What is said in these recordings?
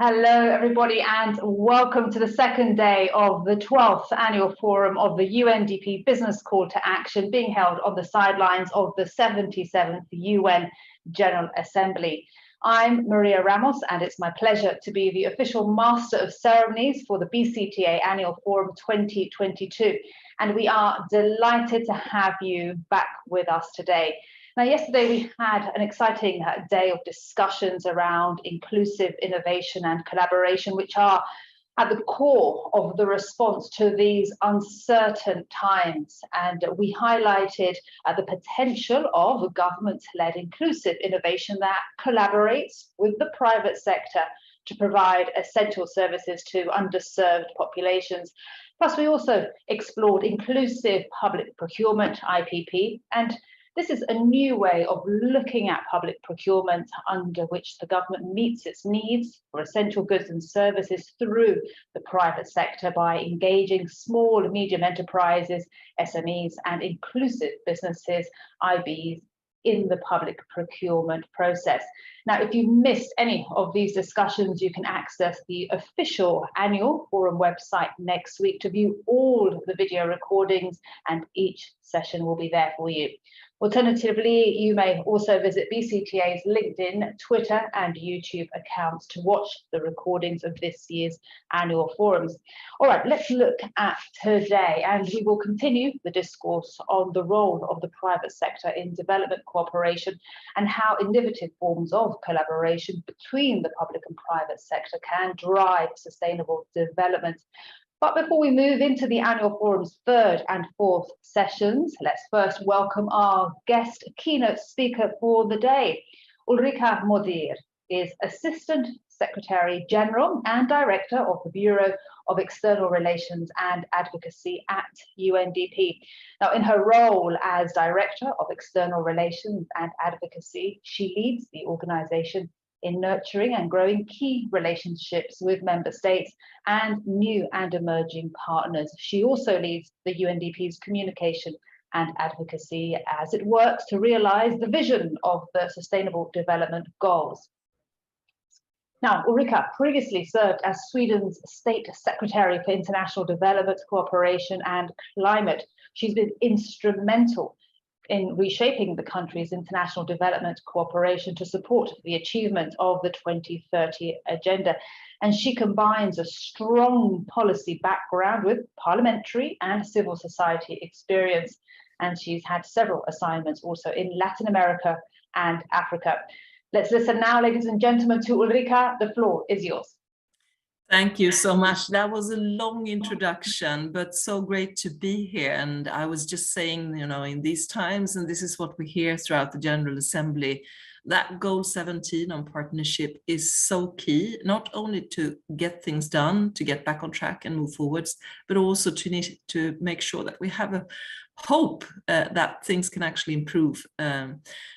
Hello, everybody, and welcome to the second day of the 12th annual forum of the UNDP Business Call to Action, being held on the sidelines of the 77th UN General Assembly. I'm Maria Ramos, and it's my pleasure to be the official Master of Ceremonies for the BCtA Annual Forum 2022. And we are delighted to have you back with us today. Now, yesterday we had an exciting day of discussions around inclusive innovation and collaboration, which are at the core of the response to these uncertain times. And we highlighted the potential of government-led inclusive innovation that collaborates with the private sector to provide essential services to underserved populations. Plus, we also explored inclusive public procurement, IPP, and this is a new way of looking at public procurement under which the government meets its needs for essential goods and services through the private sector by engaging small and medium enterprises, SMEs, and inclusive businesses, IBs, in the public procurement process. Now, if you missed any of these discussions, you can access the official annual forum website next week to view all of the video recordings, and each session will be there for you. Alternatively, you may also visit BCTA's LinkedIn, Twitter, and YouTube accounts to watch the recordings of this year's annual forums. All right, let's look at today, and we will continue the discourse on the role of the private sector in development cooperation and how innovative forms of collaboration between the public and private sector can drive sustainable development. But before we move into the annual forum's third and fourth sessions, let's first welcome our guest keynote speaker for the day. Ulrika Modir is Assistant Secretary General and Director of the Bureau of External Relations and Advocacy at UNDP. Now, in her role as Director of External Relations and Advocacy, she leads the organization in nurturing and growing key relationships with member states and new and emerging partners. She also leads the UNDP's communication and advocacy as it works to realize the vision of the Sustainable Development Goals. Now, Ulrika previously served as Sweden's State Secretary for International Development, Cooperation and Climate. She's been instrumental in reshaping the country's international development cooperation to support the achievement of the 2030 agenda. And she combines a strong policy background with parliamentary and civil society experience. And she's had several assignments also in Latin America and Africa. Let's listen now, ladies and gentlemen, to Ulrika. The floor is yours. Thank you so much. That was a long introduction, but so great to be here. And I was just saying, you know, in these times, and this is what we hear throughout the General Assembly, that goal 17 on partnership is so key, not only to get things done, to get back on track and move forwards, but also to make sure that we have a hope that things can actually improve.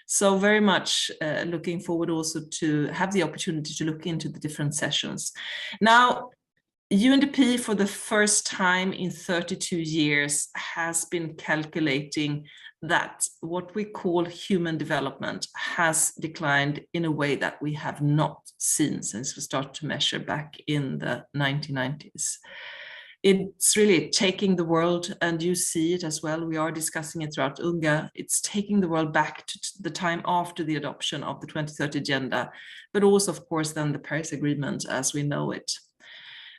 So very much looking forward also to have the opportunity to look into the different sessions. Now, UNDP for the first time in 32 years has been calculating that what we call human development has declined in a way that we have not seen since we started to measure back in the 1990s. It's really taking the world, and you see it as well, we are discussing it throughout UNGA, it's taking the world back to the time after the adoption of the 2030 agenda, but also, of course, then the Paris Agreement as we know it.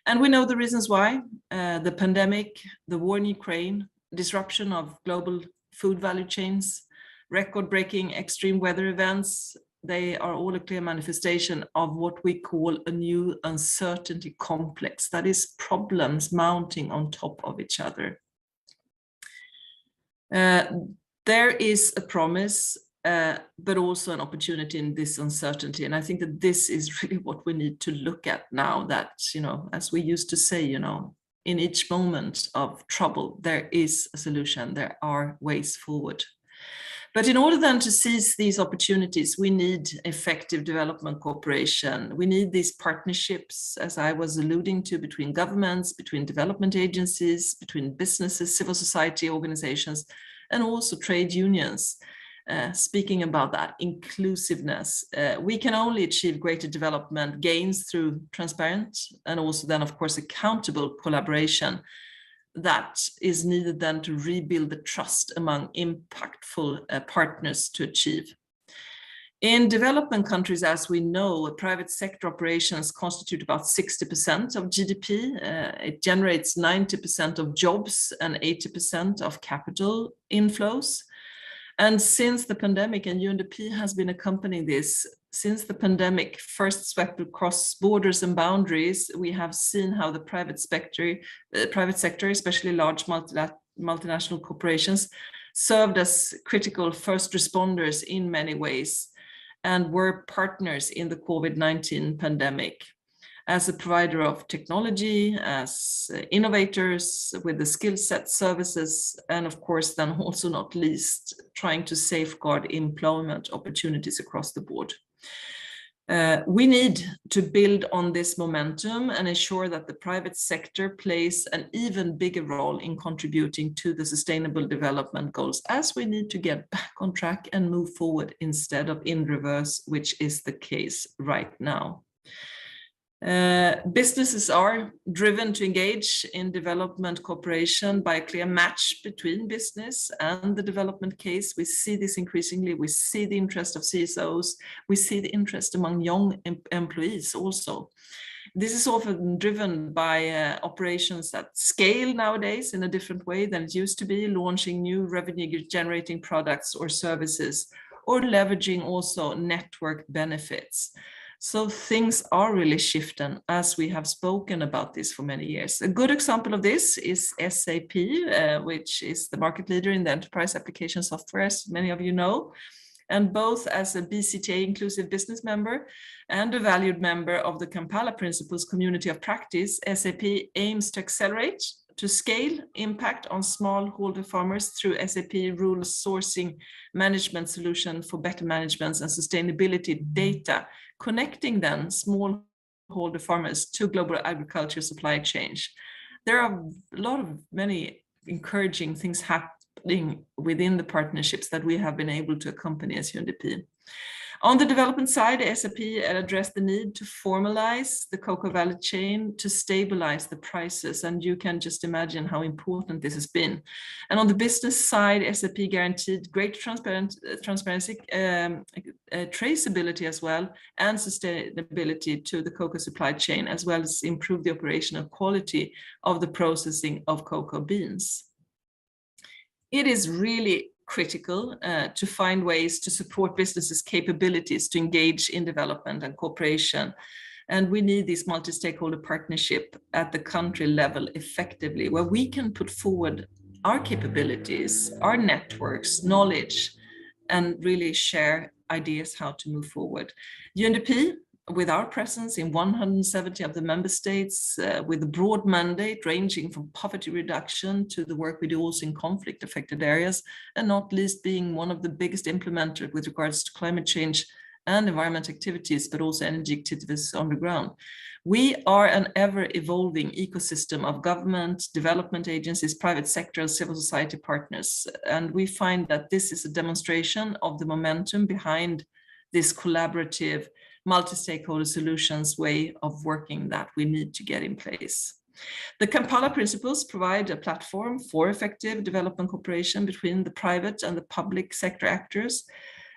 And we know the reasons why: the pandemic, the war in Ukraine, disruption of global food value chains, record-breaking extreme weather events. They are all a clear manifestation of what we call a new uncertainty complex, that is problems mounting on top of each other. There is a promise, but also an opportunity in this uncertainty. And I think that this is really what we need to look at now, that, you know, as we used to say, you know, in each moment of trouble, there is a solution, there are ways forward. But in order then to seize these opportunities, we need effective development cooperation. We need these partnerships, as I was alluding to, between governments, between development agencies, between businesses, civil society organizations, and also trade unions. speaking about that inclusiveness, we can only achieve greater development gains through transparent and also then of course accountable collaboration that is needed then to rebuild the trust among impactful partners to achieve. In development countries, as we know, private sector operations constitute about 60% of GDP. It generates 90% of jobs and 80% of capital inflows. And since the pandemic, and UNDP has been accompanying this, since the pandemic first swept across borders and boundaries, we have seen how the private sector, especially large multinational corporations, served as critical first responders in many ways and were partners in the COVID-19 pandemic as a provider of technology, as innovators with the skill set, services, and of course then also not least trying to safeguard employment opportunities across the board. We need to build on this momentum and ensure that the private sector plays an even bigger role in contributing to the sustainable development goals, as we need to get back on track and move forward instead of in reverse, which is the case right now. Businesses are driven to engage in development cooperation by a clear match between business and the development case. We see this increasingly. We see the interest of CSOs. We see the interest among young employees also. This is often driven by operations that scale nowadays in a different way than it used to be, launching new revenue-generating products or services, or leveraging also network benefits. So things are really shifting, as we have spoken about this for many years. A good example of this is SAP, which is the market leader in the enterprise application software, as many of you know. And both as a BCtA inclusive business member and a valued member of the Kampala Principles community of practice, SAP aims to accelerate, to scale impact on smallholder farmers through SAP rules sourcing management solution for better management and sustainability data, connecting then smallholder farmers to global agriculture supply chain. There are many encouraging things happening within the partnerships that we have been able to accompany as UNDP. On the development side, SAP addressed the need to formalize the cocoa value chain to stabilize the prices, and you can just imagine how important this has been. And on the business side, SAP guaranteed great transparency, traceability as well, and sustainability to the cocoa supply chain, as well as improve the operational quality of the processing of cocoa beans. It is really critical to find ways to support businesses' capabilities to engage in development and cooperation. And we need this multi-stakeholder partnership at the country level effectively, where we can put forward our capabilities, our networks, knowledge, and really share ideas how to move forward. UNDP, with our presence in 170 of the member states, with a broad mandate ranging from poverty reduction to the work we do also in conflict affected areas, and not least being one of the biggest implementers with regards to climate change and environment activities, but also energy activities on the ground. We are an ever evolving ecosystem of government, development agencies, private sector, and civil society partners. And we find that this is a demonstration of the momentum behind this collaborative multi-stakeholder solutions way of working that we need to get in place. The Kampala Principles provide a platform for effective development cooperation between the private and the public sector actors.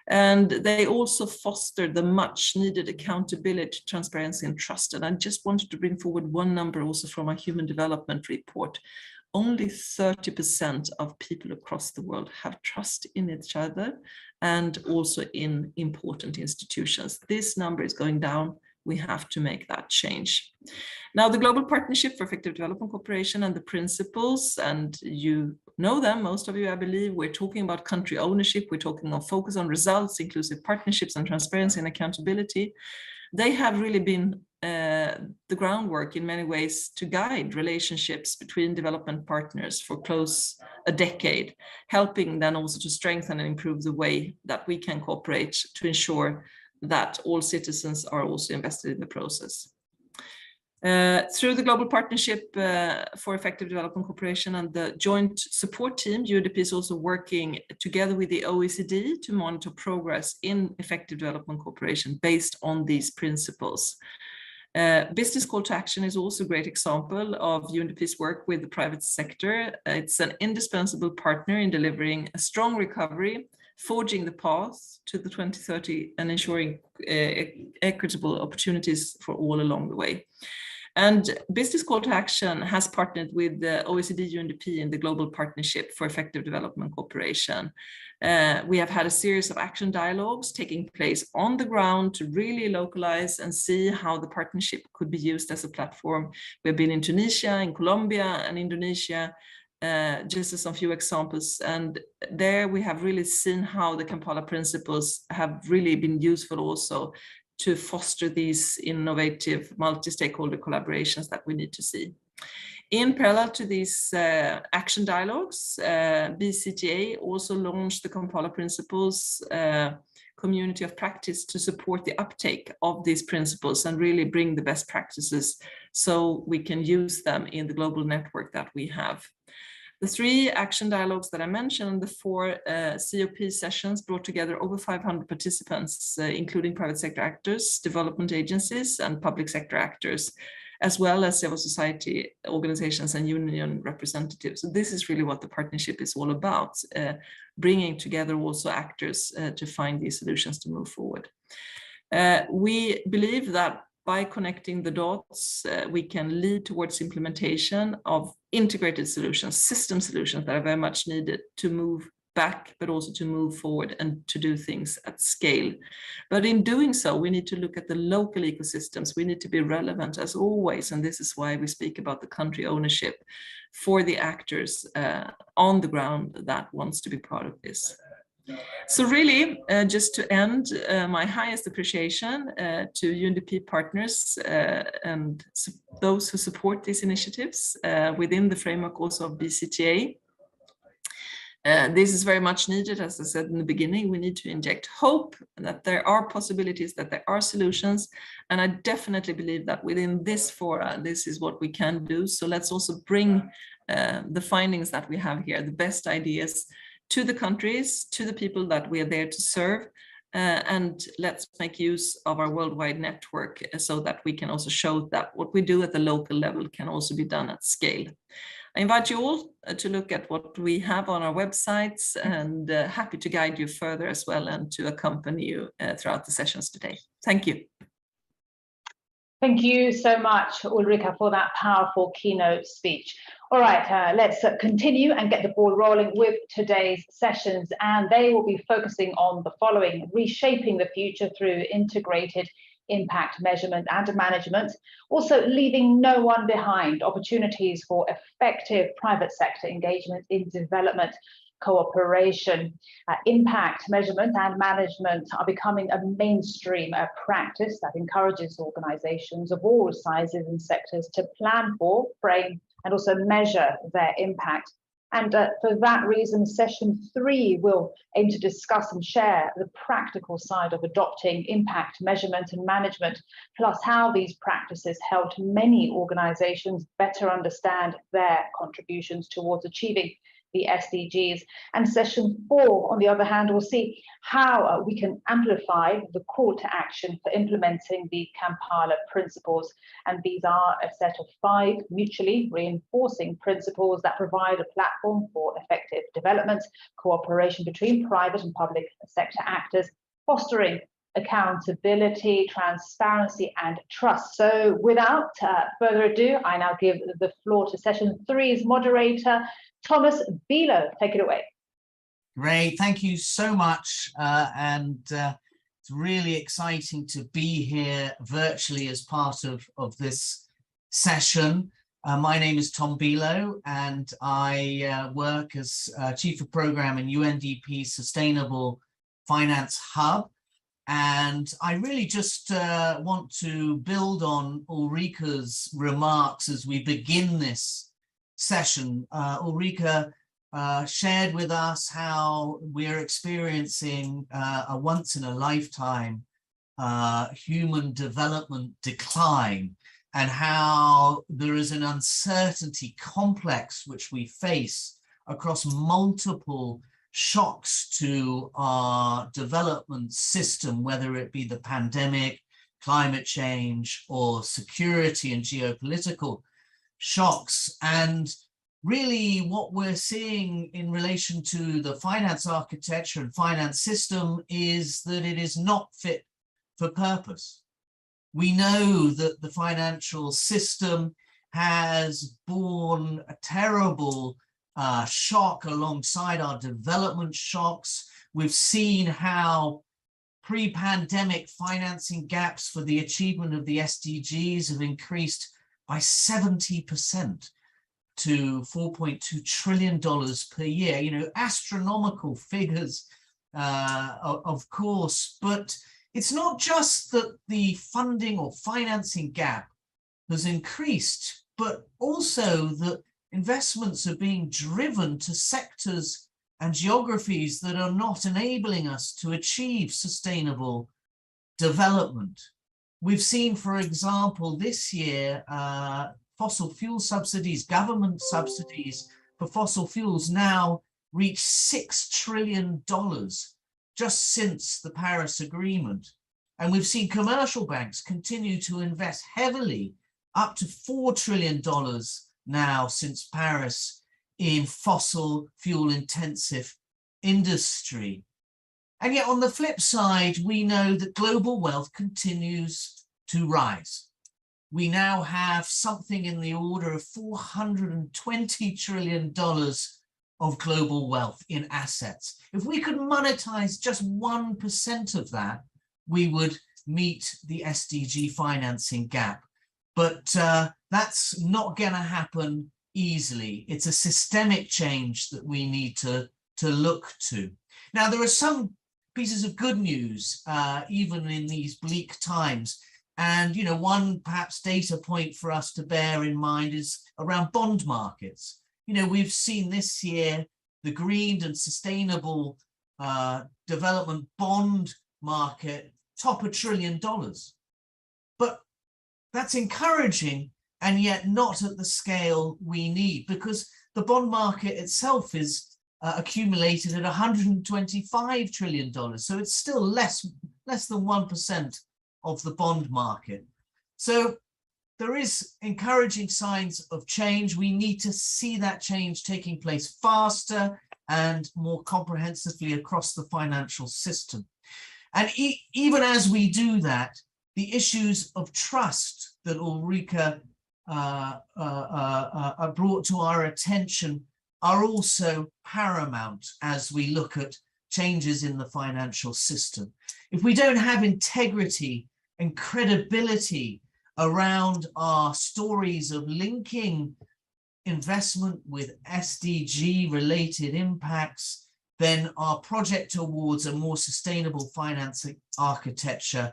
And they also foster the much needed accountability, transparency, and trust. And I just wanted to bring forward one number also from our Human Development Report. Only 30% of people across the world have trust in each other and also in important institutions. This number is going down. We have to make that change. Now, the Global Partnership for Effective Development Cooperation and the principles, and you know them, most of you, I believe, we're talking about country ownership. We're talking on focus on results, inclusive partnerships, and transparency and accountability. They have really been the groundwork in many ways to guide relationships between development partners for close a decade, helping then also to strengthen and improve the way that we can cooperate to ensure that all citizens are also invested in the process. Through the Global Partnership for Effective Development Cooperation and the Joint Support Team, UNDP is also working together with the OECD to monitor progress in effective development cooperation based on these principles. Business Call to Action is also a great example of UNDP's work with the private sector. It's an indispensable partner in delivering a strong recovery, forging the path to the 2030 and ensuring equitable opportunities for all along the way. And Business Call to Action has partnered with the OECD UNDP in the Global Partnership for Effective Development Cooperation. We have had a series of action dialogues taking place on the ground to really localize and see how the partnership could be used as a platform. We've been in Tunisia, in Colombia, and Indonesia, just as some few examples. And there we have really seen how the Kampala principles have really been useful also to foster these innovative multi-stakeholder collaborations that we need to see. In parallel to these action dialogues, BCtA also launched the Kampala Principles community of practice to support the uptake of these principles and really bring the best practices so we can use them in the global network that we have. The 3 action dialogues that I mentioned and the 4 COP sessions brought together over 500 participants, including private sector actors, development agencies, and public sector actors, as well as civil society organizations and union representatives. So this is really what the partnership is all about, bringing together also actors to find these solutions to move forward. We believe that by connecting the dots, we can lead towards implementation of integrated solutions, system solutions that are very much needed to move back, but also to move forward and to do things at scale. But in doing so, we need to look at the local ecosystems. We need to be relevant as always, and this is why we speak about the country ownership for the actors on the ground that wants to be part of this. So really, just to end, my highest appreciation to UNDP partners and those who support these initiatives within the framework also of BCtA. This is very much needed, as I said in the beginning. We need to inject hope that there are possibilities, that there are solutions, and I definitely believe that within this fora, this is what we can do. So let's also bring the findings that we have here, the best ideas, to the countries, to the people that we are there to serve, and let's make use of our worldwide network so that we can also show that what we do at the local level can also be done at scale. I invite you all to look at what we have on our websites, and happy to guide you further as well and to accompany you throughout the sessions today. Thank you. Thank you so much, Ulrika, for that powerful keynote speech. All right, let's continue and get the ball rolling with today's sessions, and they will be focusing on the following: reshaping the future through integrated impact measurement and management, also leaving no one behind, opportunities for effective private sector engagement in development cooperation. Impact measurement and management are becoming a mainstream practice that encourages organizations of all sizes and sectors to plan for, frame, and also measure their impact. And for that reason, session 3 will aim to discuss and share the practical side of adopting impact measurement and management, plus how these practices helped many organizations better understand their contributions towards achieving the SDGs. And session 4, on the other hand, will see how we can amplify the call to action for implementing the Kampala principles. And these are a set of 5 mutually reinforcing principles that provide a platform for effective development, cooperation between private and public sector actors, fostering accountability, transparency, and trust. So without further ado, I now give the floor to session 3's moderator, Thomas Bilo. Take it away. Great, thank you so much. It's really exciting to be here virtually as part of this session. My name is Tom Bilo, and I work as Chief of Program in UNDP's Sustainable Finance Hub. And I really just want to build on Ulrika's remarks as we begin this session. Ulrika shared with us how we're experiencing a once-in-a-lifetime human development decline. and how there is an uncertainty complex which we face across multiple shocks to our development system, whether it be the pandemic, climate change, or security and geopolitical shocks. And really what we're seeing in relation to the finance architecture and finance system is that it is not fit for purpose. We know that the financial system has borne a terrible shock alongside our development shocks. We've seen how pre-pandemic financing gaps for the achievement of the SDGs have increased by 70% to $4.2 trillion per year. You know, astronomical figures, of course, but it's not just that the funding or financing gap has increased, but also that investments are being driven to sectors and geographies that are not enabling us to achieve sustainable development. We've seen, for example, this year, fossil fuel subsidies, government subsidies for fossil fuels now reach $6 trillion just since the Paris Agreement. And we've seen commercial banks continue to invest heavily, up to $4 trillion now since Paris, in fossil fuel intensive industry. And yet on the flip side, we know that global wealth continues to rise. We now have something in the order of $420 trillion of global wealth in assets. If we could monetize just 1% of that, we would meet the SDG financing gap. But that's not going to happen easily. It's a systemic change that we need to look to. Now, there are some pieces of good news, even in these bleak times. And, you know, one perhaps data point for us to bear in mind is around bond markets. You know, we've seen this year the green and sustainable development bond market top $1 trillion. But that's encouraging, and yet not at the scale we need, because the bond market itself is accumulated at $125 trillion. So it's still less than 1% of the bond market. So there is encouraging signs of change. We need to see that change taking place faster and more comprehensively across the financial system. And even as we do that, the issues of trust that Ulrika brought to our attention are also paramount as we look at changes in the financial system. If we don't have integrity and credibility around our stories of linking investment with SDG related impacts, then our project towards a more sustainable financing architecture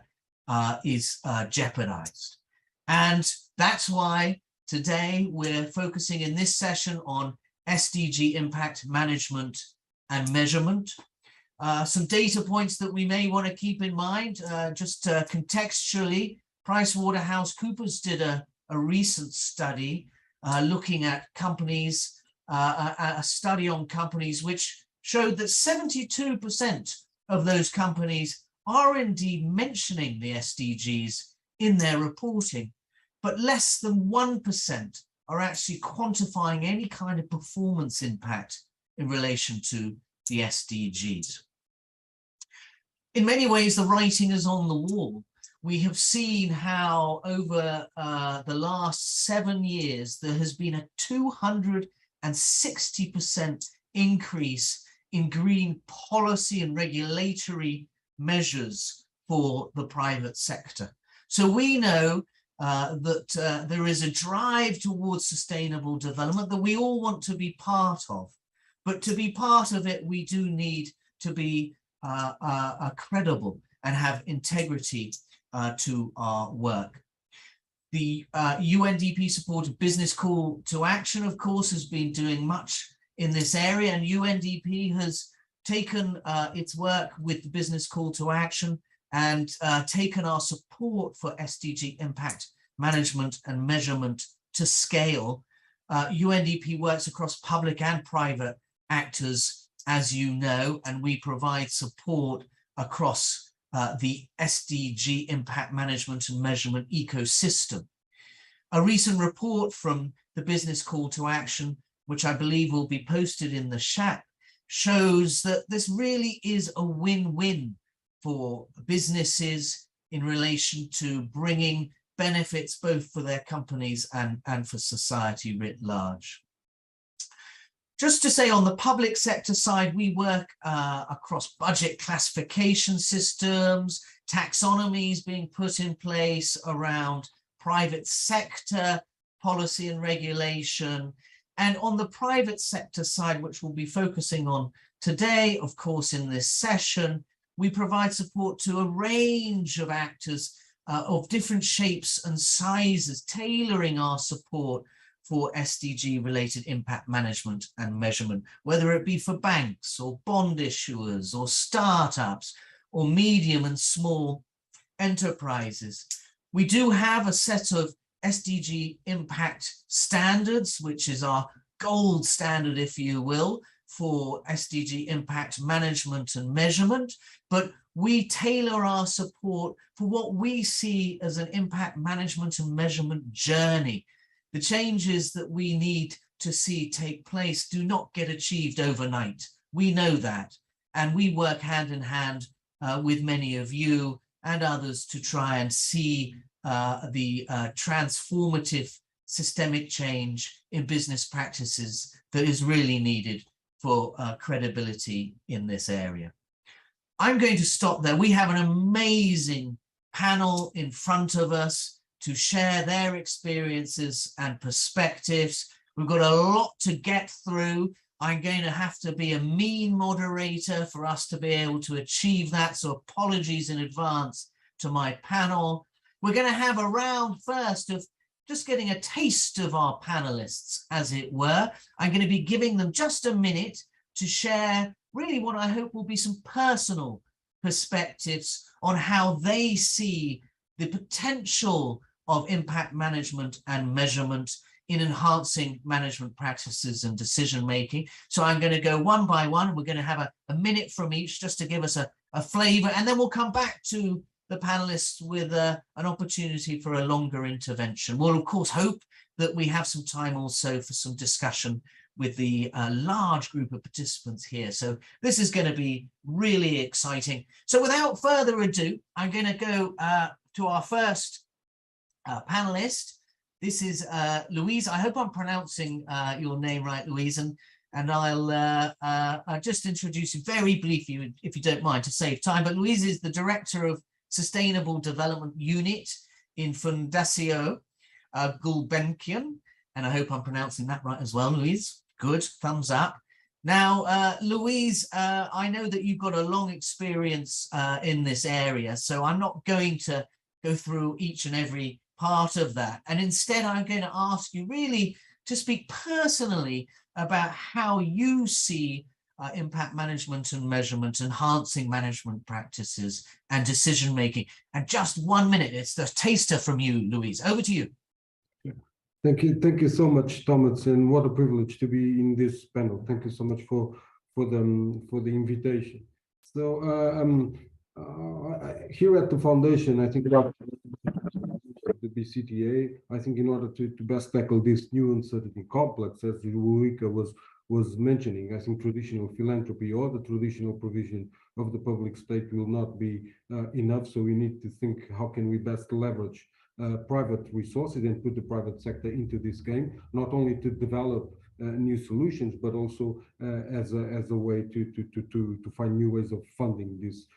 is jeopardized. And that's why today we're focusing in this session on SDG impact management and measurement. Some data points that we may want to keep in mind, just contextually. PricewaterhouseCoopers did a recent study looking at companies, a study on companies which showed that 72% of those companies are indeed mentioning the SDGs in their reporting, but less than 1% are actually quantifying any kind of performance impact in relation to the SDGs. In many ways, the writing is on the wall. We have seen how over the last 7 years, there has been a 260% increase in green policy and regulatory measures for the private sector. So we know that there is a drive towards sustainable development that we all want to be part of. But to be part of it, we do need to be credible and have integrity to our work. The UNDP supported business call to action, of course, has been doing much in this area, and UNDP has taken its work with the business call to action and taken our support for SDG impact management and measurement to scale. UNDP works across public and private actors, as you know, and we provide support across the SDG impact management and measurement ecosystem. A recent report from the Business Call to Action, which I believe will be posted in the chat, shows that this really is a win-win for businesses in relation to bringing benefits both for their companies and for society writ large. Just to say, on the public sector side, we work across budget classification systems, taxonomies being put in place around private sector policy and regulation. And on the private sector side, which we'll be focusing on today, of course, in this session, we provide support to a range of actors of different shapes and sizes, tailoring our support for SDG-related impact management and measurement, whether it be for banks or bond issuers or startups or medium and small enterprises. We do have a set of SDG impact standards, which is our gold standard, if you will, for SDG impact management and measurement, but we tailor our support for what we see as an impact management and measurement journey. The changes that we need to see take place do not get achieved overnight. We know that, and we work hand in hand with many of you and others to try and see the transformative systemic change in business practices that is really needed for credibility in this area. I'm going to stop there. We have an amazing panel in front of us to share their experiences and perspectives. We've got a lot to get through. I'm going to have to be a mean moderator for us to be able to achieve that, so apologies in advance to my panel. We're going to have a round first of just getting a taste of our panelists, as it were. I'm going to be giving them just a minute to share really what I hope will be some personal perspectives on how they see the potential of impact management and measurement in enhancing management practices and decision making. So I'm going to go one by one. We're going to have a minute from each just to give us a flavor, and then we'll come back to the panelists with an opportunity for a longer intervention. We'll of course hope that we have some time also for some discussion with the large group of participants here. So this is going to be really exciting. So without further ado, I'm going to go to our first panelist. This is Louise. I hope I'm pronouncing your name right, Louise, and I'll just introduce you very briefly, if you don't mind, to save time. But Louise is the Director of Sustainable Development Unit in Fundació Gulbenkian, and I hope I'm pronouncing that right as well, Louise. Good, thumbs up. Now, Louise, I know that you've got a long experience in this area, so I'm not going to go through each and every part of that. And instead, I'm going to ask you really to speak personally about how you see impact management and measurement, enhancing management practices and decision making. And just 1 minute, it's the taster from you, Louise. Over to you. Thank you so much, Thomas, and what a privilege to be in this panel. Thank you so much for the invitation. So here at the foundation, I think about the BCtA, I think in order to best tackle this new uncertainty complex, as Ulrika was mentioning, I think traditional philanthropy or the traditional provision of the public state will not be enough. So we need to think, how can we best leverage private resources and put the private sector into this game, not only to develop new solutions, but also as a way to find new ways of funding this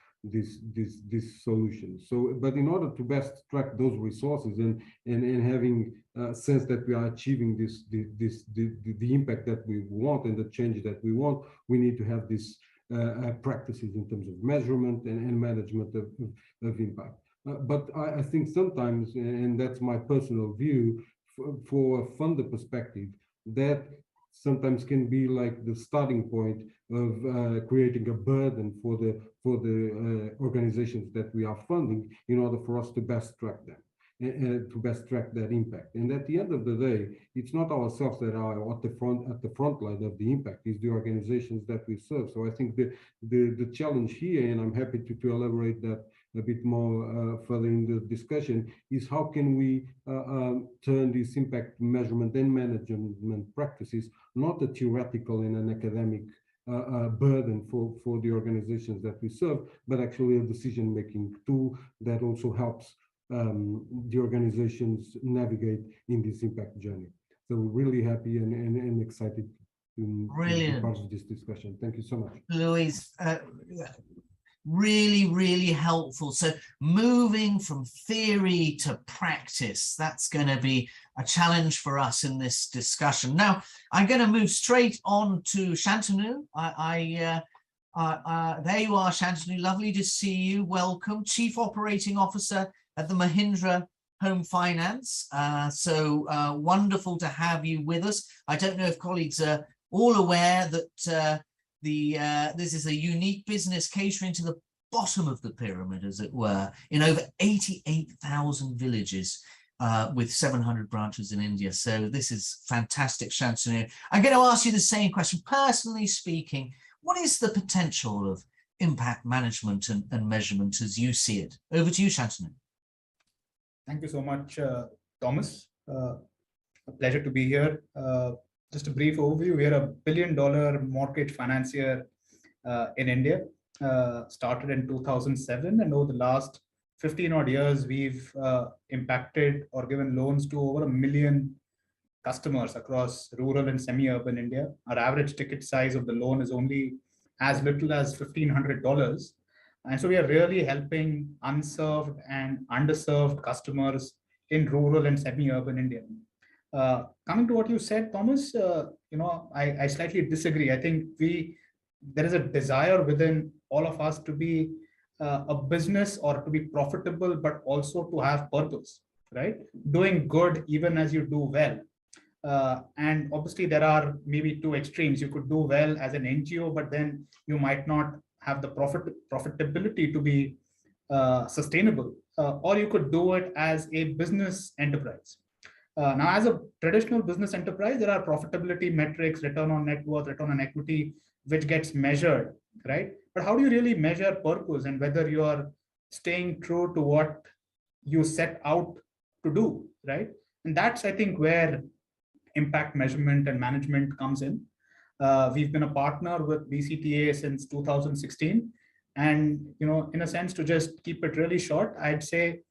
solution. So, but in order to best track those resources and having a sense that we are achieving the impact that we want and the change that we want, we need to have these practices in terms of measurement and management of impact. But I think sometimes, and that's my personal view, for a funder perspective, that sometimes can be like the starting point of creating a burden for the organizations that we are funding in order for us to best track them. to best track that impact. And at the end of the day, it's not ourselves that are at the front line of the impact, it's the organizations that we serve. So I think the challenge here, and I'm happy to elaborate that a bit more further in the discussion, is how can we turn this impact measurement and management practices, not a theoretical and an academic burden for the organizations that we serve, but actually a decision-making tool that also helps the organizations navigate in this impact journey. So we're really happy and excited to be part of this discussion. Thank you so much. Luis, really helpful. So moving from theory to practice, that's going to be a challenge for us in this discussion. Now I'm going to move straight on to Shantanu. There you are, Shantanu, lovely to see you. Welcome, Chief Operating Officer at the Mahindra Home Finance. Wonderful to have you with us. I don't know if colleagues are all aware that this is a unique business catering to the bottom of the pyramid, as it were, in over 88,000 villages with 700 branches in India. So this is fantastic, Shantanu. I'm going to ask you the same question. Personally speaking, what is the potential of impact management and measurement as you see it? Over to you, Shantanu. Thank you so much, Thomas. A pleasure to be here. Just a brief overview. We are a billion-dollar mortgage financier in India. Started in 2007, and over the last 15 odd years, we've impacted or given loans to over 1 million customers across rural and semi-urban India. Our average ticket size of the loan is only as little as $1,500. And so we are really helping unserved and underserved customers in rural and semi-urban India. Coming to what you said, Thomas, I slightly disagree. I think there is a desire within all of us to be a business or to be profitable, but also to have purpose, right? Doing good even as you do well. And obviously there are maybe two extremes. You could do well as an NGO, but then you might not have the profitability to be sustainable, or you could do it as a business enterprise. Now, as a traditional business enterprise, there are profitability metrics, return on net worth, return on equity, which gets measured, right? But how do you really measure purpose and whether you are staying true to what you set out to do, right? And that's, I think, where impact measurement and management comes in. We've been a partner with BCtA since 2016. And, in a sense, to just keep it really short, I'd say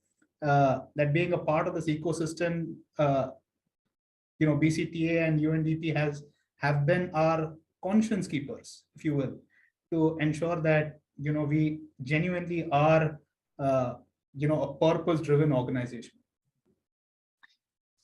that being a part of this ecosystem, BCtA and UNDP have been our conscience keepers, if you will, to ensure that, we genuinely are, a purpose-driven organization.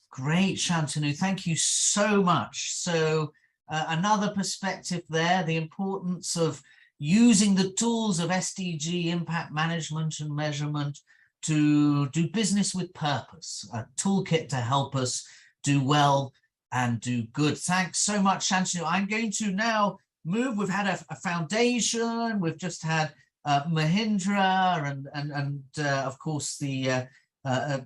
Great, Shantanu. Thank you so much. So another perspective there, the importance of using the tools of SDG, impact management and measurement, to do business with purpose, a toolkit to help us do well and do good. Thanks so much, Shantanu. I'm going to now move. We've had a foundation, we've just had Mahindra and of course the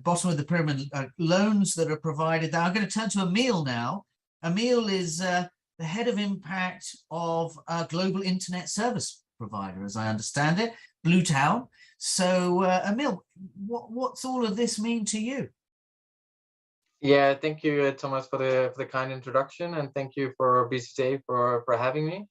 bottom of the pyramid loans that are provided. Now I'm going to turn to Emil now. Emil is the head of impact of a global internet service provider, as I understand it, Bluetown. So Emil, what's all of this mean to you? Yeah, thank you, Thomas, for the kind introduction, and thank you for BCtA for having me.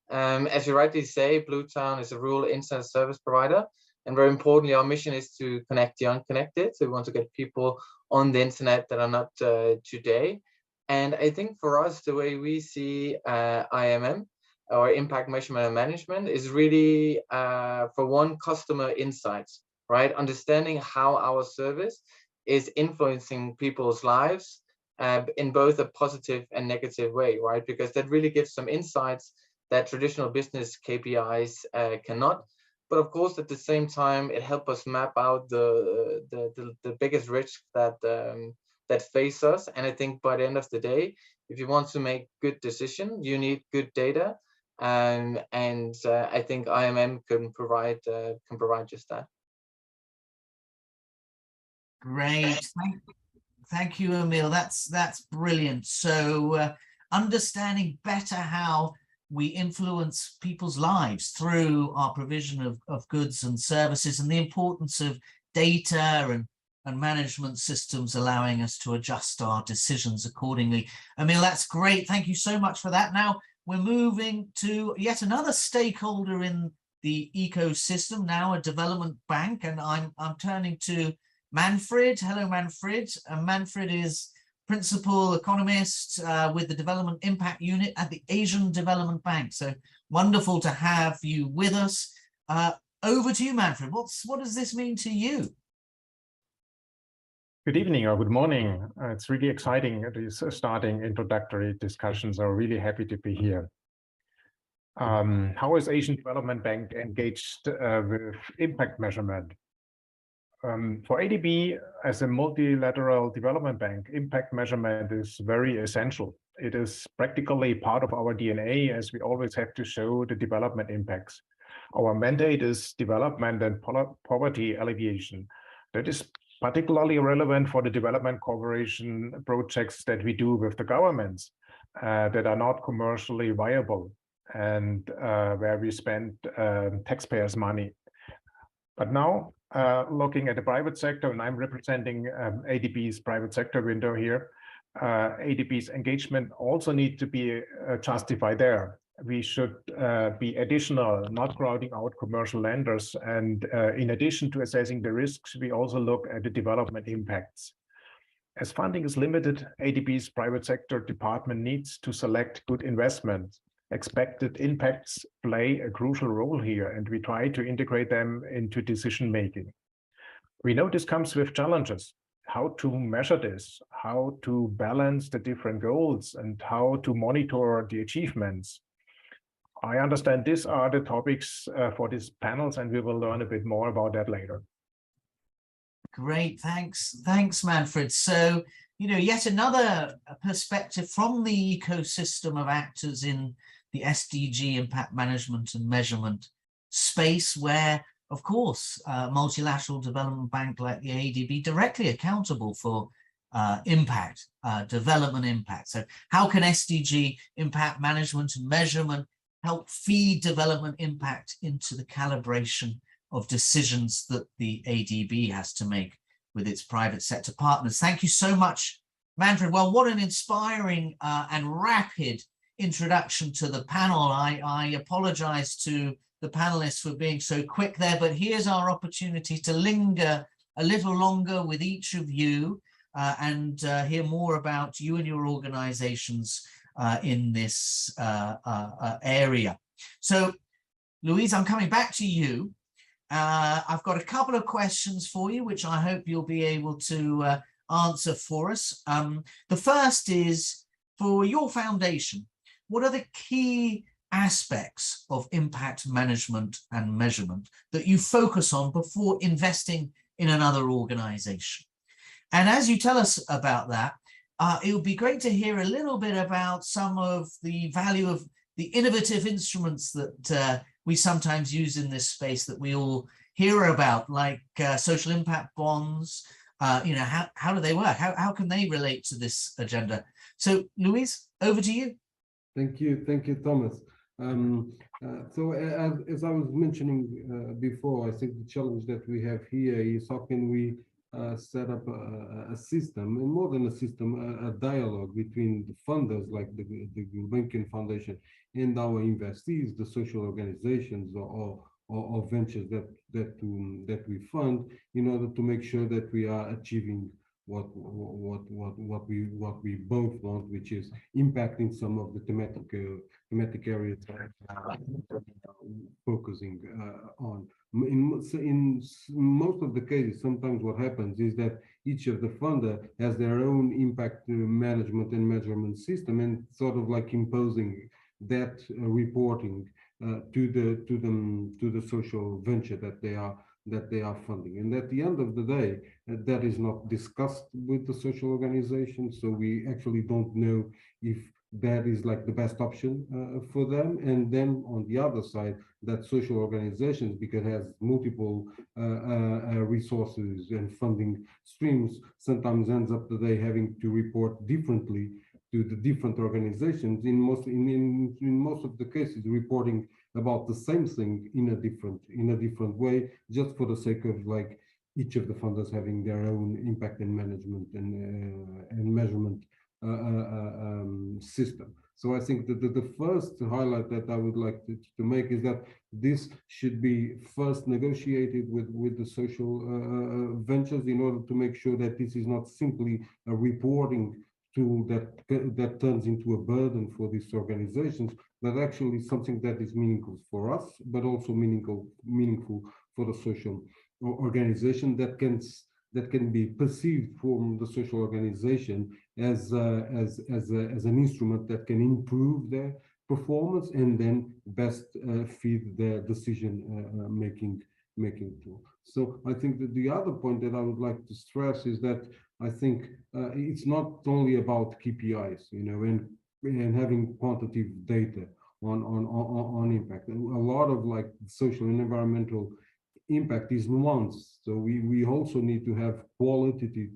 As you rightly say, Bluetown is a rural internet service provider, and very importantly, our mission is to connect the unconnected. So we want to get people on the internet that are not today. And I think for us, the way we see IMM, or impact measurement and management, is really for one, customer insights, right? Understanding how our service is influencing people's lives in both a positive and negative way, right? Because that really gives some insights that traditional business KPIs cannot. But of course, at the same time, it helps us map out the biggest risks that face us. And I think by the end of the day, if you want to make good decisions, you need good data. And I think IMM can provide just that. Great. Thank you, Emil. That's brilliant. So understanding better how we influence people's lives through our provision of goods and services, and the importance of data and management systems allowing us to adjust our decisions accordingly. Emil, that's great. Thank you so much for that. Now we're moving to yet another stakeholder in the ecosystem, now a development bank, and I'm turning to Manfred. Hello, Manfred. Manfred is Principal Economist with the Development Impact Unit at the Asian Development Bank. So wonderful to have you with us. Over to you, Manfred. What does this mean to you? Good evening or good morning. It's really exciting. These starting introductory discussions. I'm really happy to be here. How is Asian Development Bank engaged with impact measurement? For ADB, as a multilateral development bank, impact measurement is very essential. It is practically part of our DNA, as we always have to show the development impacts. Our mandate is development and poverty alleviation. That is particularly relevant for the development cooperation projects that we do with the governments that are not commercially viable and where we spend taxpayers' money. But now, looking at the private sector, and I'm representing ADB's private sector window here, ADB's engagement also need to be justified there. We should be additional, not crowding out commercial lenders. And in addition to assessing the risks, we also look at the development impacts. As funding is limited, ADB's private sector department needs to select good investments. Expected impacts play a crucial role here, and we try to integrate them into decision-making. We know this comes with challenges. How to measure this, how to balance the different goals, and how to monitor the achievements. I understand these are the topics for these panels, and we will learn a bit more about that later. Great, thanks, Manfred. So, yet another perspective from the ecosystem of actors in the SDG impact management and measurement space, where, of course, multilateral development bank like the ADB directly accountable for impact, development impact. So how can SDG impact management and measurement help feed development impact into the calibration of decisions that the ADB has to make with its private sector partners? Thank you so much, Manfred. Well, what an inspiring and rapid introduction to the panel. I apologize to the panelists for being so quick there, but here's our opportunity to linger a little longer with each of you and hear more about you and your organizations in this area. So, Louise, I'm coming back to you. I've got a couple of questions for you, which I hope you'll be able to answer for us. The first is, for your foundation, what are the key aspects of impact management and measurement that you focus on before investing in another organization? And as you tell us about that, it would be great to hear a little bit about some of the value of the innovative instruments that we sometimes use in this space that we all hear about, like social impact bonds. How do they work? How can they relate to this agenda? So, Louise, over to you. Thank you, Thomas. So as I was mentioning before, I think the challenge that we have here is how can we set up a system, and more than a system, a dialogue between the funders like the Gulbenkian Foundation and our investees, the social organizations or ventures that we fund, in order to make sure that we are achieving what we both want, which is impacting some of the thematic areas focusing on. In most of the cases, sometimes what happens is that each of the funder has their own impact management and measurement system, and sort of like imposing that reporting to the social venture that they are funding. And at the end of the day, that is not discussed with the social organization, so we actually don't know if that is like the best option for them. And then on the other side, that social organizations, because it has multiple resources and funding streams, sometimes ends up today having to report differently to the different organizations, in most of the cases reporting about the same thing in a different way, just for the sake of like each of the funders having their own impact and management and measurement system. So I think that the first highlight that I would like to make is that this should be first negotiated with the social ventures, in order to make sure that this is not simply a reporting tool that turns into a burden for these organizations, but actually something that is meaningful for us, but also meaningful for the social organization, that can be perceived from the social organization as an instrument that can improve their performance and then best feed their decision making tool. So I think that the other point that I would like to stress is that I think it's not only about KPIs, you know, and having quantitative data on impact. A lot of like social and environmental impact is nuanced. So we also need to have qualitative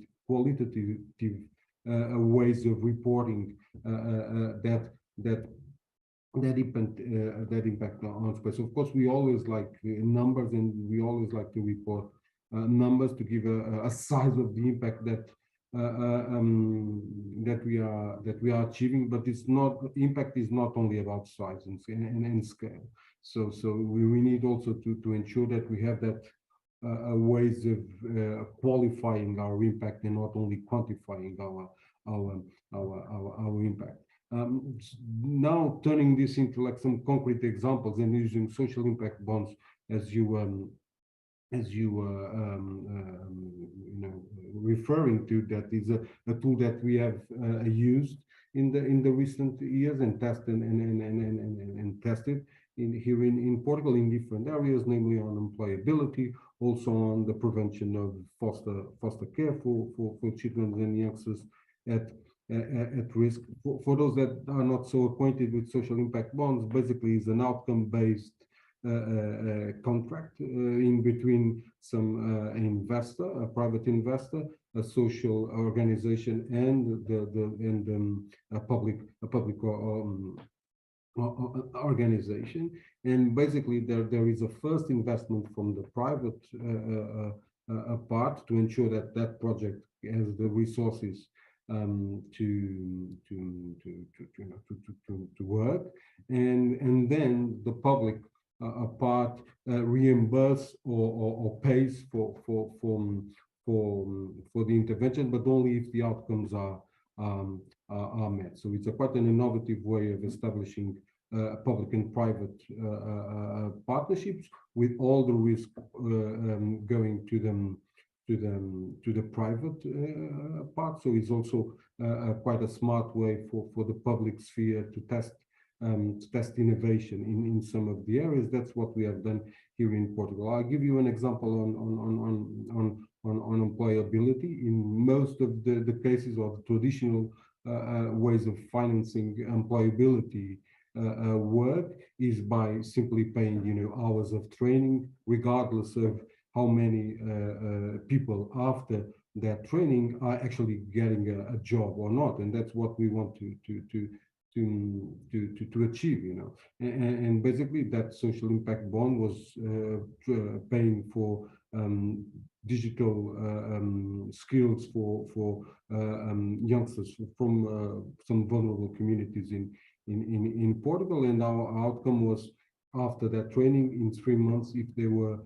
ways of reporting that impact on space. Of course, we always like numbers, and we always like to report numbers to give a size of the impact that we are achieving. But it's not, impact is not only about size and scale. So we need also to ensure that we have that ways of qualifying our impact and not only quantifying our impact. Now turning this into like some concrete examples and using social impact bonds as you know, referring to, that is a tool that we have used in the recent years and tested and tested here in Portugal in different areas, namely on employability, also on the prevention of foster care for children and youngsters at risk. For those that are not so acquainted with social impact bonds, basically is an outcome-based contract in between some investor, a private investor, a social organization, and a public organization. And basically there is a first investment from the private part to ensure that that project has the resources to work, and then the public part reimburse or pays for the intervention, but only if the outcomes are met. So it's quite an innovative way of establishing public and private partnerships, with all the risk going to the private part. So it's also quite a smart way for the public sphere to test innovation in some of the areas. That's what we have done here in Portugal. I'll give you an example on employability. In most of the cases, or the traditional ways of financing employability work is by simply paying, you know, hours of training, regardless of how many people after that training are actually getting a job or not. And that's what we want to achieve, you know. And basically that social impact bond was paying for digital skills for youngsters from some vulnerable communities in Portugal. And our outcome was, after that training, in 3 months, if they were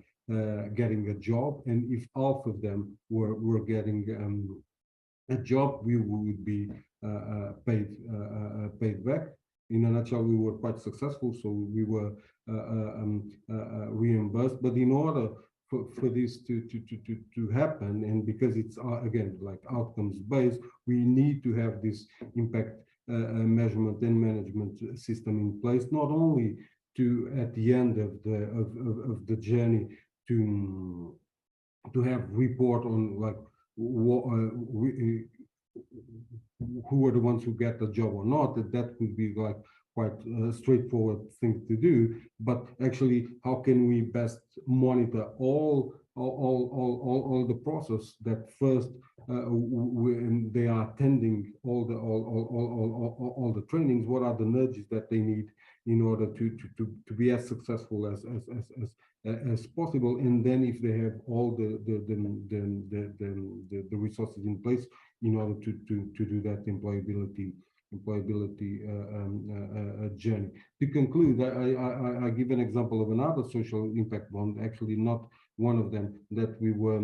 getting a job, and if half of them were getting a job, we would be paid back. In a nutshell, we were quite successful, so we were reimbursed. But in order for this to happen, and because it's again like outcomes based, we need to have this impact measurement and management system in place, not only to, at the end of the journey, to have report on like who are the ones who get the job or not, that would be like quite a straightforward thing to do. But actually, how can we best monitor all the process that first when they are attending all the trainings, what are the nudges that they need in order to be as successful as possible, and then if they have all the resources in place in order to do that employability journey. To conclude, I give an example of another social impact bond, actually not one of them that we were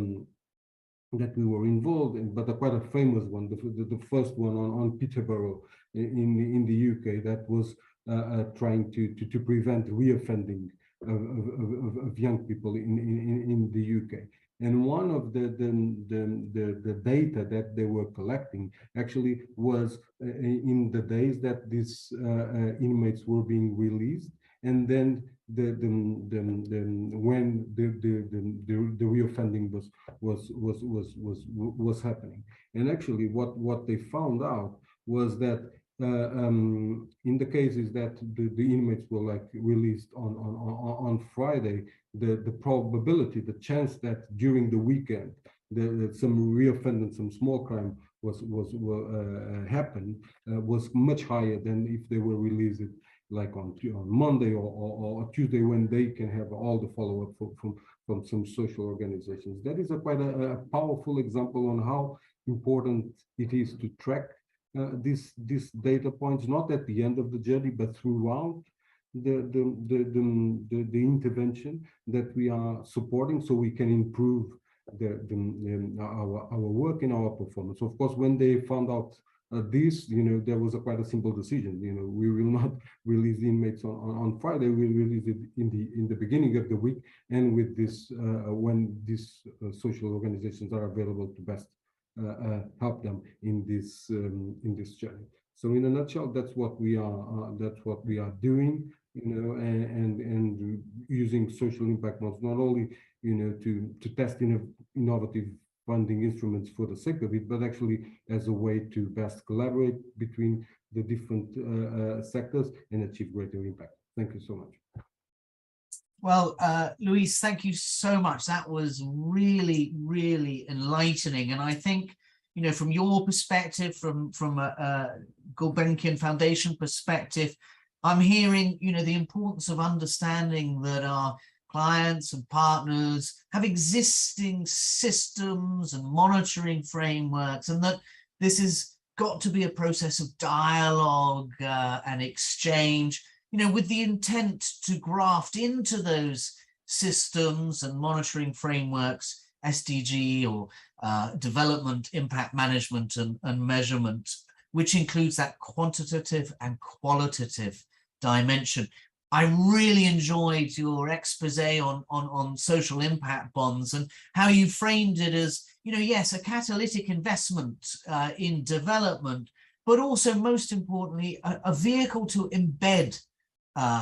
involved in, but quite a famous one, the first one on Peterborough in the UK, that was trying to prevent reoffending of young people in the UK. And one of the data that they were collecting actually was in the days that these inmates were being released, and then when the reoffending was happening. And actually, what they found out was that in the cases that the inmates were like released on Friday, the probability, the chance that during the weekend some reoffending, some small crime happened was much higher than if they were released like on Monday or Tuesday, when they can have all the follow-up from some social organizations. That is quite a powerful example on how important it is to track these data points, not at the end of the journey, but throughout the intervention that we are supporting, so we can improve our work and our performance. Of course, when they found out this, there was quite a simple decision. We will not release the inmates on Friday. We'll release it in the beginning of the week, and with this when these social organizations are available to best help them in this journey. So in a nutshell, that's what we are doing, and using social impact bonds not only to test innovative funding instruments for the sake of it, but actually as a way to best collaborate between the different sectors and achieve greater impact. Thank you so much. Well, Luis, thank you so much. That was really, really enlightening. And I think, from your perspective, from a Gulbenkian Foundation perspective, I'm hearing, the importance of understanding that our clients and partners have existing systems and monitoring frameworks, and that this has got to be a process of dialogue and exchange, with the intent to graft into those systems and monitoring frameworks, SDG or development, impact management and measurement, which includes that quantitative and qualitative dimension. I really enjoyed your expose on social impact bonds and how you framed it as, yes, a catalytic investment in development, but also most importantly, a vehicle to embed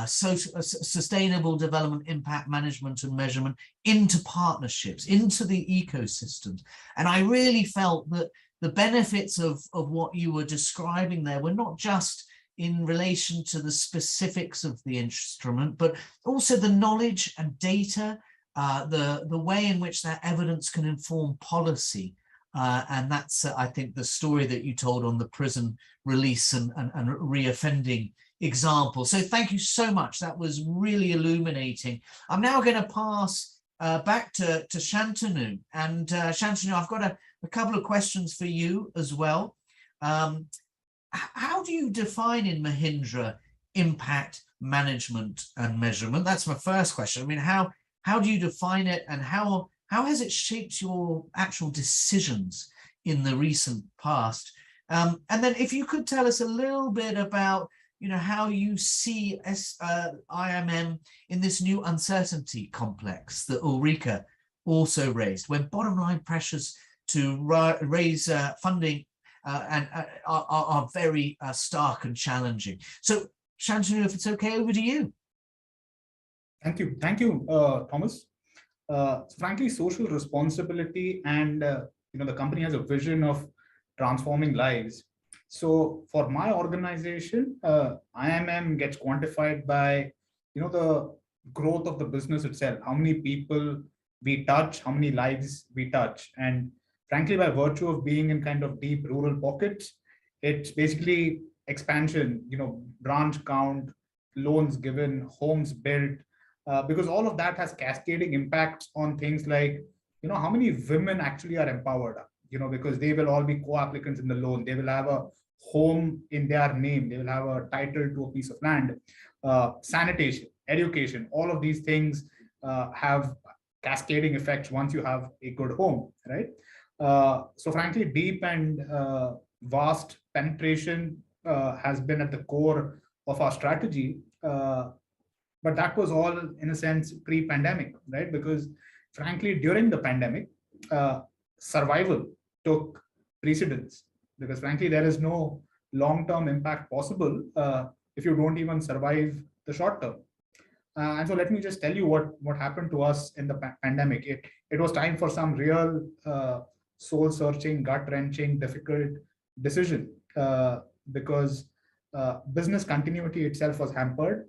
sustainable development, impact management and measurement into partnerships, into the ecosystems. And I really felt that the benefits of what you were describing there were not just in relation to the specifics of the instrument, but also the knowledge and data, the way in which that evidence can inform policy. And that's, I think, the story that you told on the prison release and reoffending example. So thank you so much. That was really illuminating. I'm now going to pass back to Shantanu. And Shantanu, I've got a couple of questions for you as well. How do you define in Mahindra impact management and measurement? That's my first question. I mean, how do you define it, and how has it shaped your actual decisions in the recent past? And then if you could tell us a little bit about, how you see IMM in this new uncertainty complex that Ulrika also raised, when bottom line pressures to raise funding and are very stark and challenging. So Shantanu, if it's okay, over to you. Thank you, Thomas. Frankly, social responsibility and the company has a vision of transforming lives So for my organization, IMM gets quantified by, the growth of the business itself, how many people we touch, how many lives we touch. And frankly, by virtue of being in kind of deep rural pockets, it's basically expansion, branch count, loans given, homes built, because all of that has cascading impacts on things like, how many women actually are empowered, because they will all be co-applicants in the loan. They will have a home in their name. They will have a title to a piece of land. Sanitation, education, all of these things have cascading effects once you have a good home, right? So frankly, deep and vast penetration has been at the core of our strategy. But that was all, in a sense, pre-pandemic, right? Because frankly, during the pandemic, survival took precedence, because frankly, there is no long-term impact possible if you don't even survive the short term. And so let me just tell you what happened to us in the pandemic. It was time for some real soul-searching, gut-wrenching, difficult decision, because business continuity itself was hampered.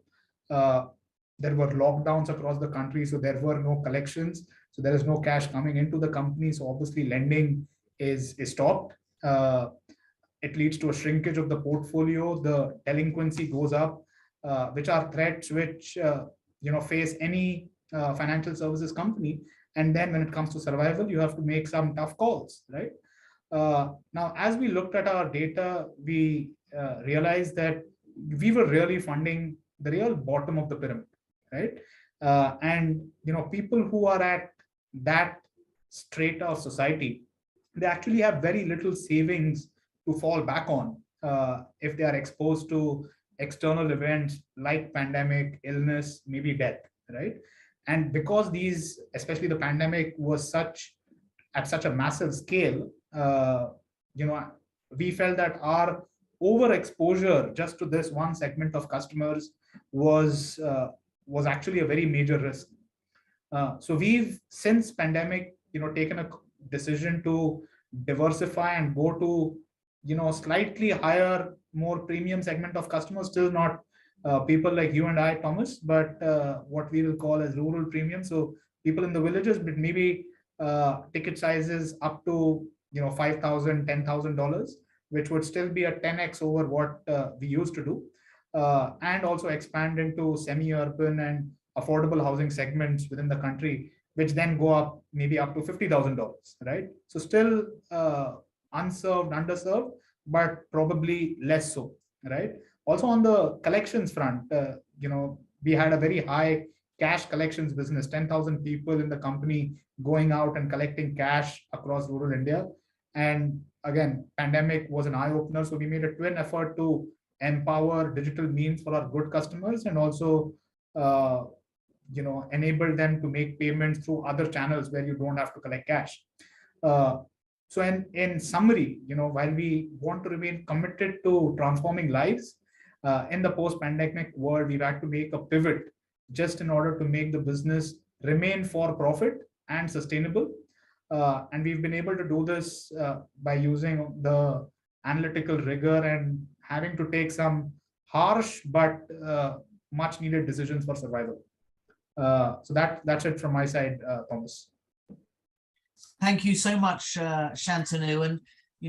There were lockdowns across the country, so there were no collections. So there is no cash coming into the company. So obviously lending is stopped. It leads to a shrinkage of the portfolio. The delinquency goes up, which are threats which face any financial services company. And then when it comes to survival, you have to make some tough calls, right? Now, as we looked at our data, we realized that we were really funding the real bottom of the pyramid, right? And people who are at that strata of society, they actually have very little savings to fall back on if they are exposed to external events like pandemic, illness, maybe death, right? And because these, especially the pandemic, was at such a massive scale, we felt that our overexposure just to this one segment of customers was actually a very major risk. So we've since pandemic, taken a decision to diversify and go to, slightly higher, more premium segment of customers, still not people like you and I, Thomas, but what we will call as rural premium. So people in the villages, but maybe ticket sizes up to $5,000, $10,000, which would still be a 10x over what we used to do, and also expand into semi-urban and affordable housing segments within the country, which then go up maybe up to $50,000, right? So still unserved, underserved, but probably less so, right? Also on the collections front, we had a very high cash collections business, 10,000 people in the company going out and collecting cash across rural India. And again, pandemic was an eye-opener. So we made a twin effort to empower digital means for our good customers and also enable them to make payments through other channels where you don't have to collect cash. So in summary, while we want to remain committed to transforming lives, in the post-pandemic world, we've had to make a pivot just in order to make the business remain for profit and sustainable. And we've been able to do this by using the analytical rigor and having to take some harsh but much needed decisions for survival. So that's it from my side, Thomas. Thank you so much, Shantanu. And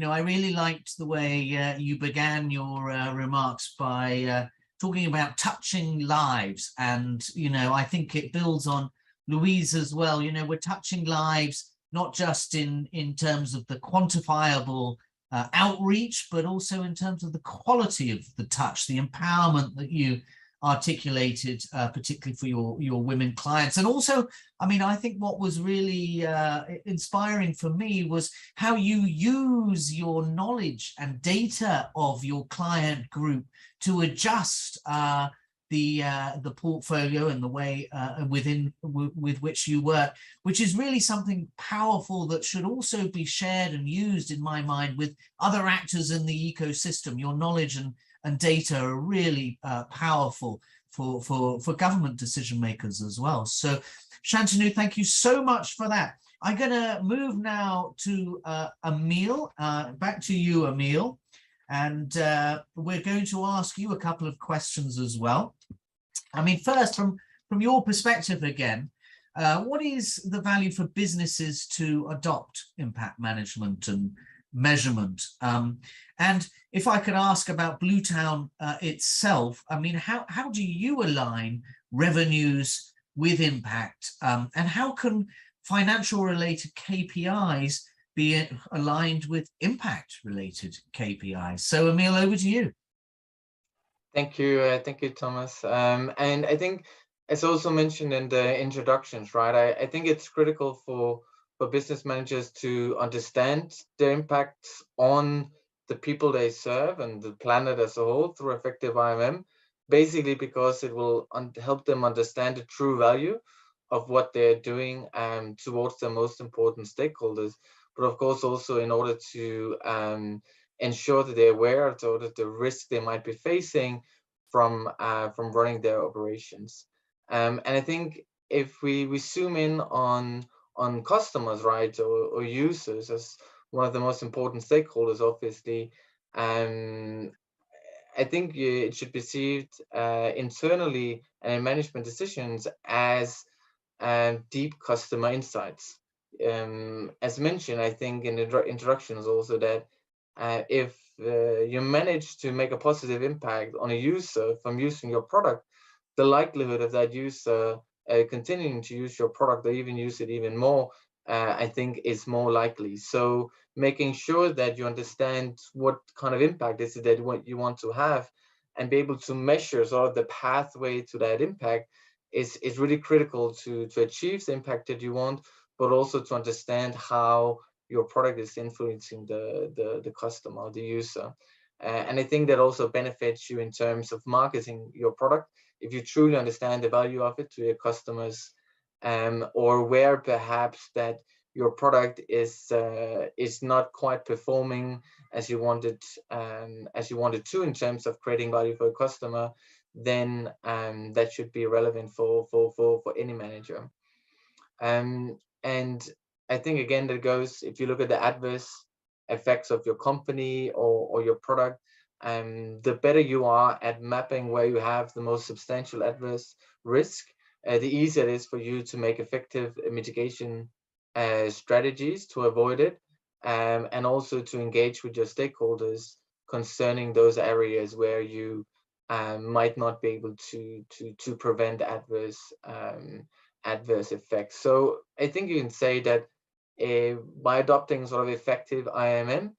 I really liked the way you began your remarks by talking about touching lives. And, I think it builds on Louise as well. We're touching lives, not just in terms of the quantifiable outreach, but also in terms of the quality of the touch, the empowerment that you articulated, particularly for your women clients. And also, I think what was really inspiring for me was how you use your knowledge and data of your client group to adjust the portfolio and the way with which you work, which is really something powerful that should also be shared and used, in my mind, with other actors in the ecosystem. Your knowledge and data are really powerful for government decision makers as well. So Shantanu, thank you so much for that. I'm going to move now to Emil. Back to you, Emil. And we're going to ask you a couple of questions as well. I mean, first, from your perspective again, what is the value for businesses to adopt impact management and measurement? And if I could ask about Bluetown itself, I mean, how do you align revenues with impact? And how can financial related KPIs be aligned with impact related KPIs? So Emil, over to you. Thank you, Thomas. And I think, as also mentioned in the introductions, right? I think it's critical for business managers to understand their impacts on the people they serve and the planet as a whole through effective IMM, basically because it will help them understand the true value of what they're doing towards their most important stakeholders, but of course also in order to ensure that they're aware of the risk they might be facing from running their operations. And I think if we zoom in on customers, right, or users as one of the most important stakeholders, obviously, I think it should be perceived internally and in management decisions as deep customer insights. As mentioned, I think in the introductions also that if you manage to make a positive impact on a user from using your product, the likelihood of that user continuing to use your product or even use it even more, I think is more likely. So making sure that you understand what kind of impact is it that what you want to have and be able to measure sort of the pathway to that impact is really critical to achieve the impact that you want, but also to understand how your product is influencing the customer, the user. And I think that also benefits you in terms of marketing your product if you truly understand the value of it to your customers, or where perhaps that your product is not quite performing as you wanted to in terms of creating value for a customer, then that should be relevant for any manager. And I think again that goes, if you look at the adverse effects of your company or your product, the better you are at mapping where you have the most substantial adverse risk, the easier it is for you to make effective mitigation strategies to avoid it, and also to engage with your stakeholders concerning those areas where you might not be able to prevent adverse effects. So I think you can say that by adopting sort of effective IMM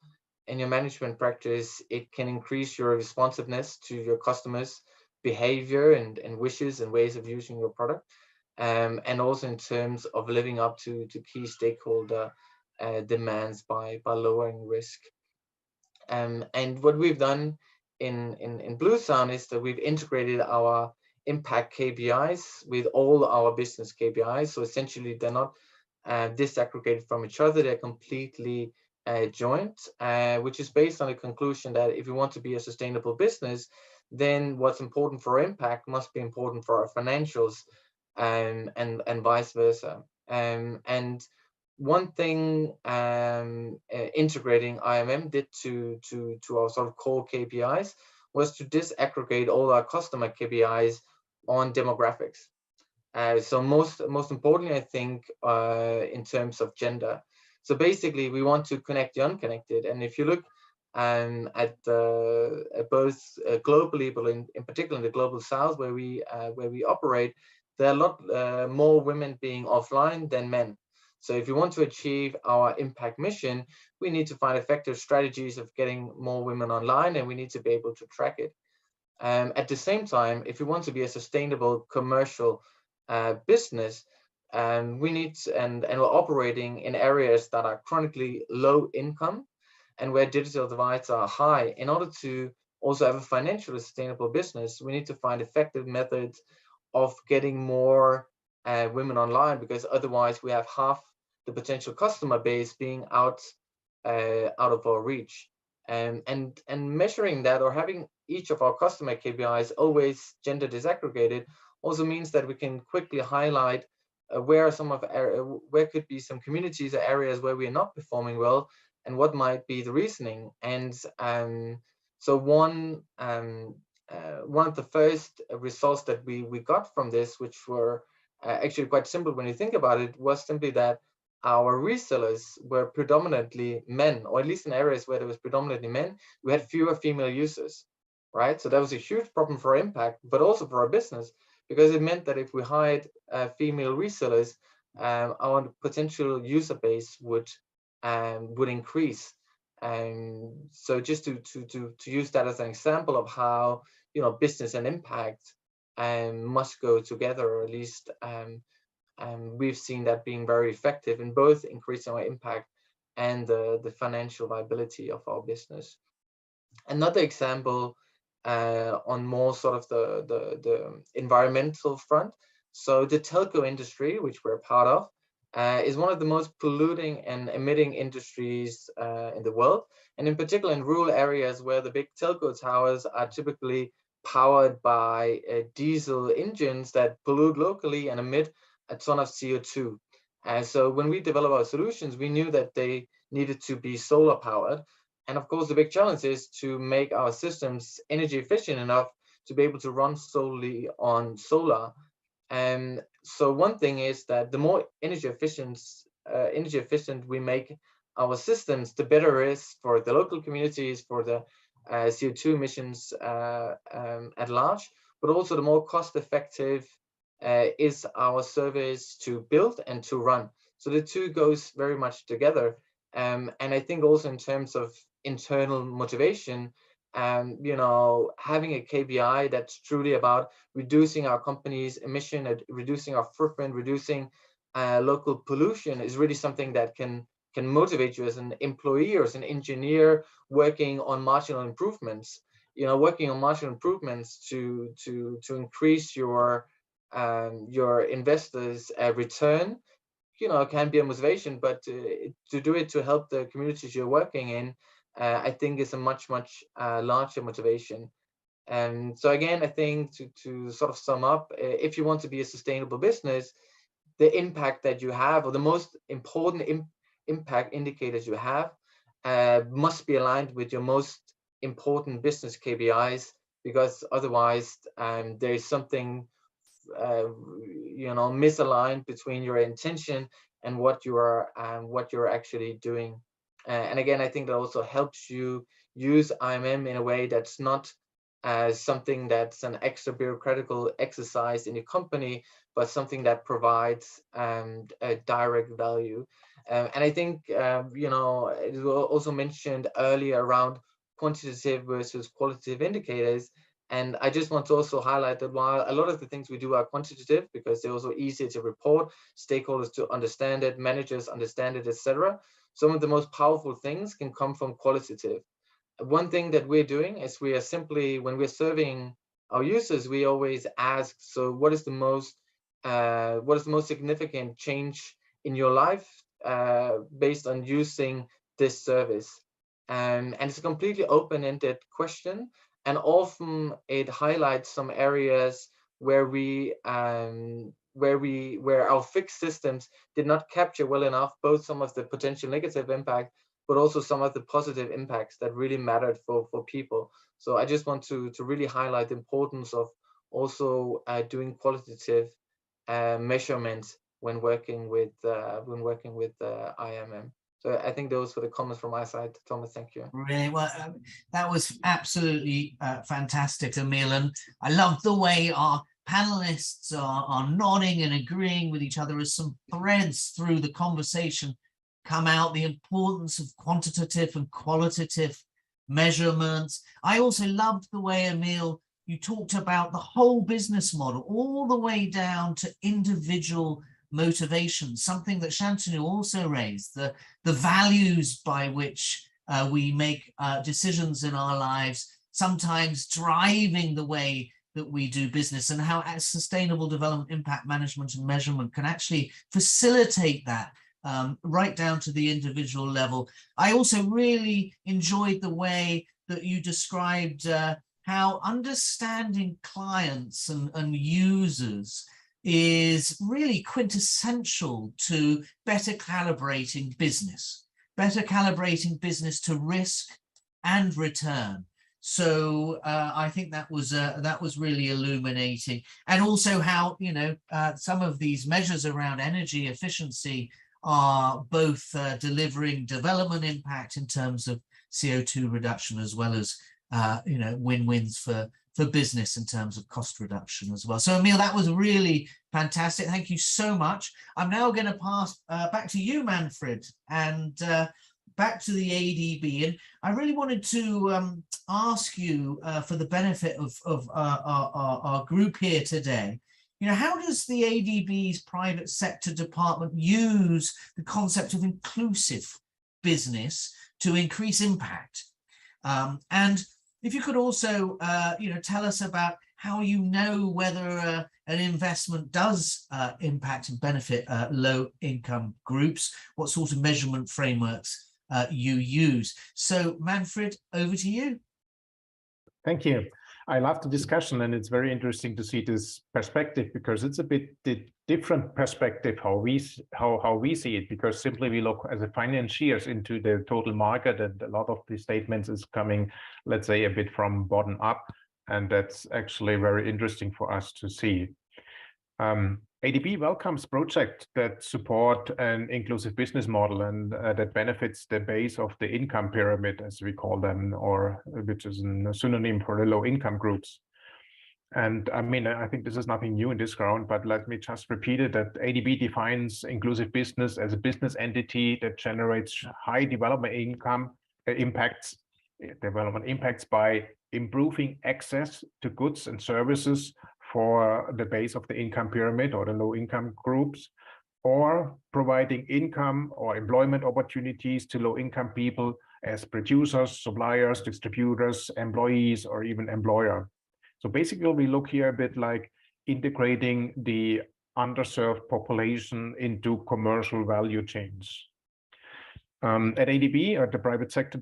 in your management practice, it can increase your responsiveness to your customers' behavior and wishes and ways of using your product, and also in terms of living up to key stakeholder demands by lowering risk. And what we've done in Bluetown is that we've integrated our impact KPIs with all our business KPIs. So essentially, they're not disaggregated from each other; they're completely joint, which is based on the conclusion that if you want to be a sustainable business, then what's important for impact must be important for our financials, and vice versa. And one thing integrating IMM did to our sort of core KPIs was to disaggregate all our customer KPIs on demographics. So most importantly, I think in terms of gender. So basically, we want to connect the unconnected. And if you look at both globally, but in particular in the global south where we operate, there are a lot more women being offline than men. So if you want to achieve our impact mission, we need to find effective strategies of getting more women online, and we need to be able to track it. At the same time, if we want to be a sustainable commercial business, we need and we're operating in areas that are chronically low income and where digital divides are high. In order to also have a financially sustainable business, we need to find effective methods of getting more women online, because otherwise we have half the potential customer base being out of our reach. And measuring that, or having each of our customer KPIs always gender disaggregated, also means that we can quickly highlight where could be some communities or areas where we are not performing well, and what might be the reasoning. And So one of the first results that we got from this, which were actually quite simple when you think about it, was simply that our resellers were predominantly men, or at least in areas where there was predominantly men, we had fewer female users, right? So that was a huge problem for our impact, but also for our business, because it meant that if we hired female resellers, our potential user base would increase. So just to use that as an example of how, you know, business and impact must go together, or at least we've seen that being very effective in both increasing our impact and the financial viability of our business. Another example on more sort of the environmental front. So the telco industry, which we're part of, is one of the most polluting and emitting industries in the world, and in particular in rural areas where the big telco towers are typically powered by diesel engines that pollute locally and emit a ton of CO2. So when we develop our solutions, we knew that they needed to be solar powered. And of course, the big challenge is to make our systems energy efficient enough to be able to run solely on solar. And so one thing is that the more energy efficient we make our systems, the better it is for the local communities, for the CO2 emissions at large, but also the more cost effective is our service to build and to run. So the two goes very much together. And I think also in terms of internal motivation, you know, having a KPI that's truly about reducing our company's emission, reducing our footprint, reducing local pollution is really something that can motivate you as an employee or as an engineer working on marginal improvements. You know, working on marginal improvements to increase your investors' return, you know, can be a motivation, but to do it to help the communities you're working in, I think is a much larger motivation. And so again, I think to sort of sum up, if you want to be a sustainable business, the impact that you have, or the most important impact indicators you have, must be aligned with your most important business KPIs, because otherwise there is something you know, misaligned between your intention and what you're actually doing. And again, I think that also helps you use IMM in a way that's not something that's an extra bureaucratical exercise in your company, but something that provides a direct value. And I think, you know, it was also mentioned earlier around quantitative versus qualitative indicators. And I just want to also highlight that while a lot of the things we do are quantitative, because they're also easier to report, stakeholders to understand it, managers understand it, etc., some of the most powerful things can come from qualitative. One thing that we're doing is we are simply, when we're serving our users, we always ask, so what is the most significant change in your life based on using this service? And it's a completely open-ended question. And often it highlights some areas where our fixed systems did not capture well enough, both some of the potential negative impact, but also some of the positive impacts that really mattered for people. So I just want to really highlight the importance of also doing qualitative measurements when working with IMM. So I think those were the comments from my side. Thomas, thank you. Really, well, that was absolutely fantastic, Emil. And I love the way our panelists are nodding and agreeing with each other as some threads through the conversation come out, the importance of quantitative and qualitative measurements. I also loved the way, Emil, you talked about the whole business model, all the way down to individual motivation, something that Shantanu also raised, the values by which we make decisions in our lives, sometimes driving the way that we do business, and how sustainable development, impact management and measurement can actually facilitate that right down to the individual level. I also really enjoyed the way that you described how understanding clients and users is really quintessential to better calibrating business to risk and return. So I think that was really illuminating, and also how, you know, some of these measures around energy efficiency are both delivering development impact in terms of CO2 reduction, as well as you know, win-wins for business in terms of cost reduction as well. So Emil, that was really fantastic. Thank you so much. I'm now going to pass back to you, Manfred, and back to the ADB. And I really wanted to ask you, for the benefit of our group here today, you know, how does the ADB's private sector department use the concept of inclusive business to increase impact? And if you could also, you know, tell us about how you know whether an investment does impact and benefit low-income groups, what sort of measurement frameworks you use. So Manfred, over to you. Thank you. I love the discussion, and it's very interesting to see this perspective, because it's a bit different perspective how we see it, because simply we look as a financiers into the total market, and a lot of the statements is coming, let's say, a bit from bottom up, and that's actually very interesting for us to see. ADB welcomes projects that support an inclusive business model and that benefits the base of the income pyramid, as we call them, or which is a synonym for the low income groups. And I mean, I think this is nothing new in this round, but let me just repeat it, that ADB defines inclusive business as a business entity that generates high development impacts by improving access to goods and services for the base of the income pyramid or the low income groups, or providing income or employment opportunities to low income people as producers, suppliers, distributors, employees, or even employer. So basically we look here a bit like integrating the underserved population into commercial value chains. At ADB, at the private sector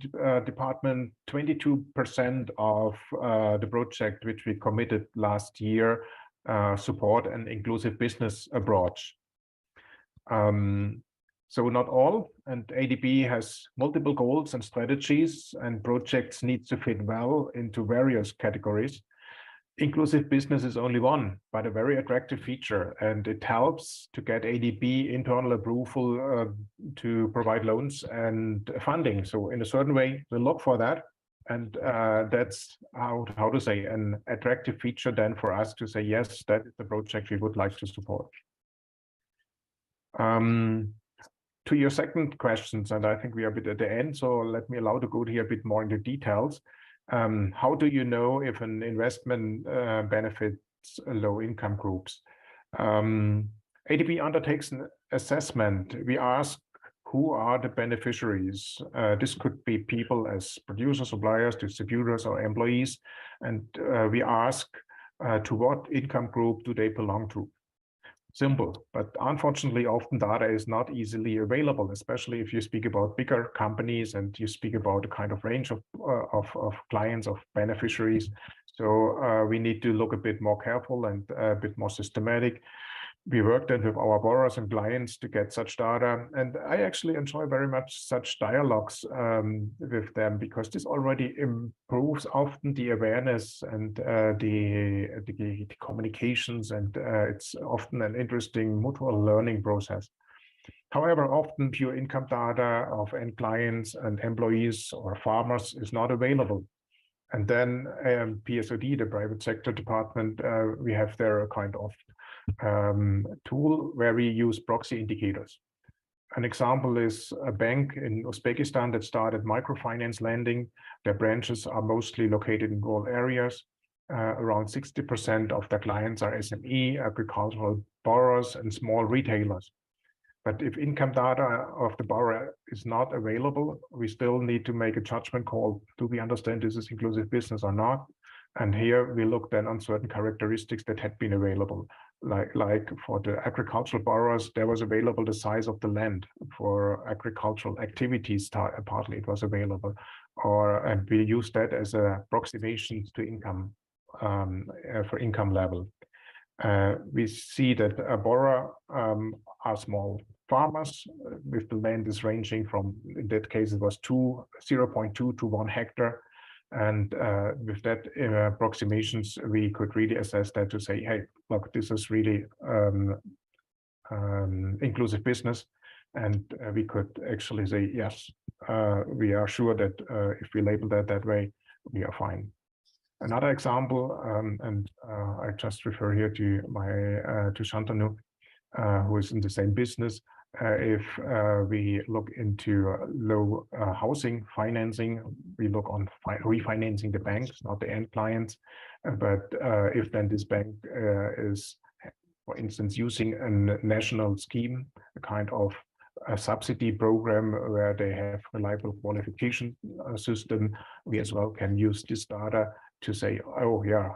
department, 22% of the project which we committed last year support an inclusive business approach. So not all, and ADB has multiple goals and strategies, and projects need to fit well into various categories. Inclusive business is only one, but a very attractive feature, and it helps to get ADB internal approval to provide loans and funding. So in a certain way, we look for that, and that's how to say an attractive feature then for us to say, yes, that is the project we would like to support. To your second questions, and I think we are a bit at the end, so let me allow to go here a bit more into details. How do you know if an investment benefits low-income groups? ADB undertakes an assessment. We ask who are the beneficiaries. This could be people as producers, suppliers, distributors, or employees. And we ask to what income group do they belong to? Simple, but unfortunately, often data is not easily available, especially if you speak about bigger companies and you speak about a kind of range of clients, of beneficiaries. So we need to look a bit more careful and a bit more systematic. We work then with our borrowers and clients to get such data, and I actually enjoy very much such dialogues with them, because this already improves often the awareness and the communications, and it's often an interesting mutual learning process. However, often pure income data of end clients and employees or farmers is not available. And then PSOD, the private sector department, we have there a kind of tool where we use proxy indicators. An example is a bank in Uzbekistan that started microfinance lending. Their branches are mostly located in rural areas. Around 60% of their clients are SME, agricultural borrowers, and small retailers. But if income data of the borrower is not available, we still need to make a judgment call. Do we understand this is inclusive business or not? And here we look then on certain characteristics that had been available. Like for the agricultural borrowers, there was available the size of the land. For agricultural activities, partly it was available. And we use that as an approximation to income, for income level. We see that a borrower are small farmers, with the land is ranging from, in that case, it was 0.2 to 1 hectare. And with that approximations, we could really assess that to say, hey, look, this is really inclusive business. And we could actually say, yes, we are sure that if we label that way, we are fine. Another example, and I just refer here to to Shantanu, who is in the same business. If we look into low housing financing, we look on refinancing the banks, not the end clients. But if then this bank is, for instance, using a national scheme, a kind of a subsidy program where they have reliable qualification system, we as well can use this data to say, oh yeah,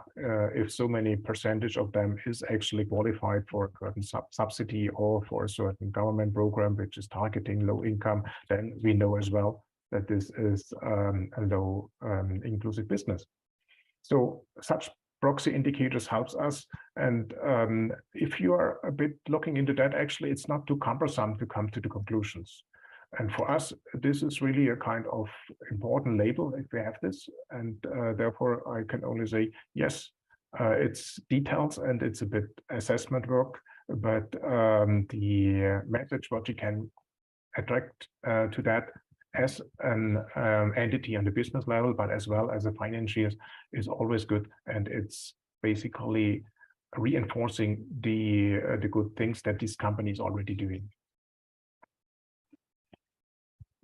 if so many percentage of them is actually qualified for a certain subsidy or for a certain government program which is targeting low income, then we know as well that this is a low inclusive business. So such proxy indicators helps us. And if you are a bit looking into that, actually, it's not too cumbersome to come to the conclusions. And for us, this is really a kind of important label if we have this. And therefore, I can only say, yes, it's details and it's a bit assessment work, but the message what you can attract to that as an entity on the business level, but as well as a financier is always good. And it's basically reinforcing the good things that this company is already doing.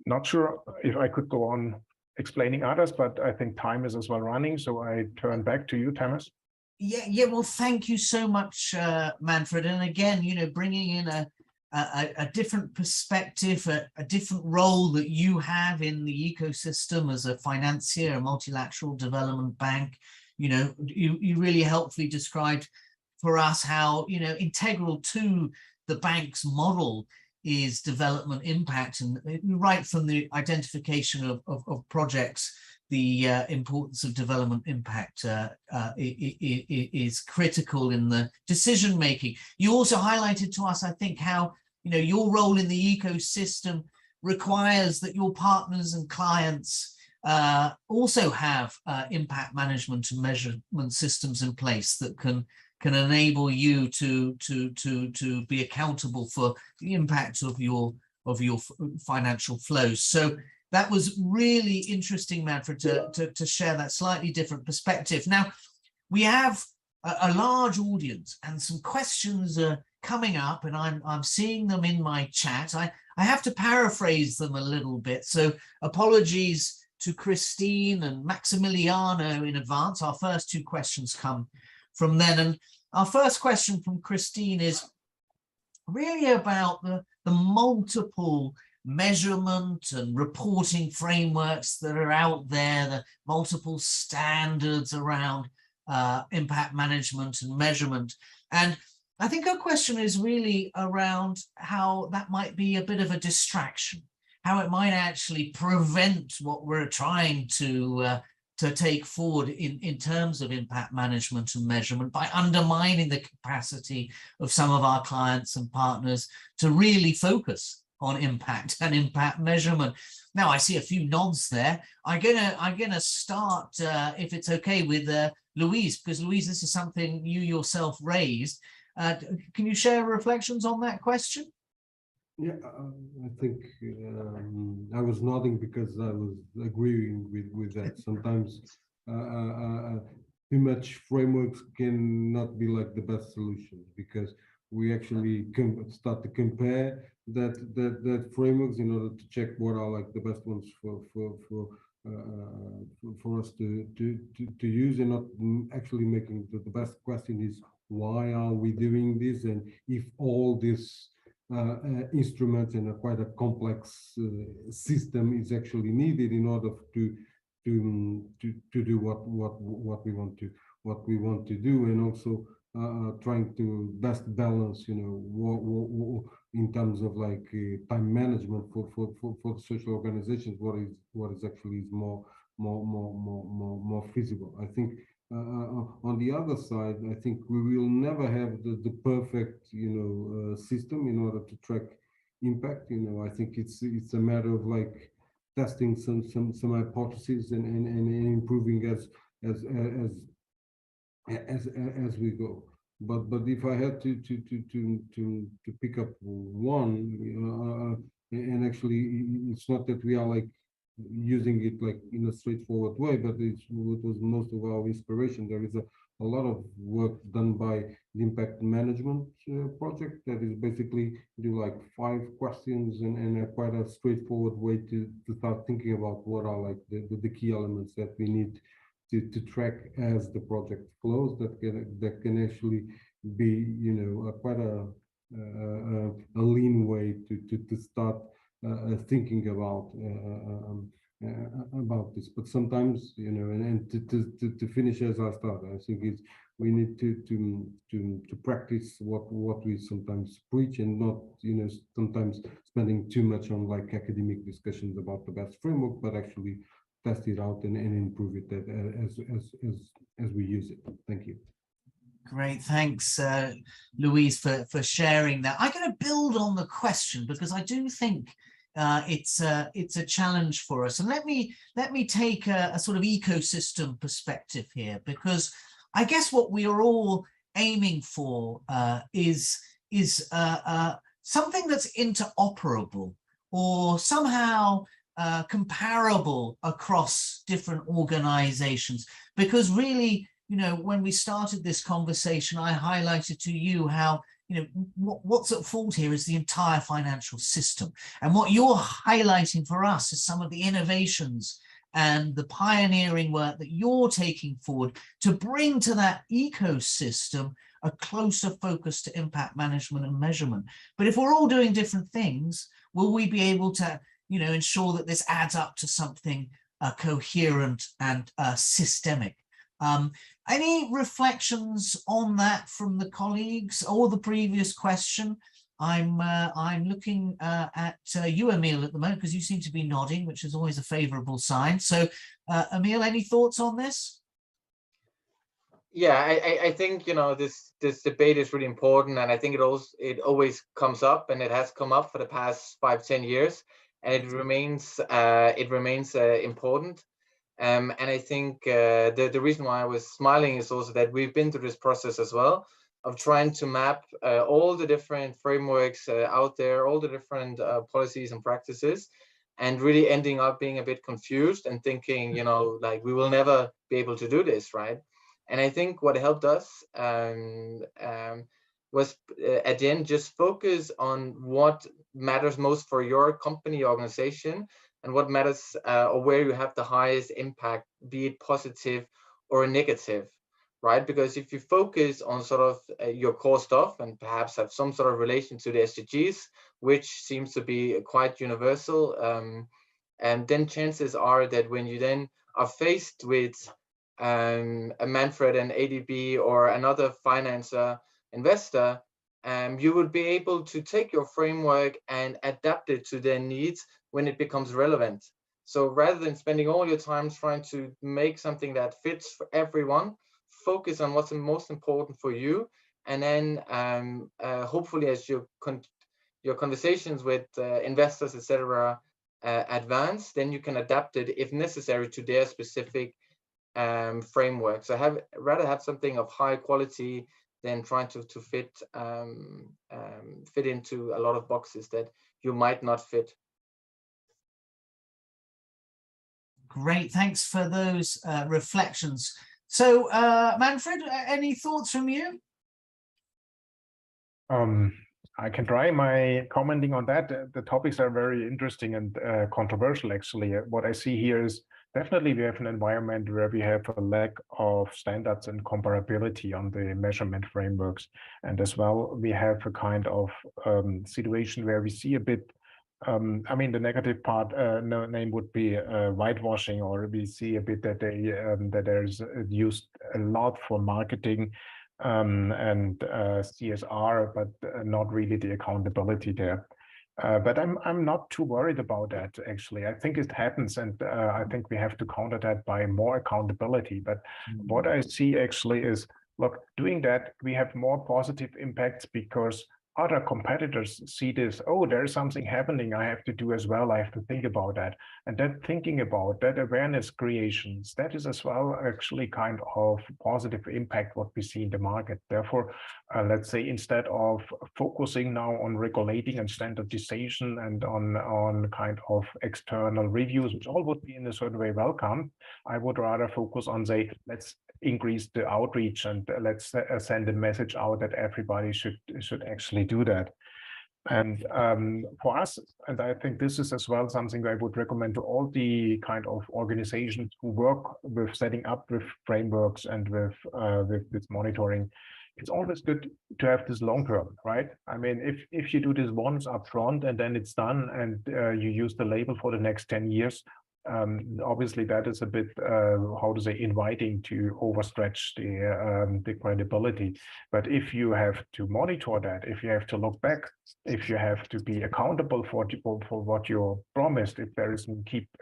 Not sure if I could go on explaining others, but I think time is as well running. So I turn back to you, Thomas. Yeah. Well, thank you so much, Manfred. And again, bringing in a different perspective, a different role that you have in the ecosystem as a financier, a multilateral development bank. You really helpfully described for us how, integral to the bank's model is development impact, and right from the identification of projects, the importance of development impact is critical in the decision making. You also highlighted to us, I think, how your role in the ecosystem requires that your partners and clients also have impact management and measurement systems in place that can enable you to be accountable for the impact of your financial flows. So that was really interesting, Manfred, to share that slightly different perspective. Now, we have a large audience and some questions are coming up, and I'm seeing them in my chat. I have to paraphrase them a little bit, so apologies to Christine and Maximiliano in advance. Our first two questions come from then. And our first question from Christine is really about the multiple measurement and reporting frameworks that are out there, the multiple standards around impact management and measurement. And I think our question is really around how that might be a bit of a distraction, how it might actually prevent what we're trying to take forward in terms of impact management and measurement by undermining the capacity of some of our clients and partners to really focus on impact and impact measurement. Now, I see a few nods there. I'm gonna start, if it's okay, with Louise, because Louise, this is something you yourself raised. Can you share reflections on that question? Yeah, I think I was nodding because I was agreeing with that. Sometimes too much frameworks cannot be like the best solution, because we actually start to compare that frameworks in order to check what are like the best ones for us to use, and not actually making the best question is, why are we doing this? And if all this instruments and quite a complex system is actually needed in order to do what we want to do, and also trying to best balance, in terms of like time management for the social organizations, what is actually more feasible. I think on the other side, I think we will never have the perfect system in order to track impact. I think it's a matter of like testing some hypotheses and improving as we go. But if I had to pick up one, and actually it's not that we are like using it like in a straightforward way, but it was most of our inspiration. There is a lot of work done by the impact management project that is basically do like 5 questions and quite a straightforward way to start thinking about what are like the key elements that we need to track as the project flows, that can actually be, you know, quite a lean way to start thinking about this. But sometimes, you know, and to finish as I started, I think it's we need to practice what we sometimes preach, and not, you know, sometimes spending too much on like academic discussions about the best framework, but actually test it out and improve it as we use it. Thank you. Great, thanks, Louise, for sharing that. I'm going to build on the question because I do think it's a challenge for us, and let me take a sort of ecosystem perspective here, because I guess what we are all aiming for is something that's interoperable or somehow comparable across different organizations. Because really, you know, when we started this conversation, I highlighted to you how, you know, what's at fault here is the entire financial system. And what you're highlighting for us is some of the innovations and the pioneering work that you're taking forward to bring to that ecosystem a closer focus to impact management and measurement. But if we're all doing different things, will we be able to, you know, ensure that this adds up to something coherent and systemic? Any reflections on that from the colleagues or the previous question? I'm looking at you, Emil, at the moment, because you seem to be nodding, which is always a favorable sign. So, Emil, any thoughts on this? Yeah, I think, you know, this debate is really important, and I think it always comes up, and it has come up for the past 5-10 years, and it remains important. And I think the reason why I was smiling is also that we've been through this process as well of trying to map all the different frameworks out there, all the different policies and practices, and really ending up being a bit confused and thinking, you know, like we will never be able to do this, right? And I think what helped us was at the end just focus on what matters most for your company, organization, and what matters or where you have the highest impact, be it positive or negative, right? Because if you focus on sort of your core stuff and perhaps have some sort of relation to the SDGs, which seems to be quite universal, and then chances are that when you then are faced with a Manfred and ADB or another financer investor, you will be able to take your framework and adapt it to their needs when it becomes relevant. So rather than spending all your time trying to make something that fits for everyone, focus on what's most important for you, and then hopefully as your conversations with investors, etc., advance, then you can adapt it if necessary to their specific framework. So rather have something of high quality than trying to fit into a lot of boxes that you might not fit. Great, thanks for those reflections. So, Manfred, any thoughts from you? I can try my commenting on that. The topics are very interesting and controversial, actually. What I see here is definitely we have an environment where we have a lack of standards and comparability on the measurement frameworks. And as well, we have a kind of situation where we see a bit, I mean, the negative part name would be whitewashing, or we see a bit that that there's used a lot for marketing and CSR, but not really the accountability there. But I'm not too worried about that, actually. I think it happens, and I think we have to counter that by more accountability. But what I see actually is, look, doing that, we have more positive impacts because other competitors see this, oh, there's something happening, I have to do as well, I have to think about that. And that thinking about that awareness creations, that is as well actually kind of positive impact what we see in the market. Therefore, let's say instead of focusing now on regulating and standardization and on kind of external reviews, which all would be in a certain way welcome, I would rather focus on, say, let's increase the outreach and let's send a message out that everybody should actually do that. And for us, and I think this is as well something I would recommend to all the kind of organizations who work with setting up with frameworks and with monitoring, it's always good to have this long term, right? I mean, if you do this once up front and then it's done and you use the label for the next 10 years, obviously that is a bit, how to say, inviting to overstretch the credibility. But if you have to monitor that, if you have to look back, if you have to be accountable for what you promised, if there is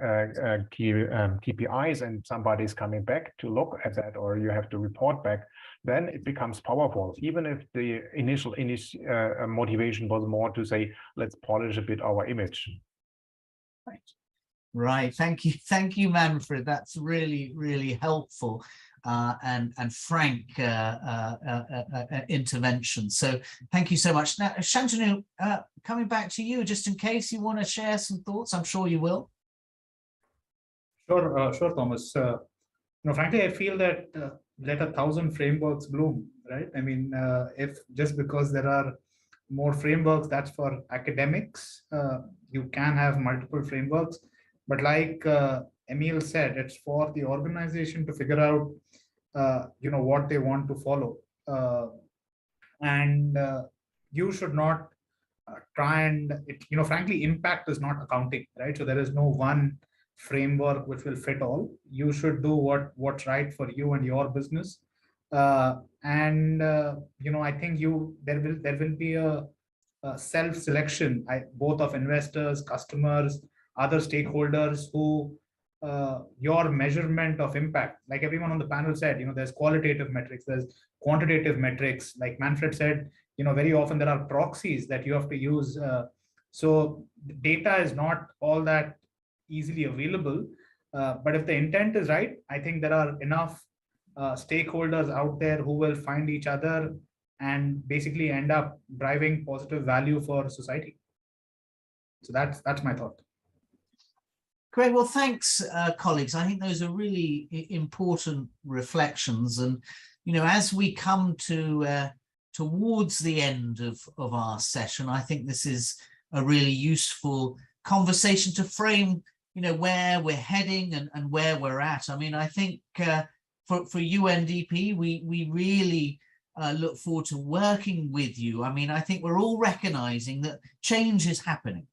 KPIs and somebody is coming back to look at that, or you have to report back, then it becomes powerful, even if the initial motivation was more to say, let's polish a bit our image. Right. Right, thank you, Manfred. That's really, really helpful and frank intervention. So thank you so much. Now, Shantanu, coming back to you, just in case you want to share some thoughts, I'm sure you will. Sure, Thomas. Frankly, I feel that let 1,000 frameworks bloom, right? I mean, if just because there are more frameworks, that's for academics. You can have multiple frameworks. But like Emil said, it's for the organization to figure out, what they want to follow. And you should not try and, frankly, impact is not accounting, right? So there is no one framework which will fit all. You should do what's right for you and your business. I think there will be a self-selection, both of investors, customers, other stakeholders who your measurement of impact, like everyone on the panel said, there's qualitative metrics, there's quantitative metrics. Like Manfred said, very often there are proxies that you have to use. So data is not all that easily available. But if the intent is right, I think there are enough stakeholders out there who will find each other and basically end up driving positive value for society. So that's my thought. Great. Well, thanks, colleagues. I think those are really important reflections. And, as we come to towards the end of our session, I think this is a really useful conversation to frame, where we're heading and where we're at. I mean, I think for UNDP, we really look forward to working with you. I mean, I think we're all recognizing that change is happening,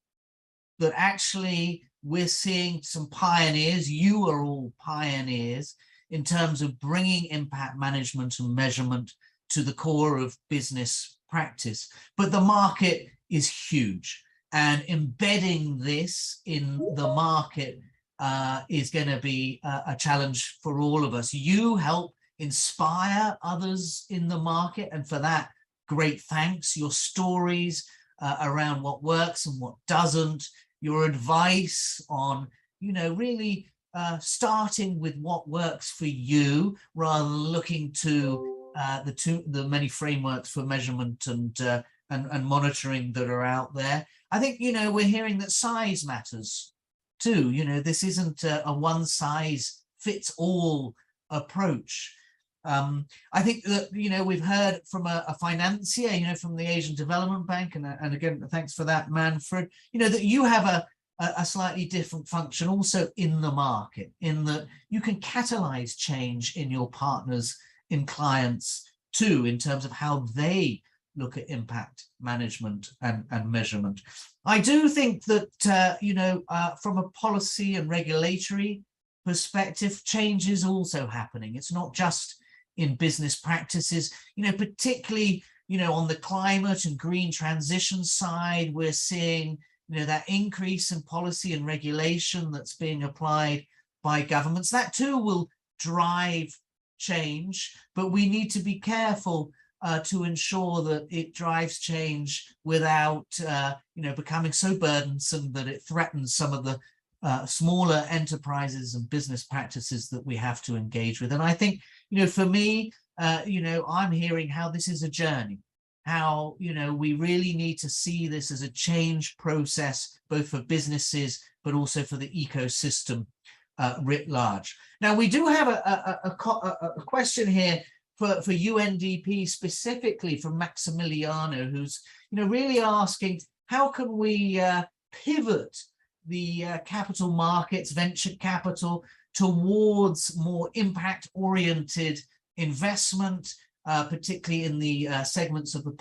that actually we're seeing some pioneers. You are all pioneers in terms of bringing impact management and measurement to the core of business practice. But the market is huge, and embedding this in the market is going to be a challenge for all of us. You help inspire others in the market, and for that, great thanks. Your stories around what works and what doesn't, your advice on, really starting with what works for you rather than looking to the many frameworks for measurement and monitoring that are out there. I think, we're hearing that size matters too. This isn't a one size fits all approach. I think that, we've heard from a financier, from the Asian Development Bank, and again, thanks for that, Manfred, that you have a slightly different function also in the market, in that you can catalyze change in your partners, in clients too, in terms of how they look at impact management and measurement. I do think that, from a policy and regulatory perspective, change is also happening. It's not just in business practices, particularly, on the climate and green transition side, we're seeing, that increase in policy and regulation that's being applied by governments. That too will drive change, but we need to be careful to ensure that it drives change without, becoming so burdensome that it threatens some of the smaller enterprises and business practices that we have to engage with. And I think, for me, I'm hearing how this is a journey, how, we really need to see this as a change process, both for businesses, but also for the ecosystem writ large. Now, we do have a question here for UNDP, specifically from Maximiliano, who's, really asking, how can we pivot the capital markets, venture capital, towards more impact-oriented investment, particularly in the segments of the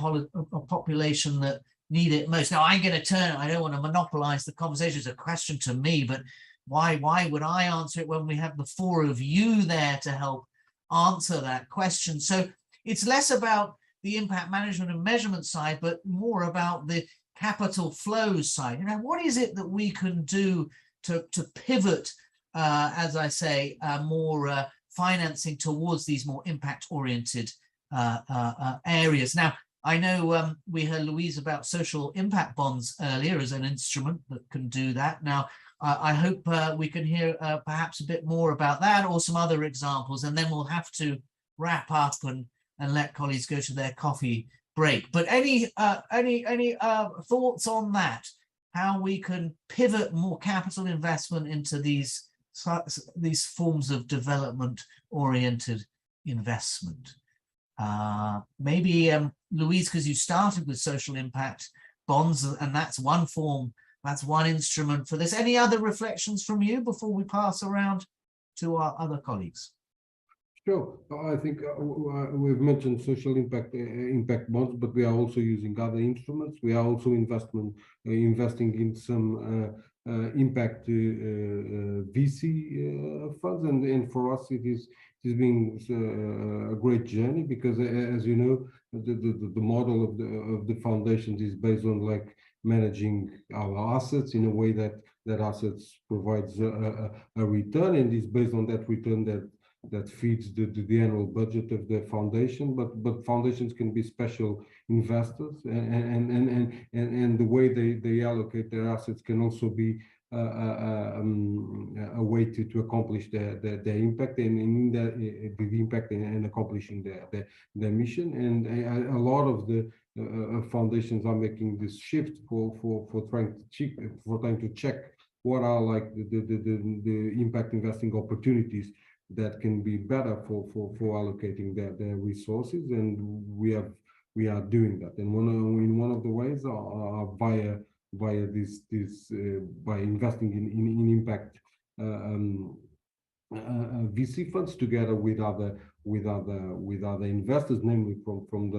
population that need it most. Now, I'm going to I don't want to monopolize the conversation. It's a question to me, but why would I answer it when we have the four of you there to help answer that question? So it's less about the impact management and measurement side, but more about the capital flows side. What is it that we can do to pivot, as I say, more financing towards these more impact-oriented areas? Now, I know we heard Louise about social impact bonds earlier as an instrument that can do that. Now, I hope we can hear perhaps a bit more about that or some other examples, and then we'll have to wrap up and let colleagues go to their coffee break. But any thoughts on that? How we can pivot more capital investment into these forms of development-oriented investment? Maybe Louise, because you started with social impact bonds, and that's one form, that's one instrument for this. Any other reflections from you before we pass around to our other colleagues? Sure. I think we've mentioned social impact bonds, but we are also using other instruments. We are also investing in some impact VC funds, and for us it is been a great journey, because as you know, the model of the foundations is based on like managing our assets in a way that assets provides a return, and is based on that return that feeds the annual budget of the foundation. But foundations can be special investors, and the way they allocate their assets can also be a way to accomplish their impact, and in the impact and accomplishing their mission. And a lot of the foundations are making this shift for trying to check what are like the impact investing opportunities that can be better for allocating their resources, and we are doing that. And one of the ways are via this by investing in impact VC funds together with other investors, namely from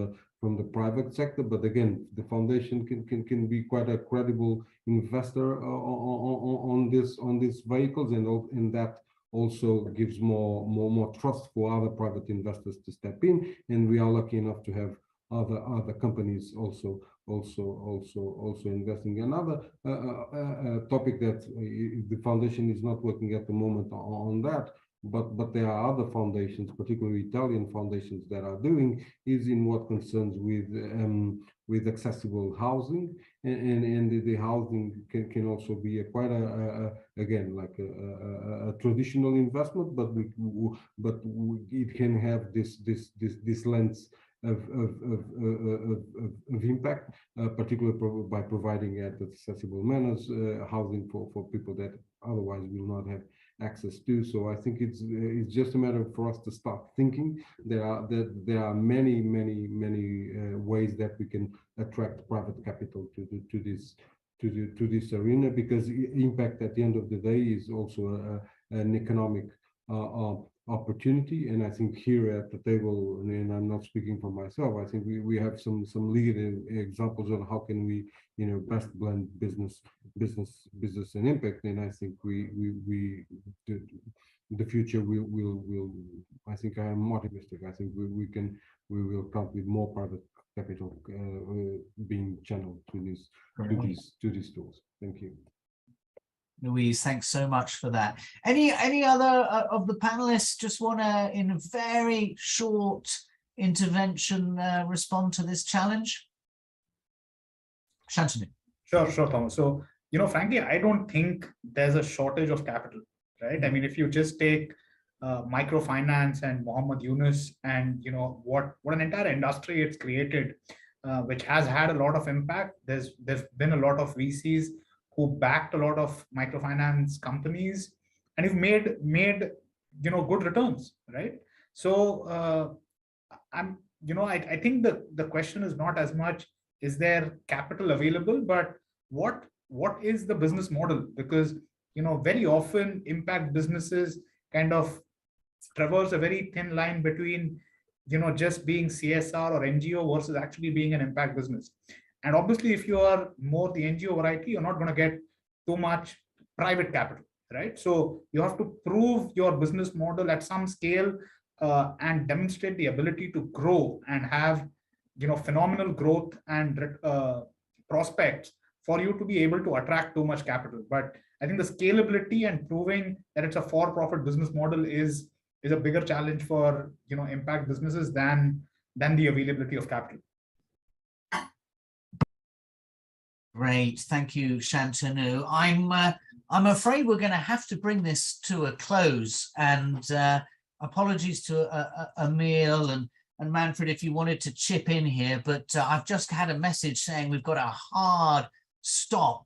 the private sector. But again, the foundation can be quite a credible investor on these vehicles, and that also gives more trust for other private investors to step in. And we are lucky enough to have other companies also investing. Another topic that the foundation is not working at the moment on that, but there are other foundations, particularly Italian foundations, that are doing, is in what concerns with accessible housing, and the housing can also be quite again like a traditional investment, but it can have this lens of impact, particularly by providing at accessible manners housing for people that otherwise will not have access to. So I think it's just a matter for us to start thinking. There are many ways that we can attract private capital to this arena, because impact at the end of the day is also an economic opportunity. And I think here at the table, and I'm not speaking for myself, I think we have some leading examples on how can we best blend business and impact. And I think the future will I think I am optimistic. I think we will come with more private capital being channeled to these tools. Thank you. Louise, thanks so much for that. Any other of the panelists just want to, in a very short intervention respond to this challenge? Shantanu. Sure, Thomas. So, frankly, I don't think there's a shortage of capital, right? I mean, if you just take microfinance and Muhammad Yunus and, what an entire industry it's created, which has had a lot of impact. There's been a lot of VCs who backed a lot of microfinance companies and have made good returns, right? So I think the question is not as much is there capital available, but what is the business model? Because very often impact businesses kind of traverse a very thin line between just being CSR or NGO versus actually being an impact business. And obviously, if you are more the NGO variety, you're not going to get too much private capital, right? So you have to prove your business model at some scale and demonstrate the ability to grow and have phenomenal growth and prospects for you to be able to attract too much capital. But I think the scalability and proving that it's a for-profit business model is a bigger challenge for impact businesses than the availability of capital. Great, thank you, Shantanu. I'm afraid we're going to have to bring this to a close, and apologies to Emil and Manfred if you wanted to chip in here, but I've just had a message saying we've got a hard stop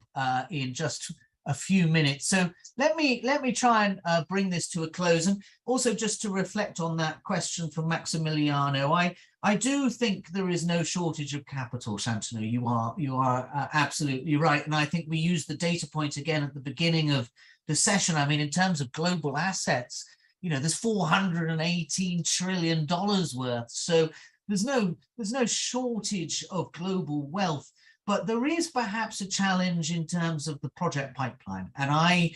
in just a few minutes. So let me try and bring this to a close, and also just to reflect on that question from Maximiliano. I do think there is no shortage of capital, Shantanu. You are absolutely right, and I think we used the data point again at the beginning of the session. I mean, in terms of global assets, there's $418 trillion worth. So there's no shortage of global wealth. But there is perhaps a challenge in terms of the project pipeline. And I,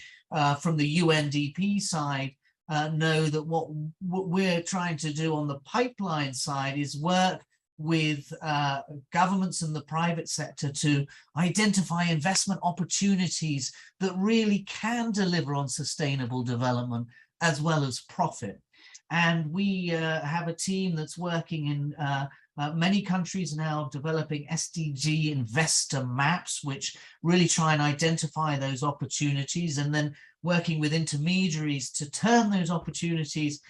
from the UNDP side, know that what we're trying to do on the pipeline side is work with governments and the private sector to identify investment opportunities that really can deliver on sustainable development as well as profit. And we have a team that's working in many countries now developing SDG investor maps, which really try and identify those opportunities, and then working with intermediaries to turn those opportunities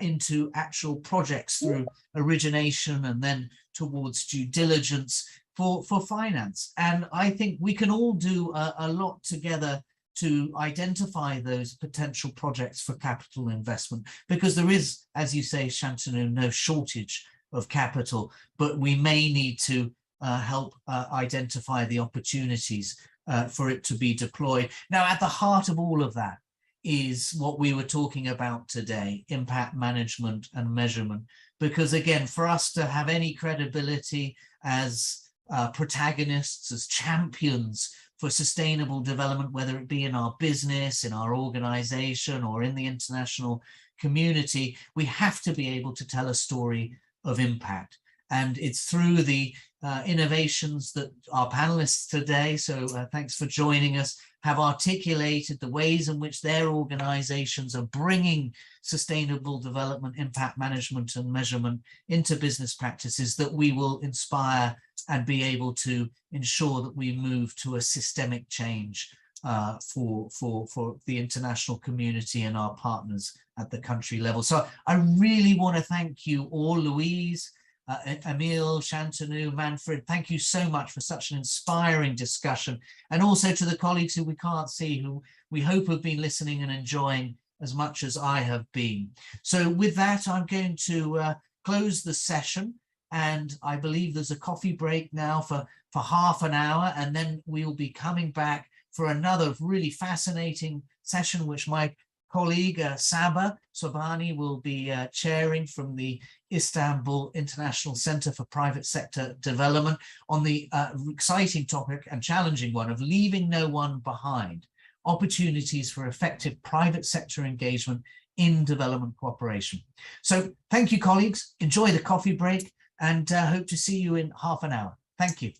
into actual projects through origination and then towards due diligence for finance. And I think we can all do a lot together to identify those potential projects for capital investment, because there is, as you say, Shantanu, no shortage of capital, but we may need to help identify the opportunities for it to be deployed. Now, at the heart of all of that is what we were talking about today, impact management and measurement, because again, for us to have any credibility as protagonists, as champions for sustainable development, whether it be in our business, in our organization, or in the international community, we have to be able to tell a story of impact. And it's through the innovations that our panelists today, so thanks for joining us, have articulated the ways in which their organizations are bringing sustainable development, impact management and measurement into business practices, that we will inspire and be able to ensure that we move to a systemic change for the international community and our partners at the country level. So I really want to thank you all, Louise, Emil, Shantanu, Manfred. Thank you so much for such an inspiring discussion, and also to the colleagues who we can't see, who we hope have been listening and enjoying as much as I have been. So with that, I'm going to close the session, and I believe there's a coffee break now for half an hour, and then we'll be coming back for another really fascinating session, which my colleague Saba Sobhani will be chairing from the Istanbul International Center for Private Sector Development, on the exciting topic and challenging one of leaving no one behind, opportunities for effective private sector engagement in development cooperation. So thank you, colleagues. Enjoy the coffee break, and hope to see you in half an hour. Thank you.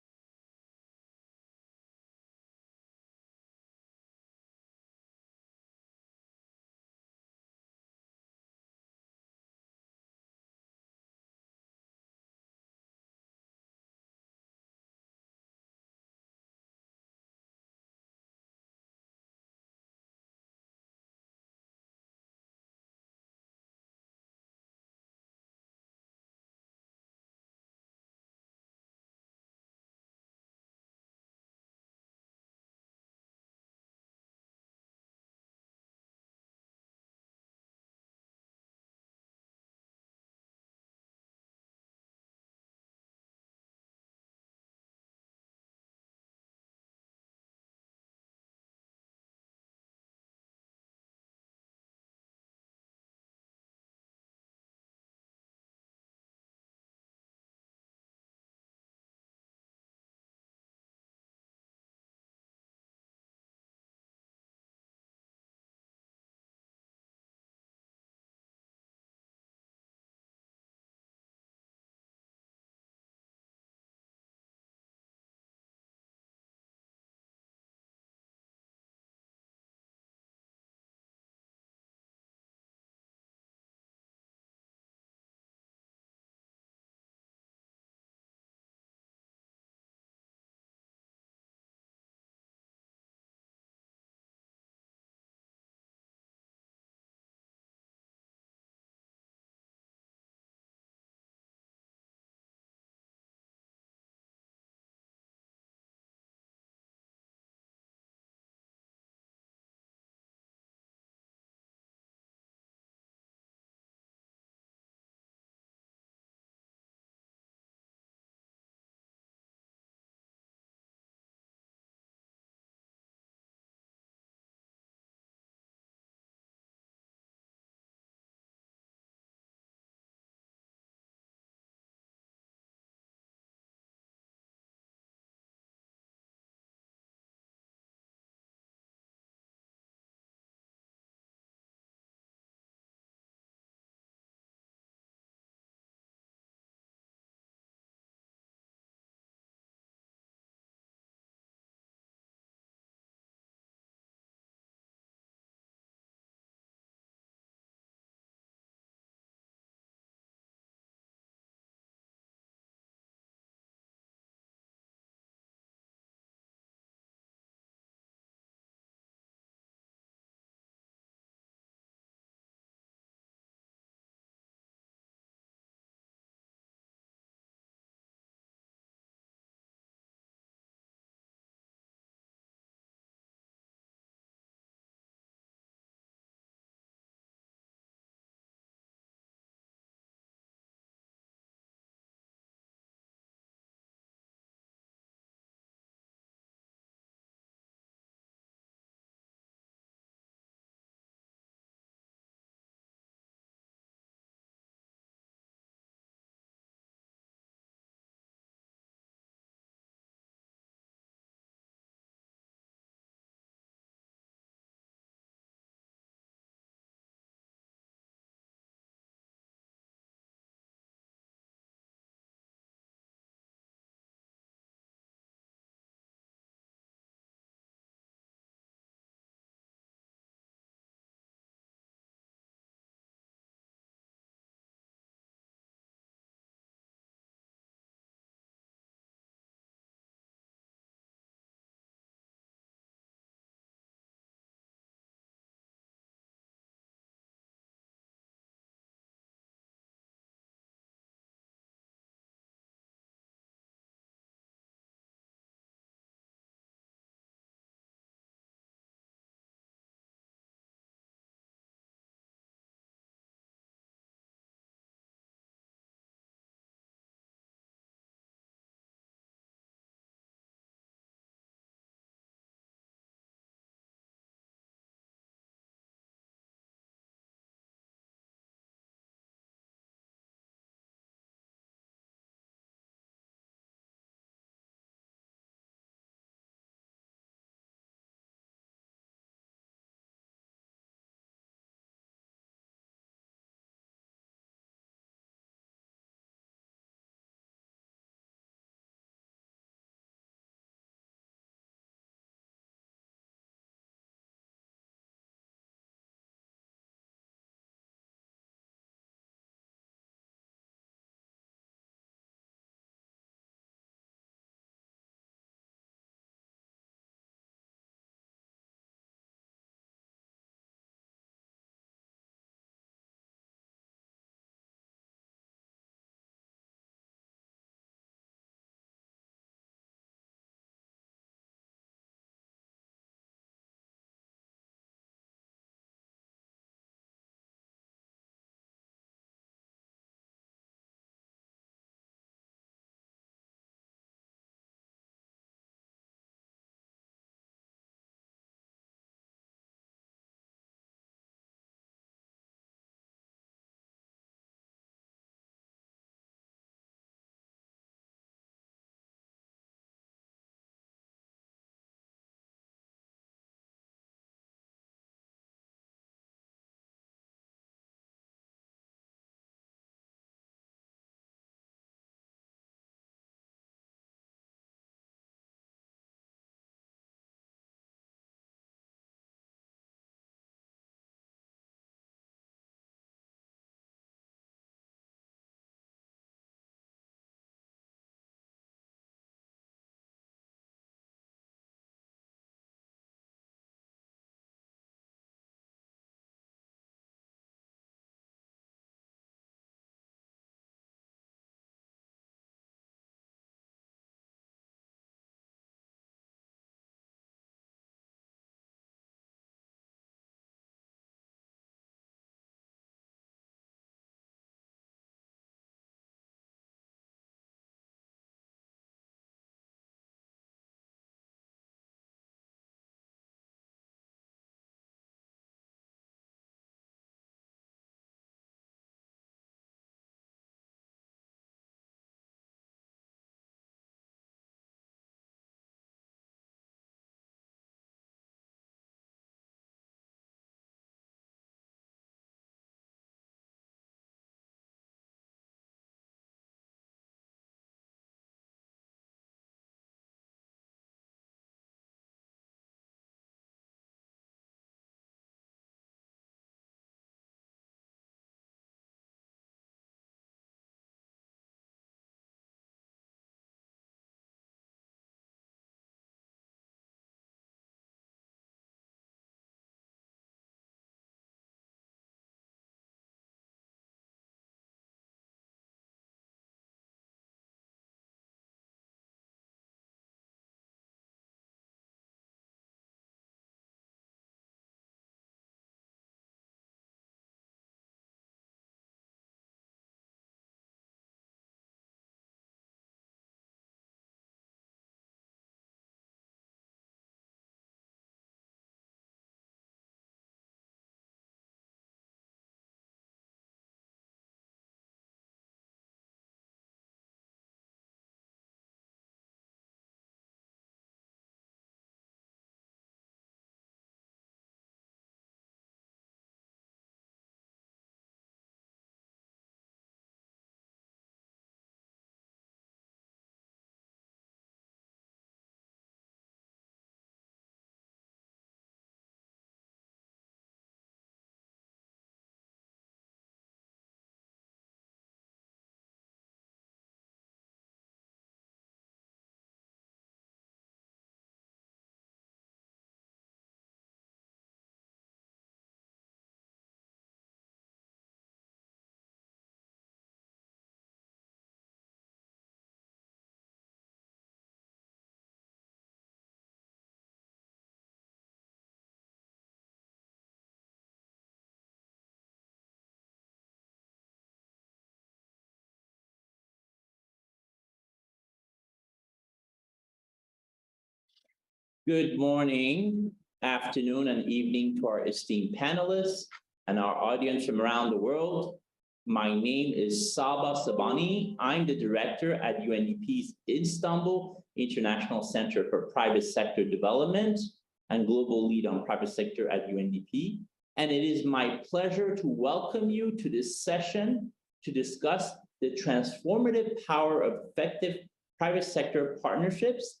Good morning, afternoon, and evening to our esteemed panelists and our audience from around the world. My name is Sabah Sabani. I'm the director at UNDP's Istanbul International Center for Private Sector Development and global lead on private sector at UNDP. And it is my pleasure to welcome you to this session to discuss the transformative power of effective private sector partnerships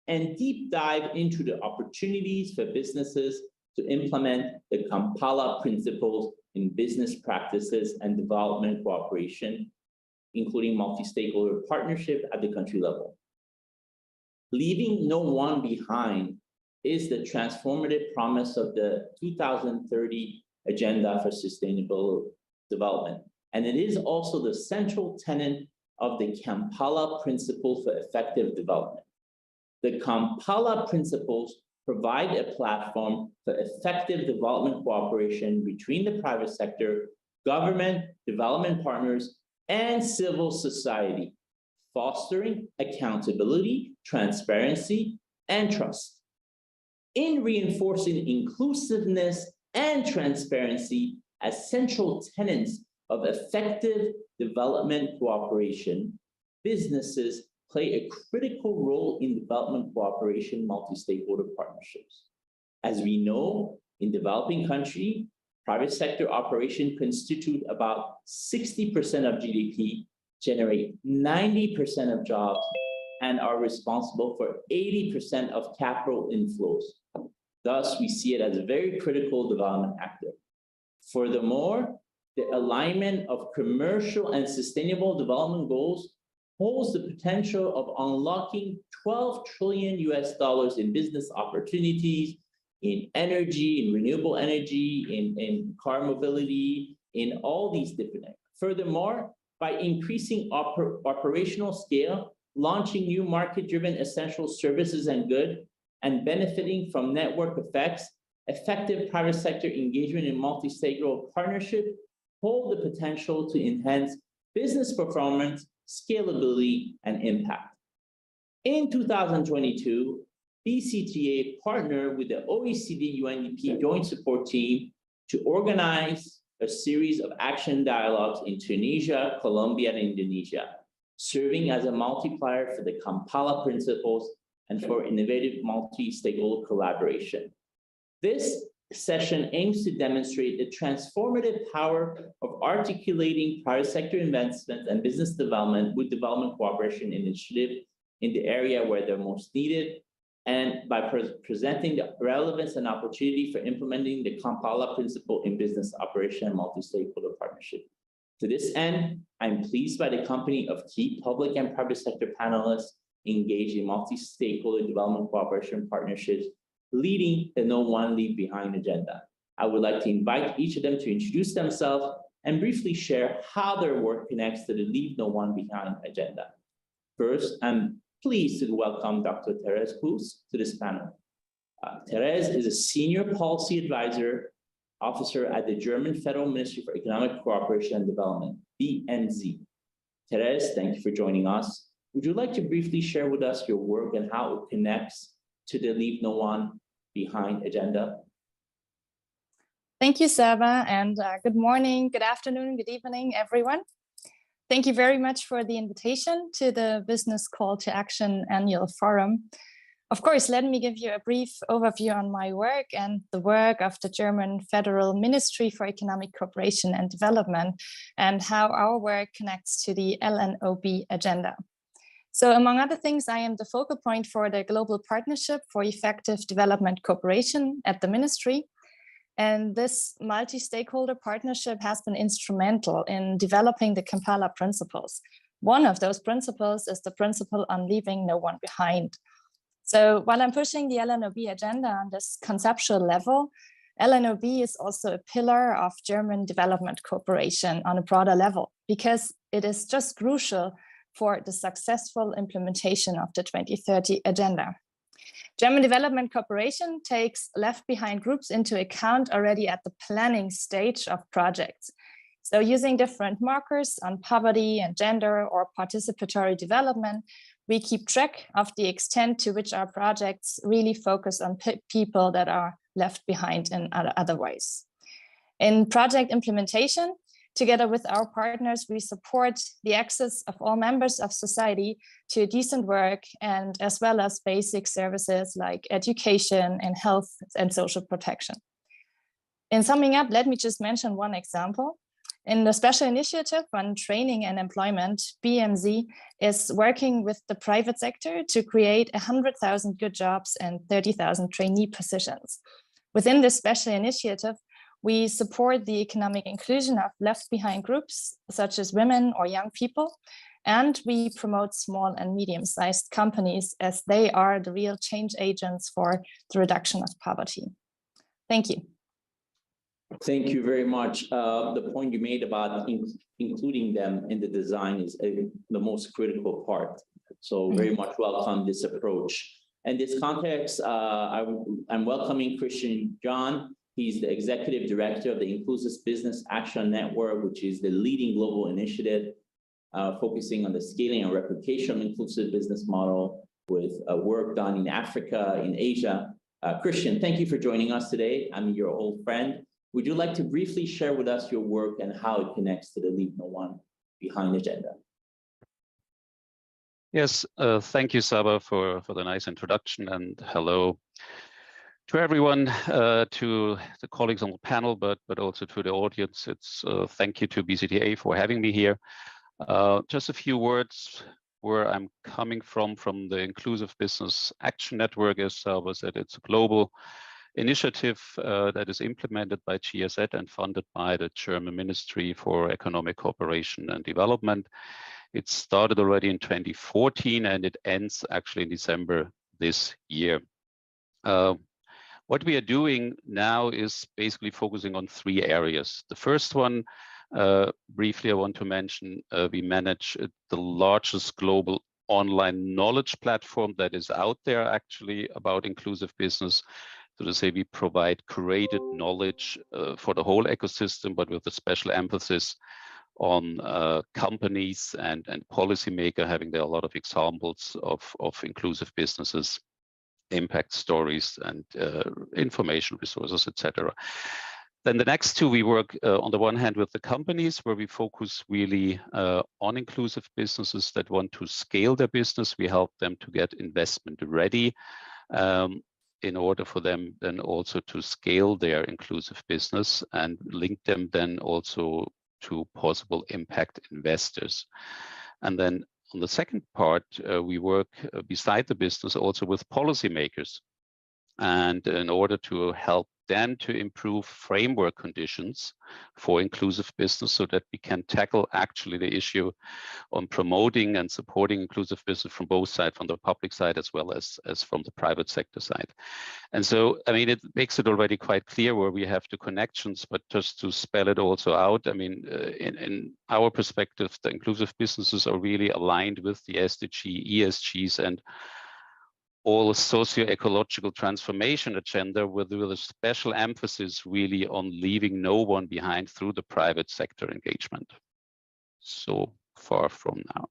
and deep dive into the opportunities for businesses to implement the Kampala principles in business practices and development cooperation, including multi-stakeholder partnership at the country level. Leaving no one behind is the transformative promise of the 2030 Agenda for Sustainable Development. And it is also the central tenet of the Kampala Principles for Effective Development. The Kampala Principles provide a platform for effective development cooperation between the private sector, government, development partners, and civil society, fostering accountability, transparency, and trust. In reinforcing inclusiveness and transparency as central tenets of effective development cooperation, businesses play a critical role in development cooperation multi-stakeholder partnerships. As we know, in developing countries, private sector operations constitute about 60% of GDP, generate 90% of jobs, and are responsible for 80% of capital inflows. Thus, we see it as a very critical development actor. Furthermore, the alignment of commercial and sustainable development goals holds the potential of unlocking $12 trillion in business opportunities, in energy, in renewable energy, in car mobility, in all these different areas. Furthermore, by increasing operational scale, launching new market-driven essential services and goods, and benefiting from network effects, effective private sector engagement in multi-stakeholder partnership hold the potential to enhance business performance, scalability, and impact. In 2022, BCtA partnered with the OECD UNDP Joint Support Team to organize a series of action dialogues in Tunisia, Colombia, and Indonesia, serving as a multiplier for the Kampala principles and for innovative multi-stakeholder collaboration. This session aims to demonstrate the transformative power of articulating private sector investment and business development with development cooperation initiative in the area where they're most needed, and by presenting the relevance and opportunity for implementing the Kampala principle in business operation and multi-stakeholder partnership. To this end, I'm pleased by the company of key public and private sector panelists engaged in multi-stakeholder development cooperation partnerships, leading the No One Leave Behind agenda. I would like to invite each of them to introduce themselves and briefly share how their work connects to the Leave No One Behind agenda. First, I'm pleased to welcome Dr. Therese Poos to this panel. Therese is a senior policy advisor officer at the German Federal Ministry for Economic Cooperation and Development, BNZ. Therese, thank you for joining us. Would you like to briefly share with us your work and how it connects to the Leave No One Behind agenda? Thank you, Saba, and good morning, good afternoon, good evening, everyone. Thank you very much for the invitation to the Business Call to Action Annual Forum. Of course, let me give you a brief overview on my work and the work of the German Federal Ministry for Economic Cooperation and Development, and how our work connects to the LNOB agenda. So among other things, I am the focal point for the Global Partnership for Effective Development Cooperation at the Ministry. And this multi-stakeholder partnership has been instrumental in developing the Kampala principles. One of those principles is the principle on leaving no one behind. So while I'm pushing the LNOB agenda on this conceptual level, LNOB is also a pillar of German development cooperation on a broader level, because it is just crucial for the successful implementation of the 2030 agenda. German development cooperation takes left behind groups into account already at the planning stage of projects. So using different markers on poverty and gender or participatory development, we keep track of the extent to which our projects really focus on people that are left behind in other ways. In project implementation, together with our partners, we support the access of all members of society to decent work and as well as basic services like education and health and social protection. In summing up, let me just mention one example. In the Special Initiative on Training and Employment, BMZ is working with the private sector to create 100,000 good jobs and 30,000 trainee positions. Within this special initiative, we support the economic inclusion of left behind groups, such as women or young people, and we promote small and medium-sized companies as they are the real change agents for the reduction of poverty. Thank you. Thank you very much. The point you made about including them in the design is the most critical part. So very much welcome this approach. In this context, I'm welcoming Christian John. He's the Executive Director of the Inclusive Business Action Network, which is the leading global initiative focusing on the scaling and replication of inclusive business model with work done in Africa, in Asia. Christian, thank you for joining us today. I'm your old friend. Would you like to briefly share with us your work and how it connects to the Leave No One Behind agenda? Yes, thank you, Saba, for the nice introduction, and hello to everyone, to the colleagues on the panel, but also to the audience. It's thank you to BCtA for having me here. Just a few words where I'm coming from the Inclusive Business Action Network. As Saba said, it's a global initiative that is implemented by GSZ and funded by the German Ministry for Economic Cooperation and Development. It started already in 2014 and it ends actually in December this year. What we are doing now is basically focusing on 3 areas. The first one, briefly, I want to mention, we manage the largest global online knowledge platform that is out there actually about inclusive business. So to say, we provide curated knowledge for the whole ecosystem, but with a special emphasis on companies and policymakers, having there a lot of examples of inclusive businesses, impact stories, and information resources, etc. Then the next 2, we work on the one hand with the companies, where we focus really on inclusive businesses that want to scale their business. We help them to get investment ready in order for them then also to scale their inclusive business and link them then also to possible impact investors. And then on the second part, we work beside the business also with policymakers, and in order to help them to improve framework conditions for inclusive business so that we can tackle actually the issue on promoting and supporting inclusive business from both sides, from the public side as well as from the private sector side. And so, I mean, it makes it already quite clear where we have the connections, but just to spell it also out, I mean, in our perspective, the inclusive businesses are really aligned with the SDG, ESGs, and all socio-ecological transformation agenda with a special emphasis really on leaving no one behind through the private sector engagement. So far from now.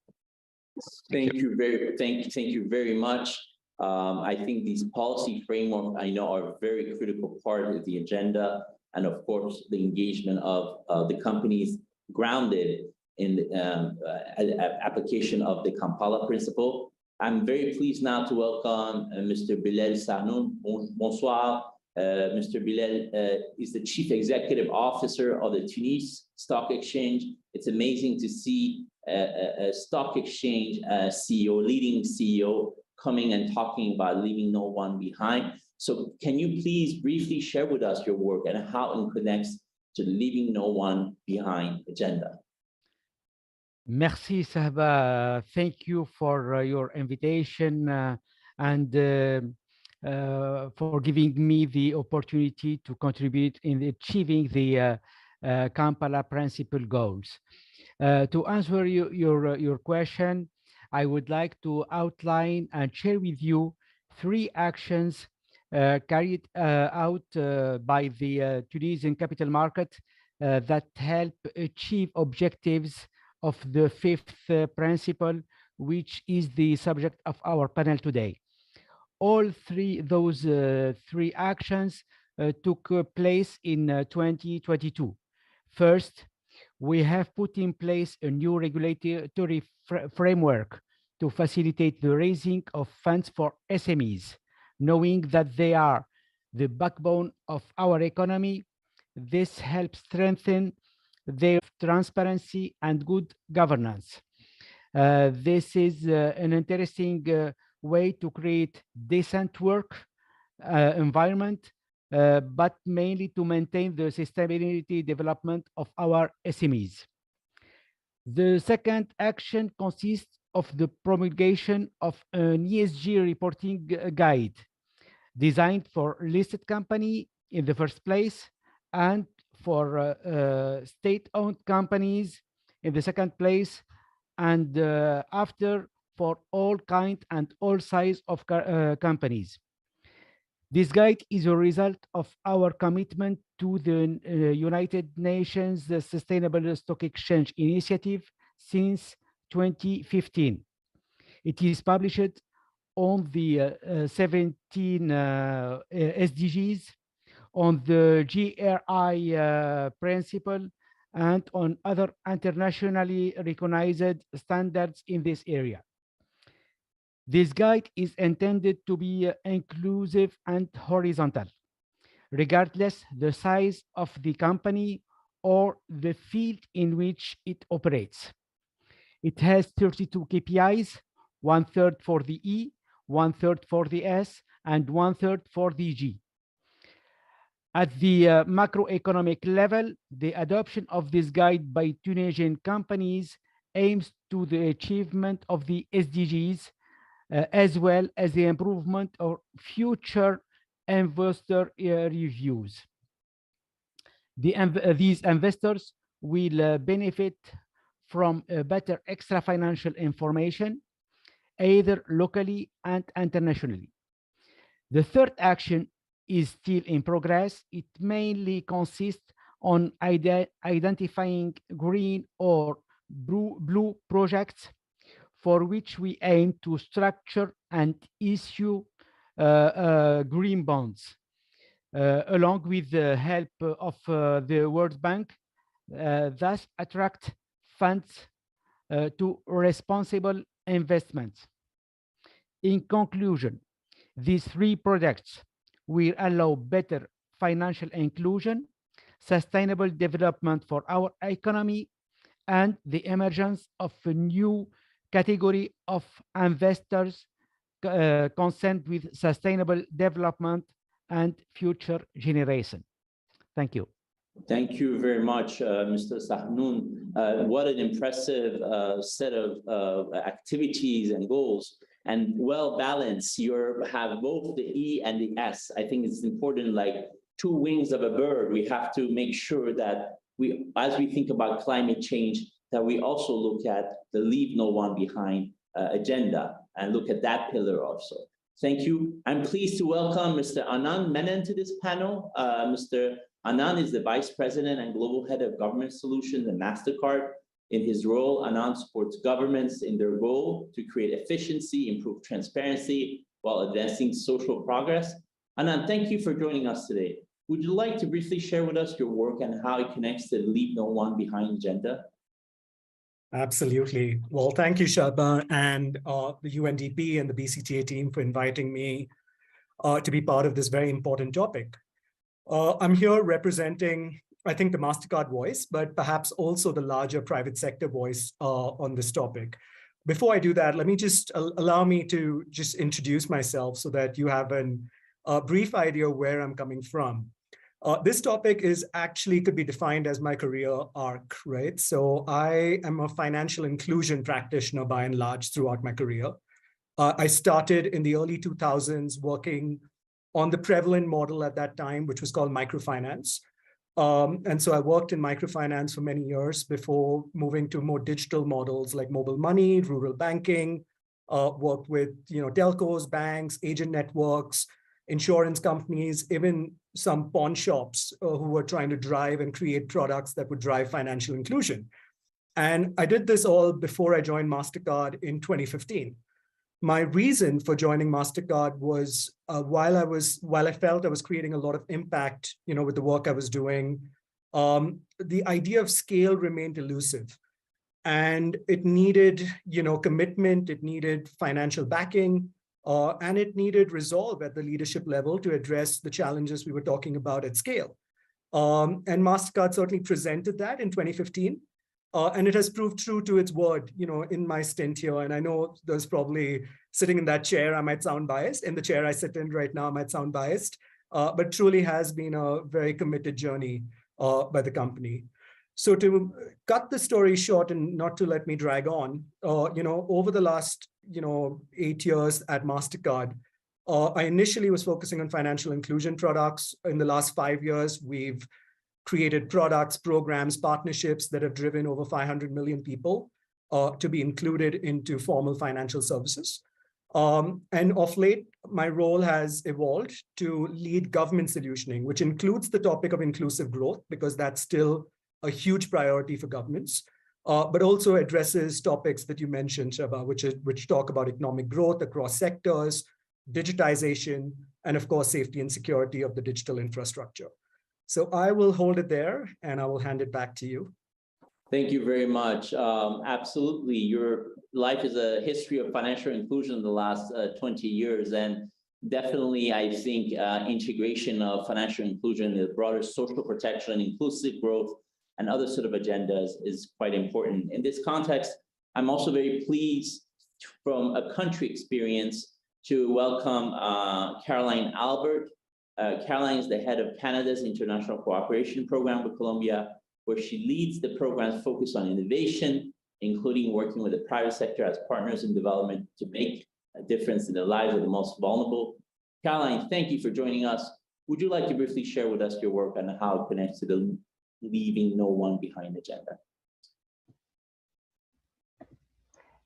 Thank you very much. I think these policy frameworks I know are a very critical part of the agenda, and of course the engagement of the companies grounded in the application of the Kampala principle. I'm very pleased now to welcome Mr. Bilal Sahnoun. Bonsoir. Mr. Bilal is the Chief Executive Officer of the Tunis Stock Exchange. It's amazing to see a stock exchange CEO, leading CEO, coming and talking about leaving no one behind. So can you please briefly share with us your work and how it connects to the leaving no one behind agenda? Merci, Sahba. Thank you for your invitation and for giving me the opportunity to contribute in achieving the Kampala principle goals. To answer your question, I would like to outline and share with you 3 actions carried out by the Tunisian capital market that help achieve objectives of the fifth principle, which is the subject of our panel today. All those three actions took place in 2022. First, we have put in place a new regulatory framework to facilitate the raising of funds for SMEs, knowing that they are the backbone of our economy. This helps strengthen their transparency and good governance. This is an interesting way to create decent work environment, but mainly to maintain the sustainability development of our SMEs. The second action consists of the promulgation of an ESG reporting guide designed for listed company in the first place and for state-owned companies in the second place, and after for all kind and all size of companies. This guide is a result of our commitment to the United Nations Sustainable Stock Exchange Initiative since 2015. It is published on the 17 SDGs, on the GRI principle, and on other internationally recognized standards in this area. This guide is intended to be inclusive and horizontal, regardless the size of the company or the field in which it operates. It has 32 KPIs, 1/3 for the E, 1/3 for the S, and 1/3 for the G. At the macroeconomic level, the adoption of this guide by Tunisian companies aims to the achievement of the SDGs, as well as the improvement of future investor reviews. These investors will benefit from better extra financial information, either locally and internationally. The third action is still in progress. It mainly consists on identifying green or blue projects for which we aim to structure and issue green bonds, along with the help of the World Bank, thus attract funds to responsible investments. In conclusion, these three projects will allow better financial inclusion, sustainable development for our economy, and the emergence of a new category of investors concerned with sustainable development and future generation. Thank you. Thank you very much, Mr. Sahnoun. What an impressive set of activities and goals, and well balanced. You have both the E and the S. I think it's important, like two wings of a bird. We have to make sure that as we think about climate change, that we also look at the leave no one behind agenda and look at that pillar also. Thank you. I'm pleased to welcome Mr. Anand Menon to this panel. Mr. Anand is the Vice President and Global Head of Government Solutions at MasterCard. In his role, Anand supports governments in their goal to create efficiency, improve transparency, while advancing social progress. Anand, thank you for joining us today. Would you like to briefly share with us your work and how it connects to the Leave No One Behind agenda? Absolutely. Well, thank you, Shaba, and the UNDP and the BCtA team for inviting me to be part of this very important topic. I'm here representing, I think, the MasterCard voice, but perhaps also the larger private sector voice on this topic. Before I do that, let me just allow me to just introduce myself so that you have a brief idea where I'm coming from. This topic is actually could be defined as my career arc, right? So I am a financial inclusion practitioner by and large throughout my career. I started in the early 2000s working on the prevalent model at that time, which was called microfinance. And so I worked in microfinance for many years before moving to more digital models like mobile money, rural banking, worked with telcos, banks, agent networks, insurance companies, even some pawn shops who were trying to drive and create products that would drive financial inclusion. And I did this all before I joined MasterCard in 2015. My reason for joining MasterCard was while I felt I was creating a lot of impact, with the work I was doing, the idea of scale remained elusive. And it needed, commitment, it needed financial backing, and it needed resolve at the leadership level to address the challenges we were talking about at scale. And MasterCard certainly presented that in 2015. And it has proved true to its word, in my stint here. And I know there's probably sitting in that chair, I might sound biased. In the chair I sit in right now, I might sound biased, but truly has been a very committed journey by the company. So to cut the story short and not to let me drag on, over the last, 8 years at MasterCard, I initially was focusing on financial inclusion products. In the last 5 years, we've created products, programs, partnerships that have driven over 500 million people to be included into formal financial services. And of late, my role has evolved to lead government solutioning, which includes the topic of inclusive growth, because that's still a huge priority for governments, but also addresses topics that you mentioned, Shaba, which talk about economic growth across sectors, digitization, and of course, safety and security of the digital infrastructure. So I will hold it there and I will hand it back to you. Thank you very much. Absolutely. Your life is a history of financial inclusion in the last 20 years. And definitely, I think integration of financial inclusion, the broader social protection, inclusive growth, and other sort of agendas is quite important. In this context, I'm also very pleased from a country experience to welcome Caroline Albert. Caroline is the head of Canada's International Cooperation Program with Colombia, where she leads the programs focused on innovation, including working with the private sector as partners in development to make a difference in the lives of the most vulnerable. Caroline, thank you for joining us. Would you like to briefly share with us your work and how it connects to the Leaving No One Behind agenda?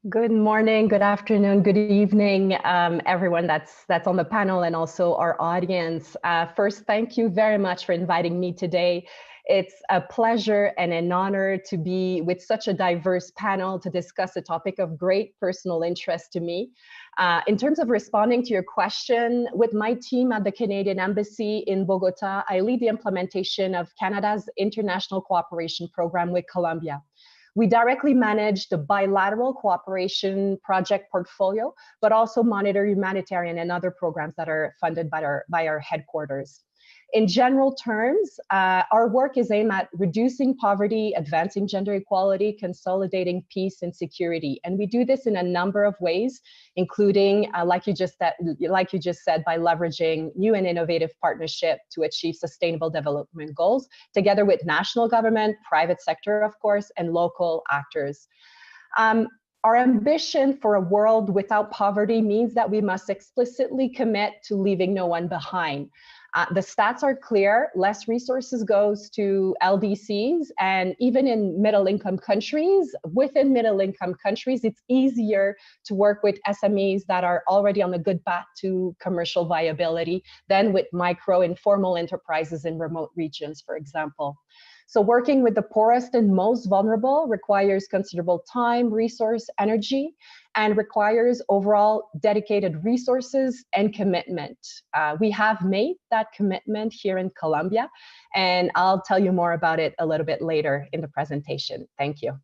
Good morning, good afternoon, good evening, everyone that's on the panel and also our audience. First, thank you very much for inviting me today. It's a pleasure and an honor to be with such a diverse panel to discuss a topic of great personal interest to me. In terms of responding to your question, with my team at the Canadian Embassy in Bogota, I lead the implementation of Canada's International Cooperation Program with Colombia. We directly manage the bilateral cooperation project portfolio, but also monitor humanitarian and other programs that are funded by our headquarters. In general terms, our work is aimed at reducing poverty, advancing gender equality, consolidating peace and security. And we do this in a number of ways, including, like you just said, by leveraging new and innovative partnership to achieve sustainable development goals, together with national government, private sector, of course, and local actors. Our ambition for a world without poverty means that we must explicitly commit to leaving no one behind. The stats are clear, less resources goes to LDCs, and even in middle-income countries, within middle-income countries, it's easier to work with SMEs that are already on a good path to commercial viability than with micro informal enterprises in remote regions, for example. So working with the poorest and most vulnerable requires considerable time, resource, energy, and requires overall dedicated resources and commitment. We have made that commitment here in Colombia, and I'll tell you more about it a little bit later in the presentation. Thank you.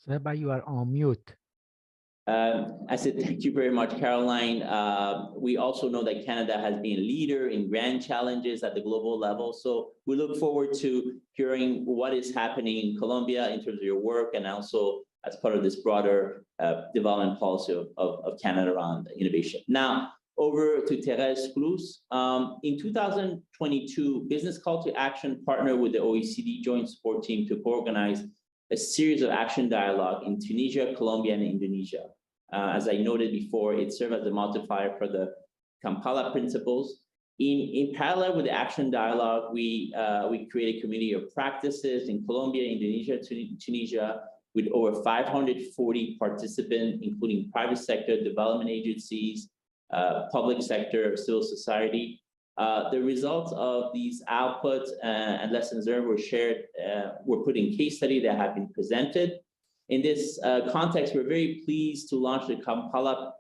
Seba, you are on mute. I said, thank you very much, Caroline. We also know that Canada has been a leader in grand challenges at the global level. So we look forward to hearing what is happening in Colombia in terms of your work and also as part of this broader development policy of Canada around innovation. Now, over to Thérèse Cruz. In 2022, Business Call to Action partnered with the OECD Joint Support Team to co-organize a series of action dialogue in Tunisia, Colombia, and Indonesia. As I noted before, it served as a multiplier for the Kampala principles. In parallel with the action dialogue, we created a community of practices in Colombia, Indonesia, Tunisia, with over 540 participants, including private sector, development agencies, public sector, civil society. The results of these outputs and lessons learned were shared, were put in case study that have been presented. In this context, we're very pleased to launch the Kampala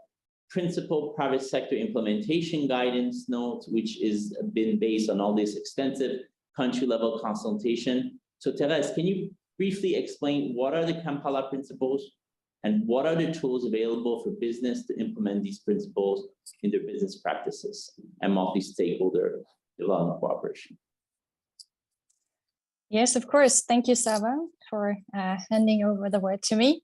Principal Private Sector Implementation Guidance Note, which is been based on all this extensive country-level consultation. So Therese, can you briefly explain what are the Kampala principles and what are the tools available for business to implement these principles in their business practices and multi-stakeholder development cooperation? Yes, of course. Thank you, Saba, for handing over the word to me.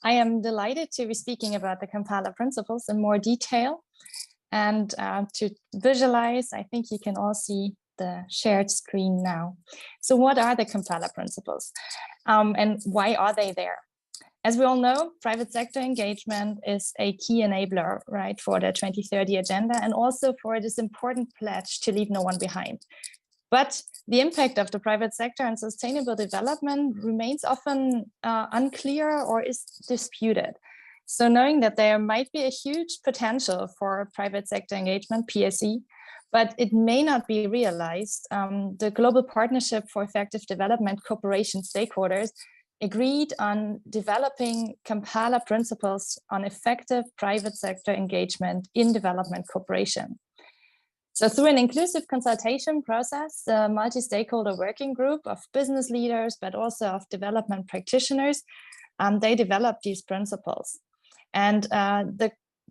I am delighted to be speaking about the Kampala principles in more detail. And to visualize, I think you can all see the shared screen now. So what are the Kampala principles and why are they there? As we all know, private sector engagement is a key enabler, right, for the 2030 agenda and also for this important pledge to leave no one behind. But the impact of the private sector on sustainable development remains often unclear or is disputed. So knowing that there might be a huge potential for private sector engagement, PSE, but it may not be realized, the Global Partnership for Effective Development Cooperation stakeholders agreed on developing Kampala principles on effective private sector engagement in development cooperation. So through an inclusive consultation process, the multi-stakeholder working group of business leaders, but also of development practitioners, they developed these principles. And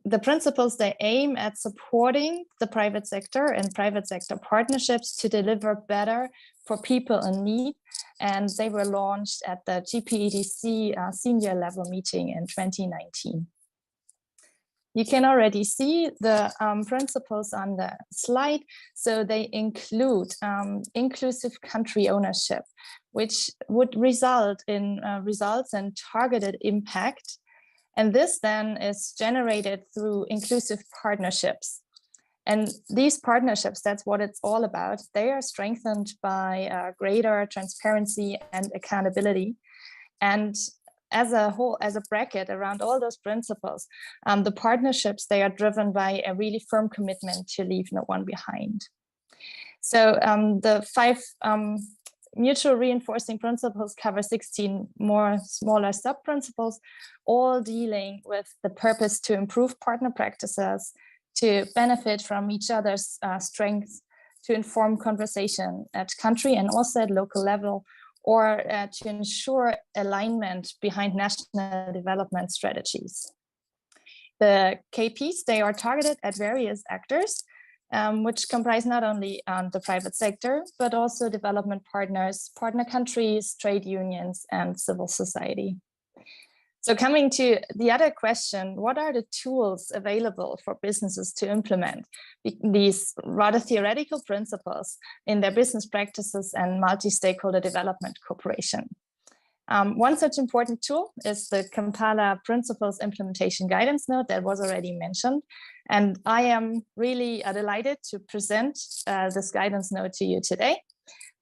the principles, they aim at supporting the private sector and private sector partnerships to deliver better for people in need. And they were launched at the GPEDC senior level meeting in 2019. You can already see the principles on the slide. So they include inclusive country ownership, which would result in results and targeted impact. And this then is generated through inclusive partnerships. And these partnerships, that's what it's all about. They are strengthened by greater transparency and accountability. And as a whole, as a bracket around all those principles, the partnerships, they are driven by a really firm commitment to leave no one behind. So the 5 mutual reinforcing principles cover 16 more smaller sub-principles, all dealing with the purpose to improve partner practices, to benefit from each other's strengths, to inform conversation at country and also at local level, or to ensure alignment behind national development strategies. The KPs, they are targeted at various actors, which comprise not only the private sector, but also development partners, partner countries, trade unions, and civil society. So coming to the other question, what are the tools available for businesses to implement these rather theoretical principles in their business practices and multi-stakeholder development cooperation? One such important tool is the Kampala Principles Implementation Guidance Note that was already mentioned. And I am really delighted to present this guidance note to you today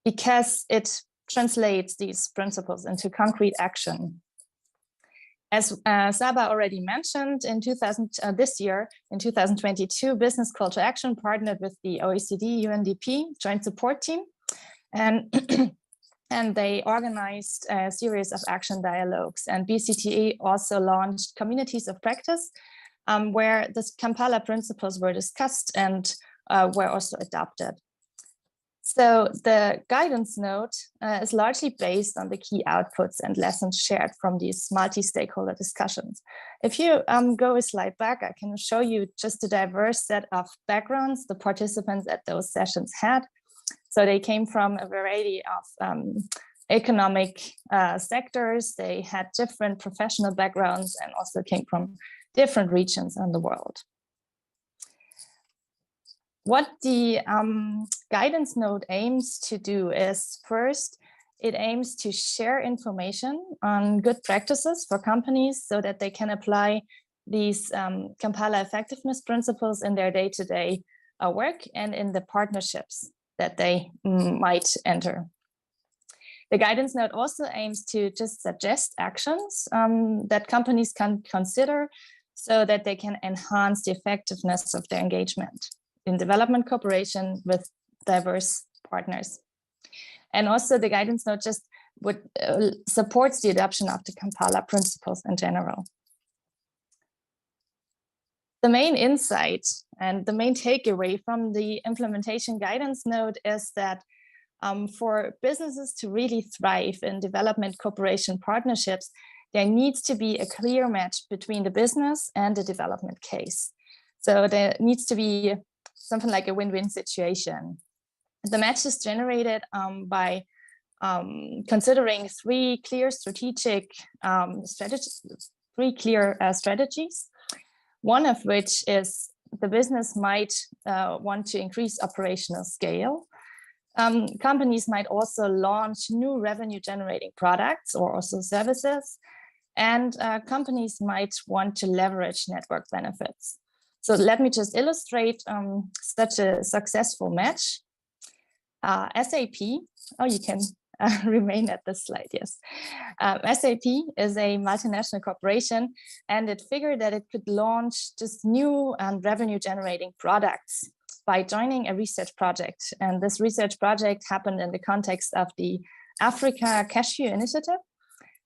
because it translates these principles into concrete action. As Saba already mentioned, in this year, in 2022, Business Call to Action partnered with the OECD UNDP Joint Support Team, and they organized a series of action dialogues. And BCtA also launched communities of practice, where the Kampala principles were discussed and were also adopted. So the guidance note is largely based on the key outputs and lessons shared from these multi-stakeholder discussions. If you go a slide back, I can show you just a diverse set of backgrounds the participants at those sessions had. So they came from a variety of economic sectors. They had different professional backgrounds and also came from different regions in the world. What the guidance note aims to do is, first, it aims to share information on good practices for companies so that they can apply these Kampala effectiveness principles in their day-to-day work and in the partnerships that they might enter. The guidance note also aims to just suggest actions that companies can consider so that they can enhance the effectiveness of their engagement in development cooperation with diverse partners. And also the guidance note just supports the adoption of the Kampala principles in general. The main insight and the main takeaway from the implementation guidance note is that for businesses to really thrive in development cooperation partnerships, there needs to be a clear match between the business and the development case. So there needs to be something like a win-win situation. The match is generated by considering three clear strategies, one of which is the business might want to increase operational scale. Companies might also launch new revenue generating products or also services, and companies might want to leverage network benefits. So let me just illustrate such a successful match. SAP, oh, you can remain at this slide, yes. SAP is a multinational corporation, and it figured that it could launch just new and revenue generating products by joining a research project. And this research project happened in the context of the Africa Cashew Initiative.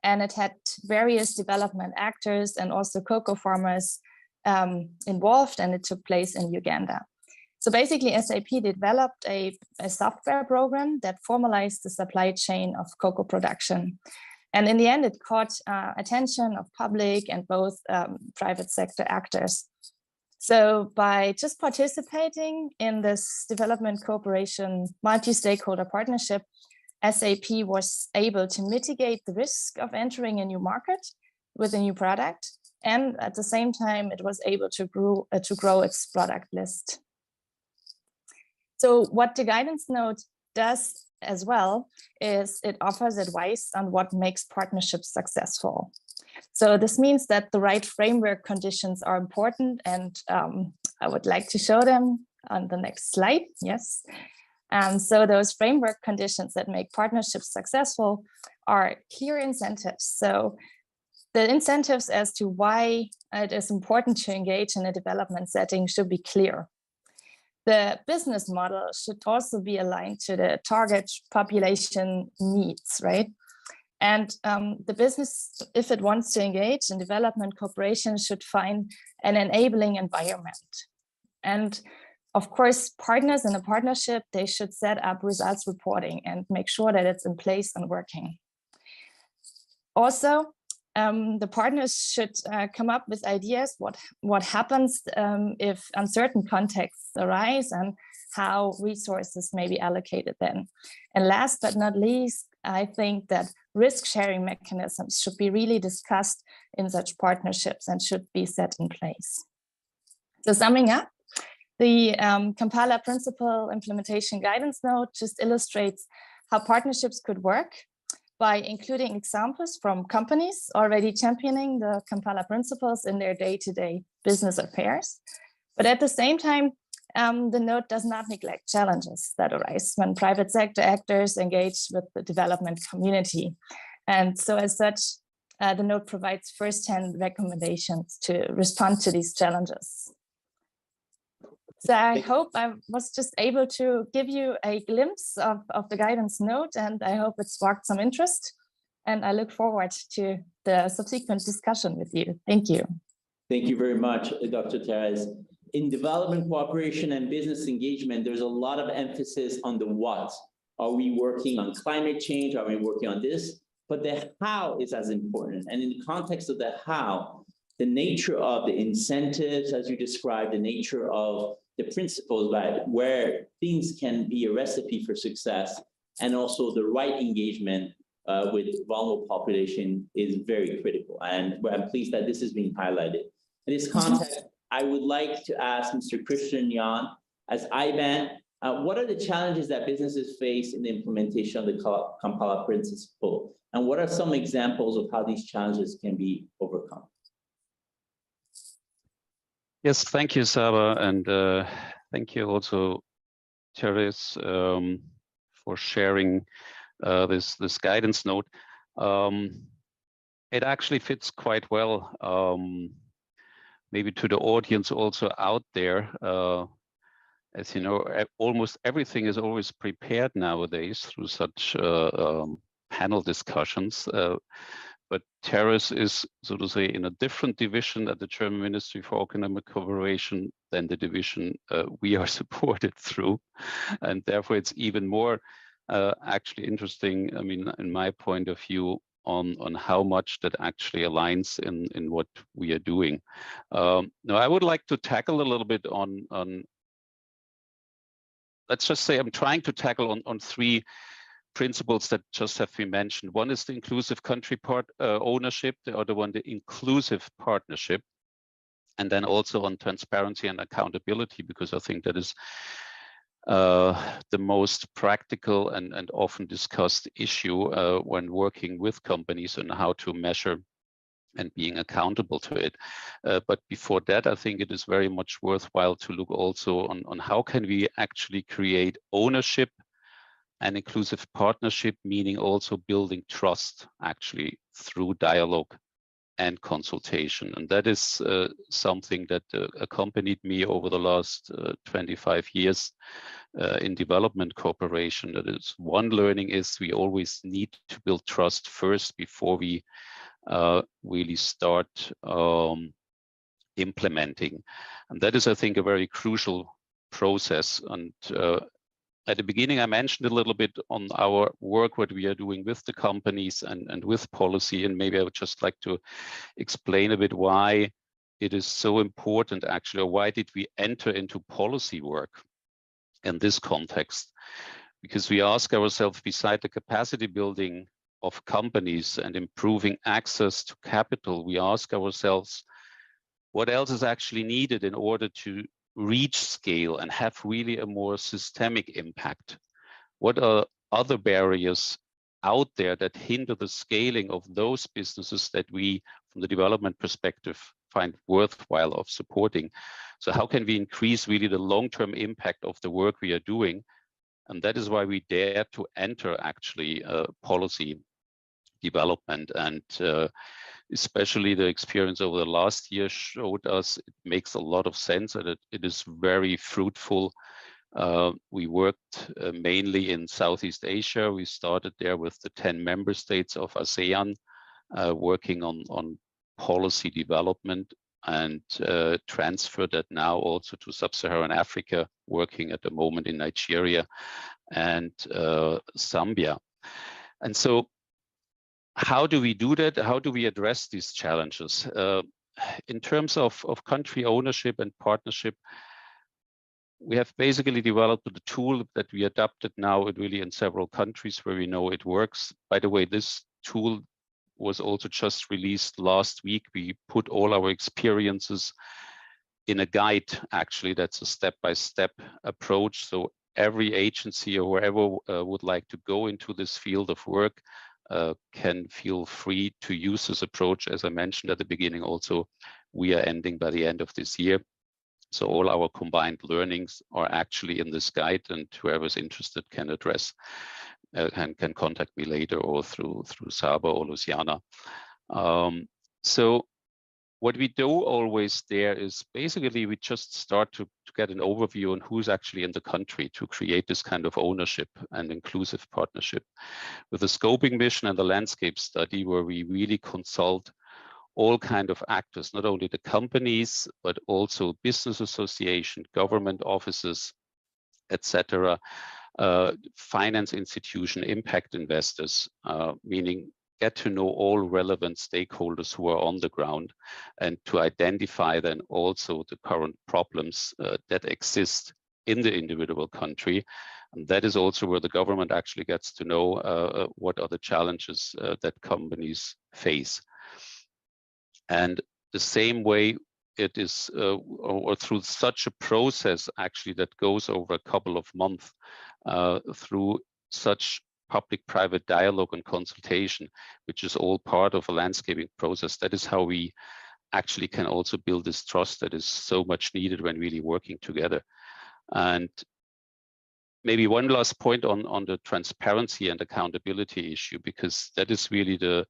And it had various development actors and also cocoa farmers involved, and it took place in Uganda. So basically SAP developed a software program that formalized the supply chain of cocoa production. And in the end, it caught attention of public and both private sector actors. So by just participating in this development cooperation multi-stakeholder partnership, SAP was able to mitigate the risk of entering a new market with a new product. And at the same time, it was able to grow its product list. So what the guidance note does as well is it offers advice on what makes partnerships successful. So this means that the right framework conditions are important, and I would like to show them on the next slide. Yes. So those framework conditions that make partnerships successful are clear incentives. So the incentives as to why it is important to engage in a development setting should be clear. The business model should also be aligned to the target population needs, right? And the business, if it wants to engage in development cooperation, should find an enabling environment. And of course, partners in a partnership, they should set up results reporting and make sure that it's in place and working. Also, the partners should come up with ideas what happens if uncertain contexts arise and how resources may be allocated then. And last but not least, I think that risk-sharing mechanisms should be really discussed in such partnerships and should be set in place. So summing up, the Kampala Principle Implementation Guidance Note just illustrates how partnerships could work by including examples from companies already championing the Kampala principles in their day-to-day business affairs. But at the same time, the note does not neglect challenges that arise when private sector actors engage with the development community. And so as such, the note provides first-hand recommendations to respond to these challenges. So I hope I was just able to give you a glimpse of the guidance note, and I hope it sparked some interest. And I look forward to the subsequent discussion with you. Thank you. Thank you very much, Dr. Therese. In development cooperation and business engagement, there's a lot of emphasis on the what. Are we working on climate change? Are we working on this? But the how is as important. And in the context of the how, the nature of the incentives, as you described, the nature of the principles that where things can be a recipe for success, and also the right engagement with vulnerable population is very critical. And I'm pleased that this is being highlighted. In this context, I would like to ask Mr. Christian Jan, as IBAN, what are the challenges that businesses face in the implementation of the Kampala Principle? And what are some examples of how these challenges can be overcome? Yes, thank you, Saba, and Thank you also, Therese, for sharing this guidance note. It actually fits quite well, maybe to the audience also out there. As you know, almost everything is always prepared nowadays through such panel discussions. But Therese is, so to say, in a different division at the German Ministry for Economic Cooperation than the division we are supported through. And therefore, it's even more actually interesting, I mean, in my point of view, on how much that actually aligns in what we are doing. Now, I would like to tackle a little bit on let's just say I'm trying to tackle on three principles that just have been mentioned. One is the inclusive country ownership, the other one, the inclusive partnership, and then also on transparency and accountability, because I think that is the most practical and often discussed issue when working with companies and how to measure and being accountable to it. But before that, I think it is very much worthwhile to look also on how can we actually create ownership and inclusive partnership, meaning also building trust actually through dialogue and consultation. And that is something that accompanied me over the last 25 years in development cooperation. That is, one learning is we always need to build trust first before we really start implementing. And that is, I think, a very crucial process. And at the beginning, I mentioned a little bit on our work, what we are doing with the companies and with policy. And maybe I would just like to explain a bit why it is so important, actually, or why did we enter into policy work in this context? Because we ask ourselves, beside the capacity building of companies and improving access to capital, we ask ourselves, what else is actually needed in order to reach scale and have really a more systemic impact? What are other barriers out there that hinder the scaling of those businesses that we, from the development perspective, find worthwhile of supporting? So how can we increase really the long-term impact of the work we are doing? And that is why we dare to enter actually policy development. And especially the experience over the last year showed us it makes a lot of sense and it is very fruitful. We worked mainly in Southeast Asia. We started there with the 10 member states of ASEAN, working on policy development, and transferred that now also to Sub-Saharan Africa, working at the moment in Nigeria and Zambia. And so how do we do that? How do we address these challenges? In terms of country ownership and partnership, we have basically developed a tool that we adapted now really in several countries where we know it works. By the way, this tool was also just released last week. We put all our experiences in a guide, actually, that's a step-by-step approach. So every agency or whoever would like to go into this field of work can feel free to use this approach. As I mentioned at the beginning, also, we are ending by the end of this year. So all our combined learnings are actually in this guide, and whoever's interested can address and can contact me later or through Saba or Luciana. So what we do always there is basically we just start to get an overview on who's actually in the country to create this kind of ownership and inclusive partnership. With the scoping mission and the landscape study, where we really consult all kind of actors, not only the companies, but also business association, government offices, etc., finance institution, impact investors, meaning get to know all relevant stakeholders who are on the ground, and to identify then also the current problems that exist in the individual country. And that is also where the government actually gets to know what are the challenges that companies face. And the same way it is, or through such a process actually that goes over a couple of months, through such public-private dialogue and consultation, which is all part of a landscaping process. That is how we actually can also build this trust that is so much needed when really working together. And maybe one last point on the transparency and accountability issue, because that is really the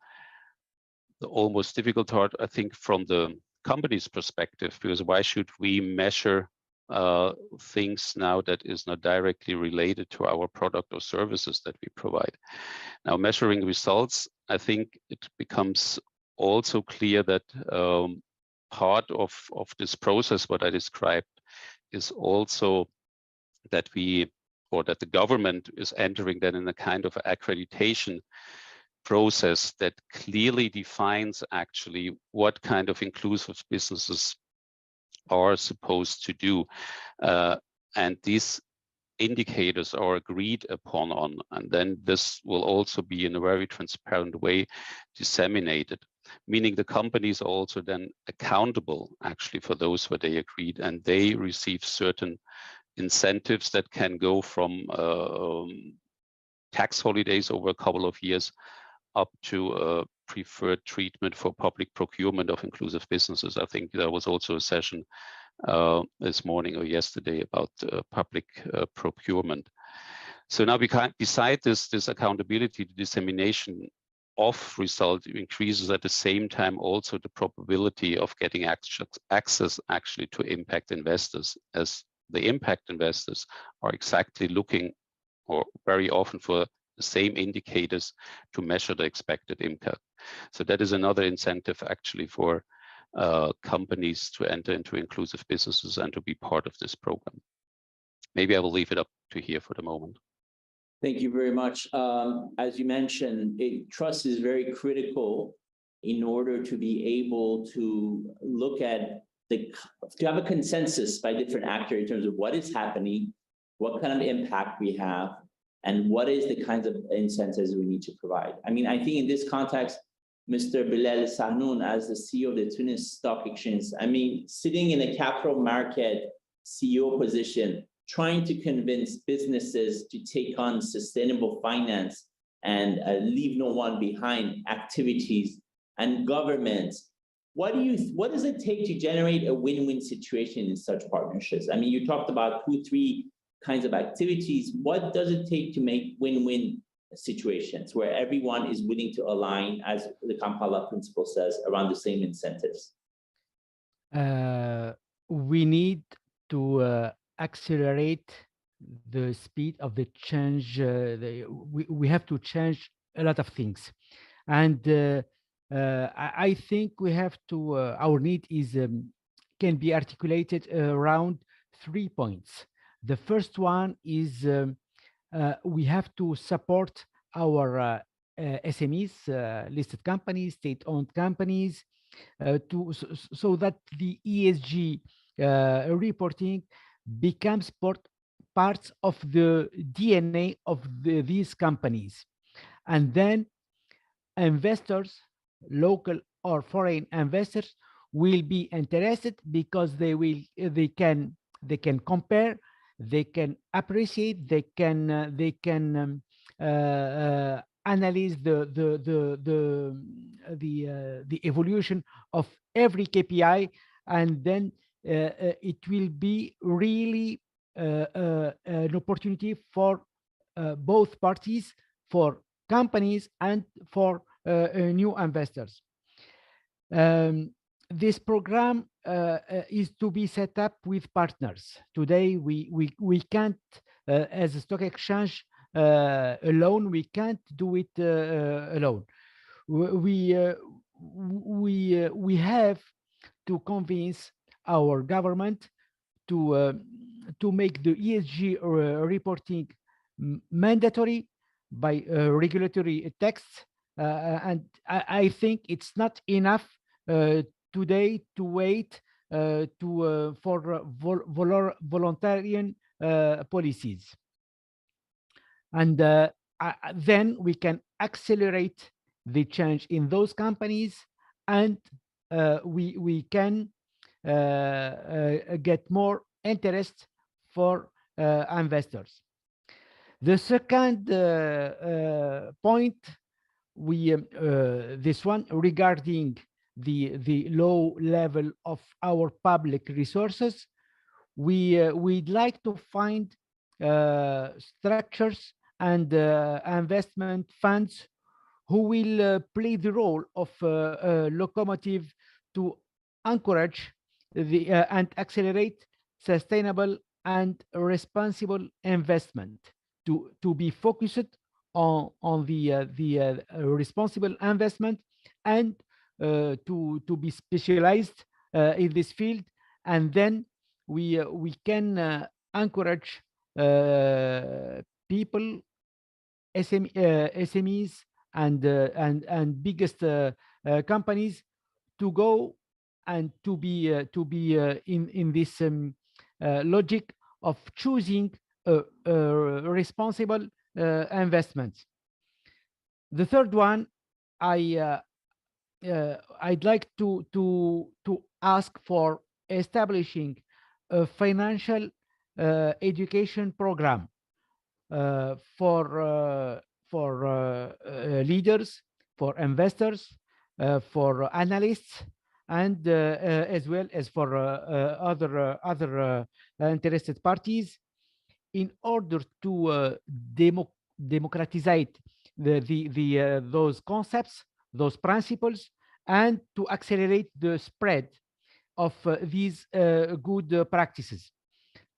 almost difficult part, I think, from the company's perspective, because why should we measure things now that is not directly related to our product or services that we provide? Now, measuring results, I think it becomes also clear that part of this process, what I described, is also that that the government is entering then in a kind of accreditation process that clearly defines actually what kind of inclusive businesses are supposed to do. And these indicators are agreed upon on, and then this will also be in a very transparent way disseminated, meaning the companies are also then accountable actually for those where they agreed, and they receive certain incentives that can go from tax holidays over a couple of years up to preferred treatment for public procurement of inclusive businesses. I think there was also a session this morning or yesterday about public procurement. So now beside this accountability, the dissemination of result increases at the same time also the probability of getting access actually to impact investors, as the impact investors are exactly looking, or very often, for the same indicators to measure the expected impact. So that is another incentive actually for companies to enter into inclusive businesses and to be part of this program. Maybe I will leave it up to here for the moment. Thank you very much. As you mentioned, trust is very critical in order to be able to look at to have a consensus by different actors in terms of what is happening, what kind of impact we have, and what is the kinds of incentives we need to provide. I mean, I think in this context, Mr. Bilal Sahnoun, as the CEO of the Tunis Stock Exchange, I mean, sitting in a capital market CEO position, trying to convince businesses to take on sustainable finance and leave no one behind activities, and governments. What does it take to generate a win-win situation in such partnerships? I mean, you talked about 2-3 kinds of activities. What does it take to make win-win situations where everyone is willing to align, as the Kampala principle says, around the same incentives? We need to accelerate the speed of the change. We have to change a lot of things, and I think we have to. Our need is can be articulated around 3 points. The first one is we have to support our SMEs, listed companies, state-owned companies, so that the ESG reporting becomes parts of the DNA of these companies. And then investors, local or foreign investors, will be interested because they can compare, they can appreciate, they can analyze the evolution of every KPI, and then it will be really an opportunity for both parties, for companies and for new investors. This program is to be set up with partners. Today, we can't, as a stock exchange alone, we can't do it alone. We have to convince our government to make the ESG reporting mandatory by regulatory texts, and I think it's not enough today to wait for voluntarian policies, and then we can accelerate the change in those companies, and we can get more interest for investors. The second point, this one regarding the low level of our public resources, we'd like to find structures and investment funds who will play the role of a locomotive to encourage the and accelerate sustainable and responsible investment, to be focused on the responsible investment, and to be specialized in this field, and then we can encourage people, SMEs and biggest companies to go and to be in this logic of choosing responsible investments. The third one, I'd like to ask for establishing a financial education program for leaders, for investors, for analysts, and as well as for other interested parties, in order to democratize those concepts, those principles, and to accelerate the spread of these good practices.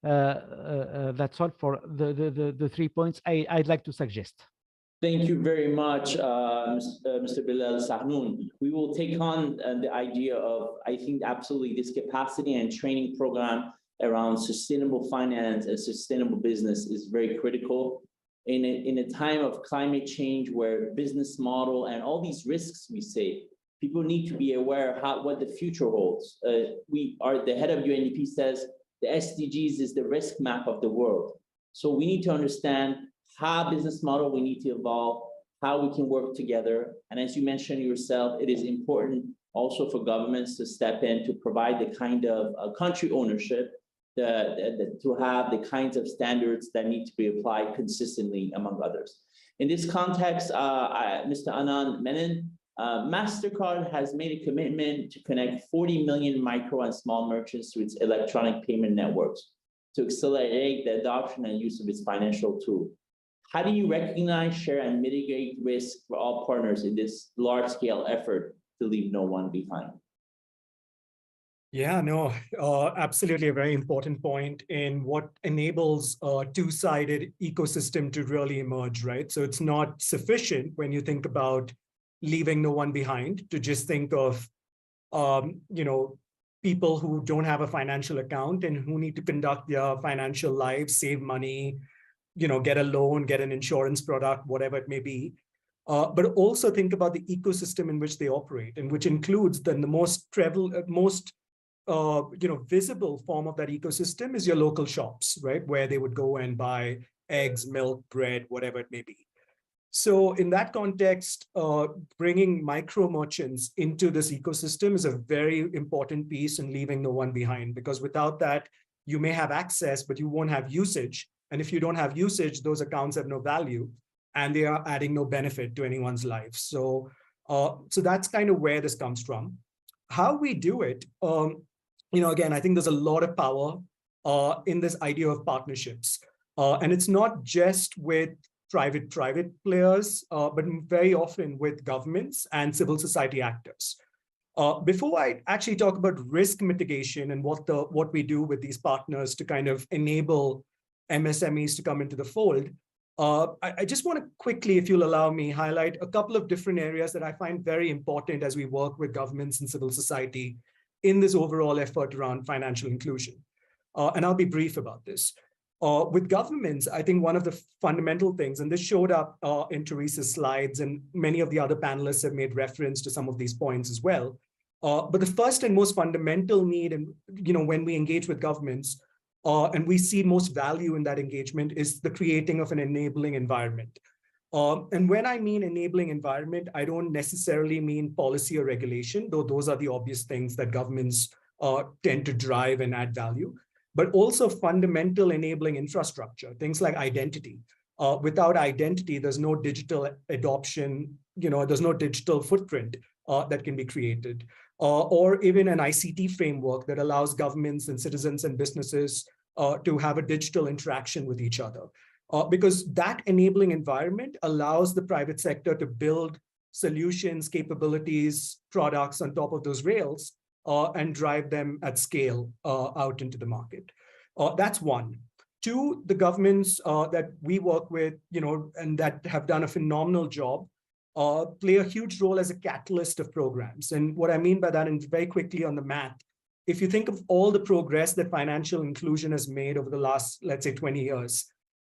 That's all for the 3 points I'd like to suggest. Thank you very much, Mr. Bilal Sahnoun. We will take on the idea of, I think absolutely this capacity and training program around sustainable finance and sustainable business is very critical. In a time of climate change where business model and all these risks we say, people need to be aware of what the future holds. The head of UNDP says the SDGs is the risk map of the world. So we need to understand how business model we need to evolve, how we can work together. And as you mentioned yourself, it is important also for governments to step in to provide the kind of country ownership to have the kinds of standards that need to be applied consistently, among others. In this context, Mr. Anand Menon, MasterCard has made a commitment to connect 40 million micro and small merchants to its electronic payment networks to accelerate the adoption and use of its financial tool. How do you recognize, share, and mitigate risk for all partners in this large-scale effort to leave no one behind? Yeah, no, absolutely a very important point in what enables a two-sided ecosystem to really emerge, right? So it's not sufficient when you think about leaving no one behind to just think of, people who don't have a financial account and who need to conduct their financial lives, save money, get a loan, get an insurance product, whatever it may be. But also think about the ecosystem in which they operate, and which includes then the most visible form of that ecosystem is your local shops, right? Where they would go and buy eggs, milk, bread, whatever it may be. So in that context, bringing micro merchants into this ecosystem is a very important piece in leaving no one behind, because without that, you may have access, but you won't have usage. And if you don't have usage, those accounts have no value and they are adding no benefit to anyone's life. So that's kind of where this comes from. How we do it, again, I think there's a lot of power in this idea of partnerships. And it's not just with private players, but very often with governments and civil society actors. Before I actually talk about risk mitigation and what we do with these partners to kind of enable MSMEs to come into the fold, I just want to quickly, if you'll allow me, highlight a couple of different areas that I find very important as we work with governments and civil society in this overall effort around financial inclusion. And I'll be brief about this. With governments, I think one of the fundamental things, and this showed up in Teresa's slides, and many of the other panelists have made reference to some of these points as well. But the first and most fundamental need, and when we engage with governments, and we see most value in that engagement, is the creating of an enabling environment. And when I mean enabling environment, I don't necessarily mean policy or regulation, though those are the obvious things that governments tend to drive and add value, but also fundamental enabling infrastructure, things like identity. Without identity, there's no digital adoption, there's no digital footprint that can be created. or even an ICT framework that allows governments and citizens and businesses to have a digital interaction with each other. Because that enabling environment allows the private sector to build solutions, capabilities, products on top of those rails and drive them at scale out into the market. That's one. Two, the governments that we work with, and that have done a phenomenal job, play a huge role as a catalyst of programs. And what I mean by that, and very quickly on the math, if you think of all the progress that financial inclusion has made over the last, let's say, 20 years,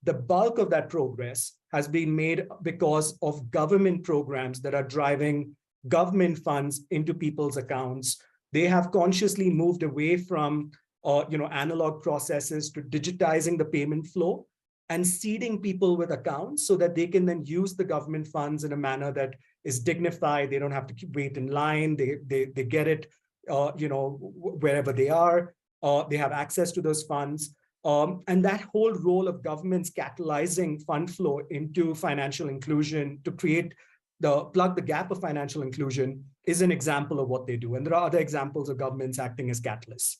the bulk of that progress has been made because of government programs that are driving government funds into people's accounts. They have consciously moved away from analog processes to digitizing the payment flow and seeding people with accounts so that they can then use the government funds in a manner that is dignified. They don't have to wait in line. They get it, wherever they are. They have access to those funds. And that whole role of governments catalyzing fund flow into financial inclusion to plug the gap of financial inclusion is an example of what they do. And there are other examples of governments acting as catalysts.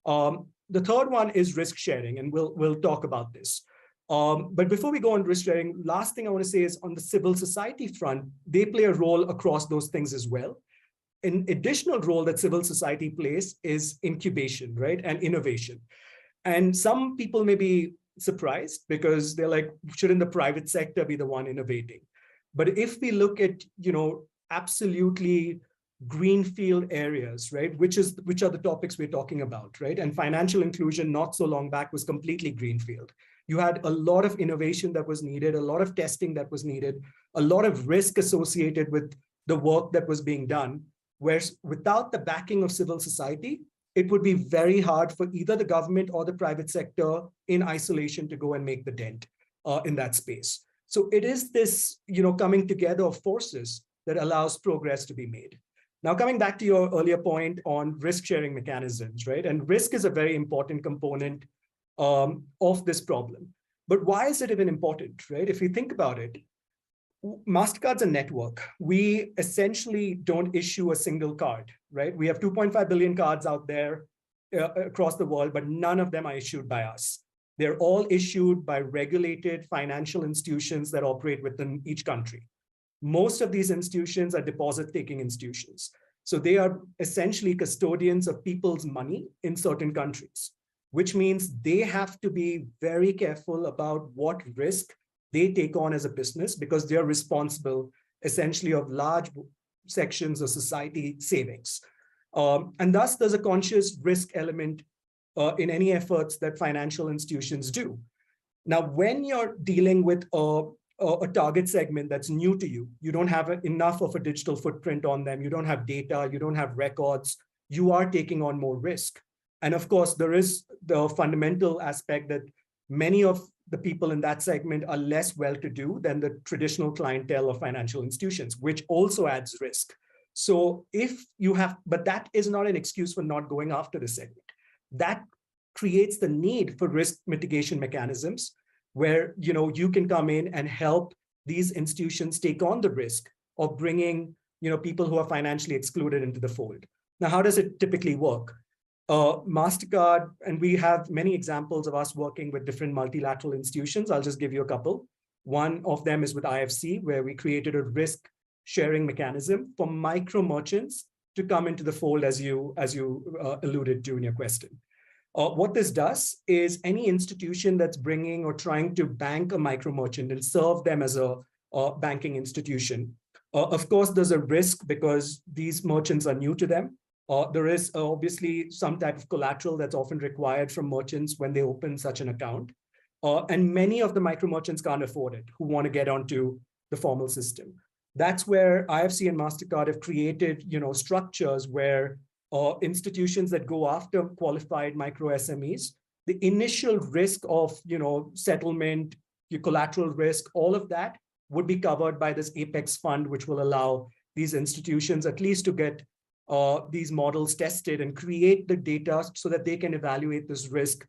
The third one is risk sharing, and we'll talk about this. But before we go on risk sharing, last thing I want to say is on the civil society front, they play a role across those things as well. An additional role that civil society plays is incubation, right, and innovation. And some people may be surprised because they're like, shouldn't the private sector be the one innovating? But if we look at, absolutely greenfield areas, right, which are the topics we're talking about, right? And financial inclusion not so long back was completely greenfield. You had a lot of innovation that was needed, a lot of testing that was needed, a lot of risk associated with the work that was being done, whereas without the backing of civil society, it would be very hard for either the government or the private sector in isolation to go and make the dent in that space. So it is this, coming together of forces that allows progress to be made. Now, coming back to your earlier point on risk sharing mechanisms, right? And risk is a very important component of this problem. But why is it even important, right? If you think about it, MasterCard's a network. We essentially don't issue a single card, right? We have 2.5 billion cards out there across the world, but none of them are issued by us. They're all issued by regulated financial institutions that operate within each country. Most of these institutions are deposit-taking institutions. So they are essentially custodians of people's money in certain countries, which means they have to be very careful about what risk they take on as a business because they're responsible essentially of large sections of society savings. And thus there's a conscious risk element in any efforts that financial institutions do. Now, when you're dealing with a target segment that's new to you, you don't have enough of a digital footprint on them, you don't have data, you don't have records, you are taking on more risk. And of course, there is the fundamental aspect that many of the people in that segment are less well-to-do than the traditional clientele of financial institutions, which also adds risk. So but that is not an excuse for not going after the segment. That creates the need for risk mitigation mechanisms where you can come in and help these institutions take on the risk of bringing people who are financially excluded into the fold. Now, how does it typically work? MasterCard, and we have many examples of us working with different multilateral institutions. I'll just give you a couple. One of them is with IFC, where we created a risk sharing mechanism for micro merchants to come into the fold, as you alluded to in your question. What this does is any institution that's bringing or trying to bank a micro merchant and serve them as a banking institution. Of course, there's a risk because these merchants are new to them. There is obviously some type of collateral that's often required from merchants when they open such an account. And many of the micro merchants can't afford it, who want to get onto the formal system. That's where IFC and MasterCard have created structures where institutions that go after qualified micro SMEs, the initial risk of settlement, your collateral risk, all of that would be covered by this Apex fund, which will allow these institutions at least to get these models tested and create the data so that they can evaluate this risk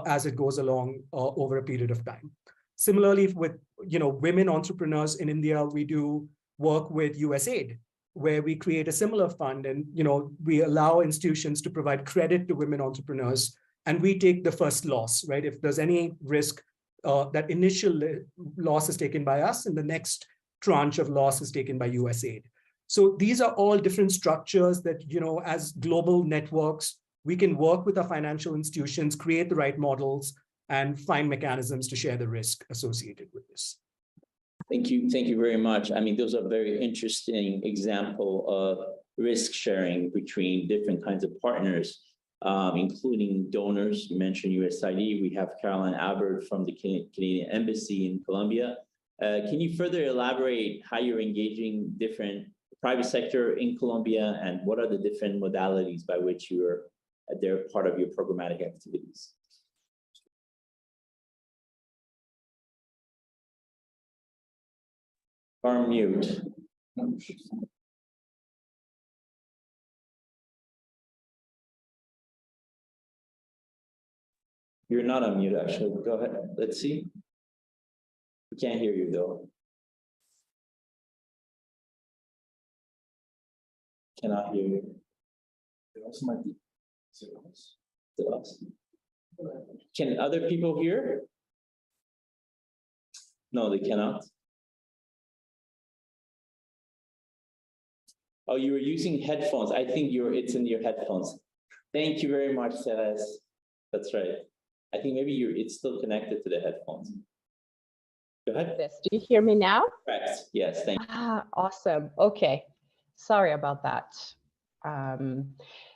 as it goes along over a period of time. Similarly, with women entrepreneurs in India, we do work with USAID where we create a similar fund, and we allow institutions to provide credit to women entrepreneurs, and we take the first loss, right? If there's any risk, that initial loss is taken by us, and the next tranche of loss is taken by USAID. So these are all different structures that, as global networks, we can work with our financial institutions, create the right models, and find mechanisms to share the risk associated with this. Thank you very much. I mean, those are very interesting example of risk sharing between different kinds of partners, including donors. You mentioned USAID. We have Caroline Albert from the Canadian Embassy in Colombia. Can you further elaborate how you're engaging different private sector in Colombia, and what are the different modalities by which they're part of your programmatic activities? Or mute. You're not on mute, actually. Go ahead. Let's see. We can't hear you, though. Cannot hear you. Can other people hear? No, they cannot. Oh, you were using headphones. I think it's in your headphones. Thank you very much, Celeste. That's right. I think maybe it's still connected to the headphones. Go ahead. Do you hear me now? Correct. Yes, thank you. Awesome. Okay. Sorry about that.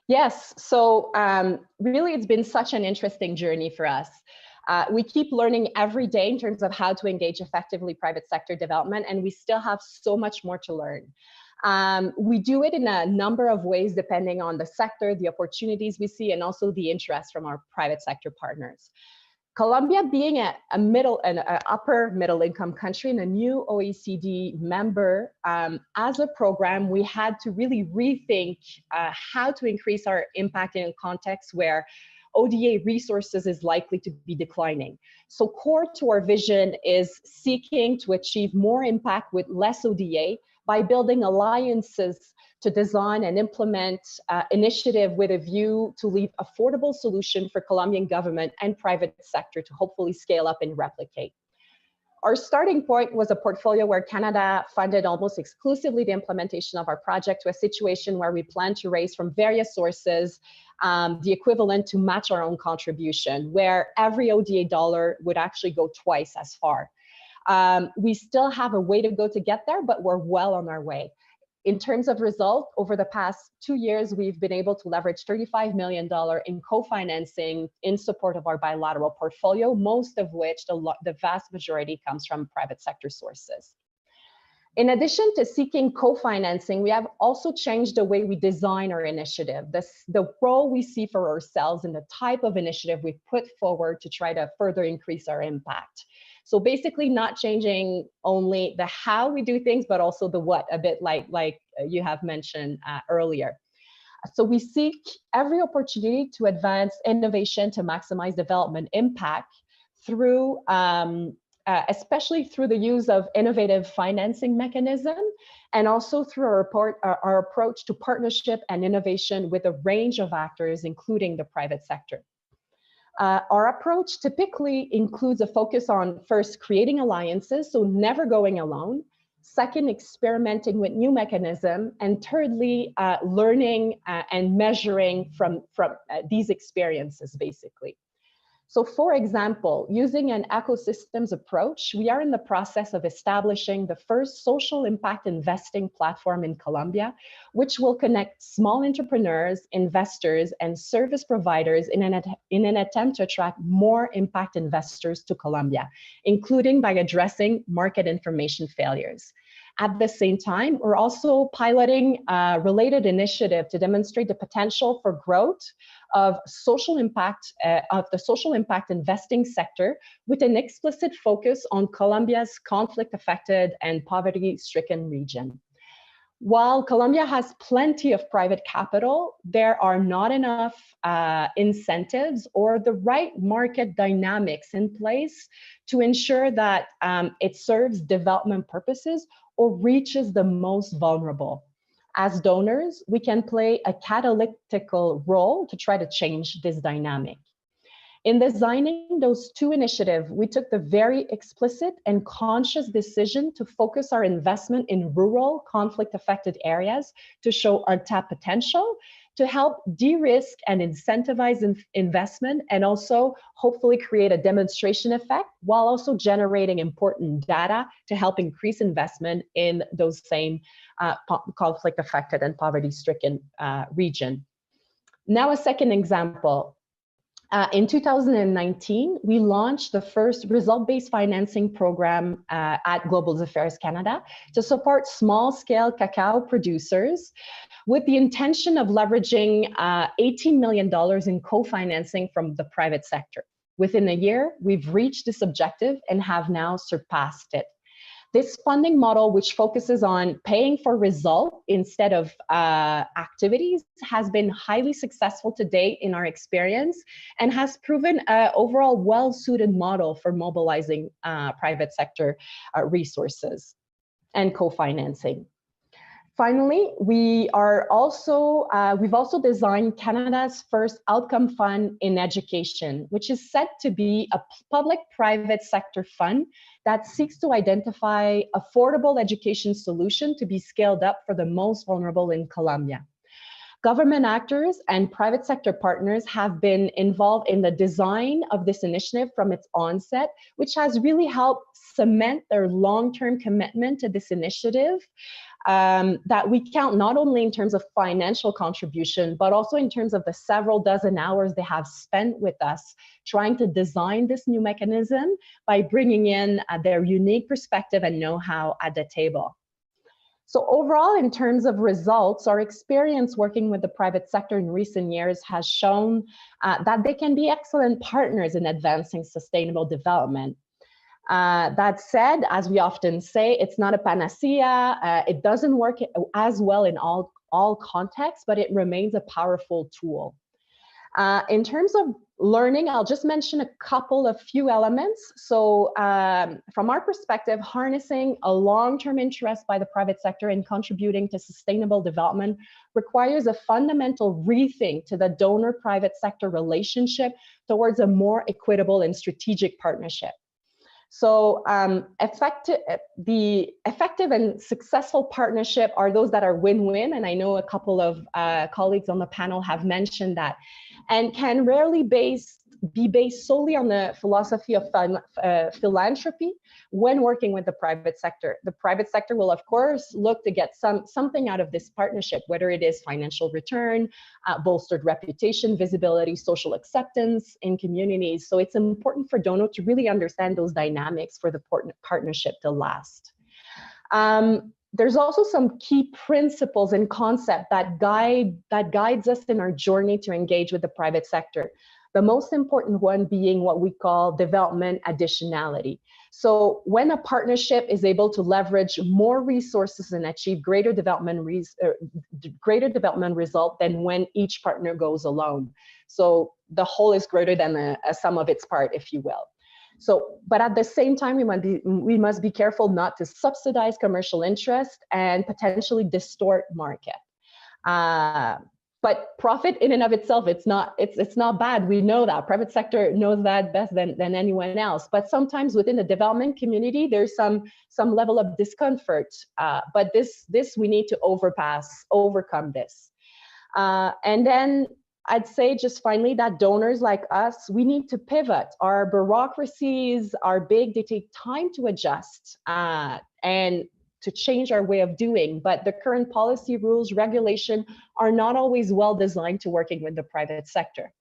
Yes, so really it's been such an interesting journey for us. We keep learning every day in terms of how to engage effectively private sector development, and we still have so much more to learn. We do it in a number of ways, depending on the sector, the opportunities we see, and also the interest from our private sector partners. Colombia being an upper middle income country and a new OECD member, as a program, we had to really rethink how to increase our impact in a context where ODA resources is likely to be declining. So core to our vision is seeking to achieve more impact with less ODA by building alliances to design and implement initiative with a view to leave affordable solution for Colombian government and private sector to hopefully scale up and replicate. Our starting point was a portfolio where Canada funded almost exclusively the implementation of our project, to a situation where we plan to raise from various sources the equivalent to match our own contribution, where every ODA dollar would actually go twice as far. We still have a way to go to get there, but we're well on our way. In terms of result, over the past 2 years, we've been able to leverage $35 million in co-financing in support of our bilateral portfolio, most of which the vast majority comes from private sector sources. In addition to seeking co-financing, we have also changed the way we design our initiative, the role we see for ourselves and the type of initiative we put forward to try to further increase our impact. So basically not changing only the how we do things, but also the what, a bit like you have mentioned earlier. So we seek every opportunity to advance innovation to maximize development impact through, especially through the use of innovative financing mechanism, and also through our approach to partnership and innovation with a range of actors, including the private sector. Our approach typically includes a focus on, first, creating alliances, so never going alone. Second, experimenting with new mechanisms. And thirdly, learning and measuring from these experiences, basically. So for example, using an ecosystems approach, we are in the process of establishing the first social impact investing platform in Colombia, which will connect small entrepreneurs, investors, and service providers in an attempt to attract more impact investors to Colombia, including by addressing market information failures. At the same time, we're also piloting a related initiative to demonstrate the potential for growth of the social impact investing sector, with an explicit focus on Colombia's conflict-affected and poverty-stricken region. While Colombia has plenty of private capital, there are not enough incentives or the right market dynamics in place to ensure that it serves development purposes or reaches the most vulnerable. as donors, we can play a catalytic role to try to change this dynamic. In designing those two initiatives, we took the very explicit and conscious decision to focus our investment in rural conflict-affected areas to show untapped potential, to help de-risk and incentivize investment, and also hopefully create a demonstration effect while also generating important data to help increase investment in those same conflict-affected and poverty-stricken region. Now, a second example. In 2019, we launched the first result-based financing program at Global Affairs Canada to support small-scale cacao producers with the intention of leveraging $18 million in co-financing from the private sector. Within a year, we've reached this objective and have now surpassed it. This funding model, which focuses on paying for result instead of activities, has been highly successful to date in our experience and has proven an overall well-suited model for mobilizing private sector resources and co-financing. Finally, we've also designed Canada's first outcome fund in education, which is set to be a public-private sector fund that seeks to identify affordable education solutions to be scaled up for the most vulnerable in Colombia. Government actors and private sector partners have been involved in the design of this initiative from its onset, which has really helped cement their long-term commitment to this initiative that we count not only in terms of financial contribution, but also in terms of the several dozen hours they have spent with us trying to design this new mechanism by bringing in their unique perspective and know-how at the table. So overall, in terms of results, our experience working with the private sector in recent years has shown that they can be excellent partners in advancing sustainable development. That said, as we often say, it's not a panacea. It doesn't work as well in all contexts, but it remains a powerful tool. In terms of learning, I'll just mention a few elements. So from our perspective, harnessing a long-term interest by the private sector in contributing to sustainable development requires a fundamental rethink to the donor-private sector relationship towards a more equitable and strategic partnership. So the effective and successful partnership are those that are win-win, and I know a couple of colleagues on the panel have mentioned that, and can rarely be based solely on the philosophy of philanthropy when working with the private sector. The private sector will, of course, look to get something out of this partnership, whether it is financial return, bolstered reputation, visibility, social acceptance in communities. So it's important for Dono to really understand those dynamics for the partnership to last. There's also some key principles and concepts that guides us in our journey to engage with the private sector. The most important one being what we call development additionality. So when a partnership is able to leverage more resources and achieve greater development result than when each partner goes alone. So the whole is greater than a sum of its part, if you will. So, but at the same time, we must be careful not to subsidize commercial interest and potentially distort market. But profit in and of itself, it's not bad. We know that. Private sector knows that best than anyone else. But sometimes within the development community, there's some level of discomfort. But this we need to overcome this. And then I'd say just finally that donors like us, we need to pivot. Our bureaucracies are big, they take time to adjust and to change our way of doing, but the current policy rules, regulation are not always well designed to working with the private sector.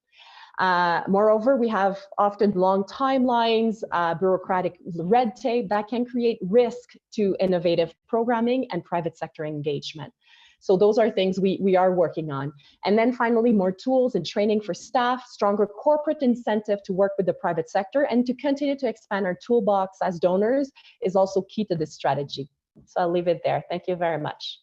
Moreover, we have often long timelines, bureaucratic red tape that can create risk to innovative programming and private sector engagement. So those are things we are working on. And then finally, more tools and training for staff, stronger corporate incentive to work with the private sector, and to continue to expand our toolbox as donors is also key to this strategy. So I'll leave it there. Thank you very much.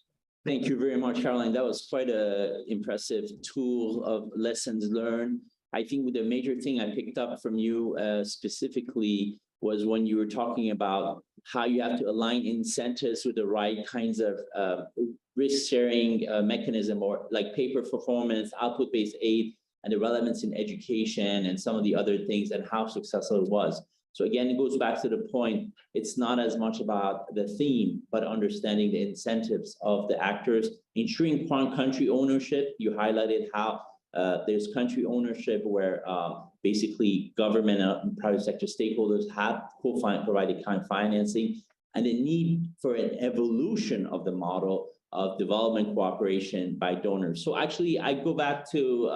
Thank you very much, Caroline. That was quite an impressive tool of lessons learned. I think the major thing I picked up from you specifically was when you were talking about how you have to align incentives with the right kinds of risk-sharing mechanism, or like pay-for-performance, output-based aid, and the relevance in education and some of the other things, and how successful it was. So again, it goes back to the point, it's not as much about the theme, but understanding the incentives of the actors, ensuring country ownership. You highlighted how there's country ownership where basically government and private sector stakeholders have provided kind of financing, and the need for an evolution of the model of development cooperation by donors. So actually, I go back to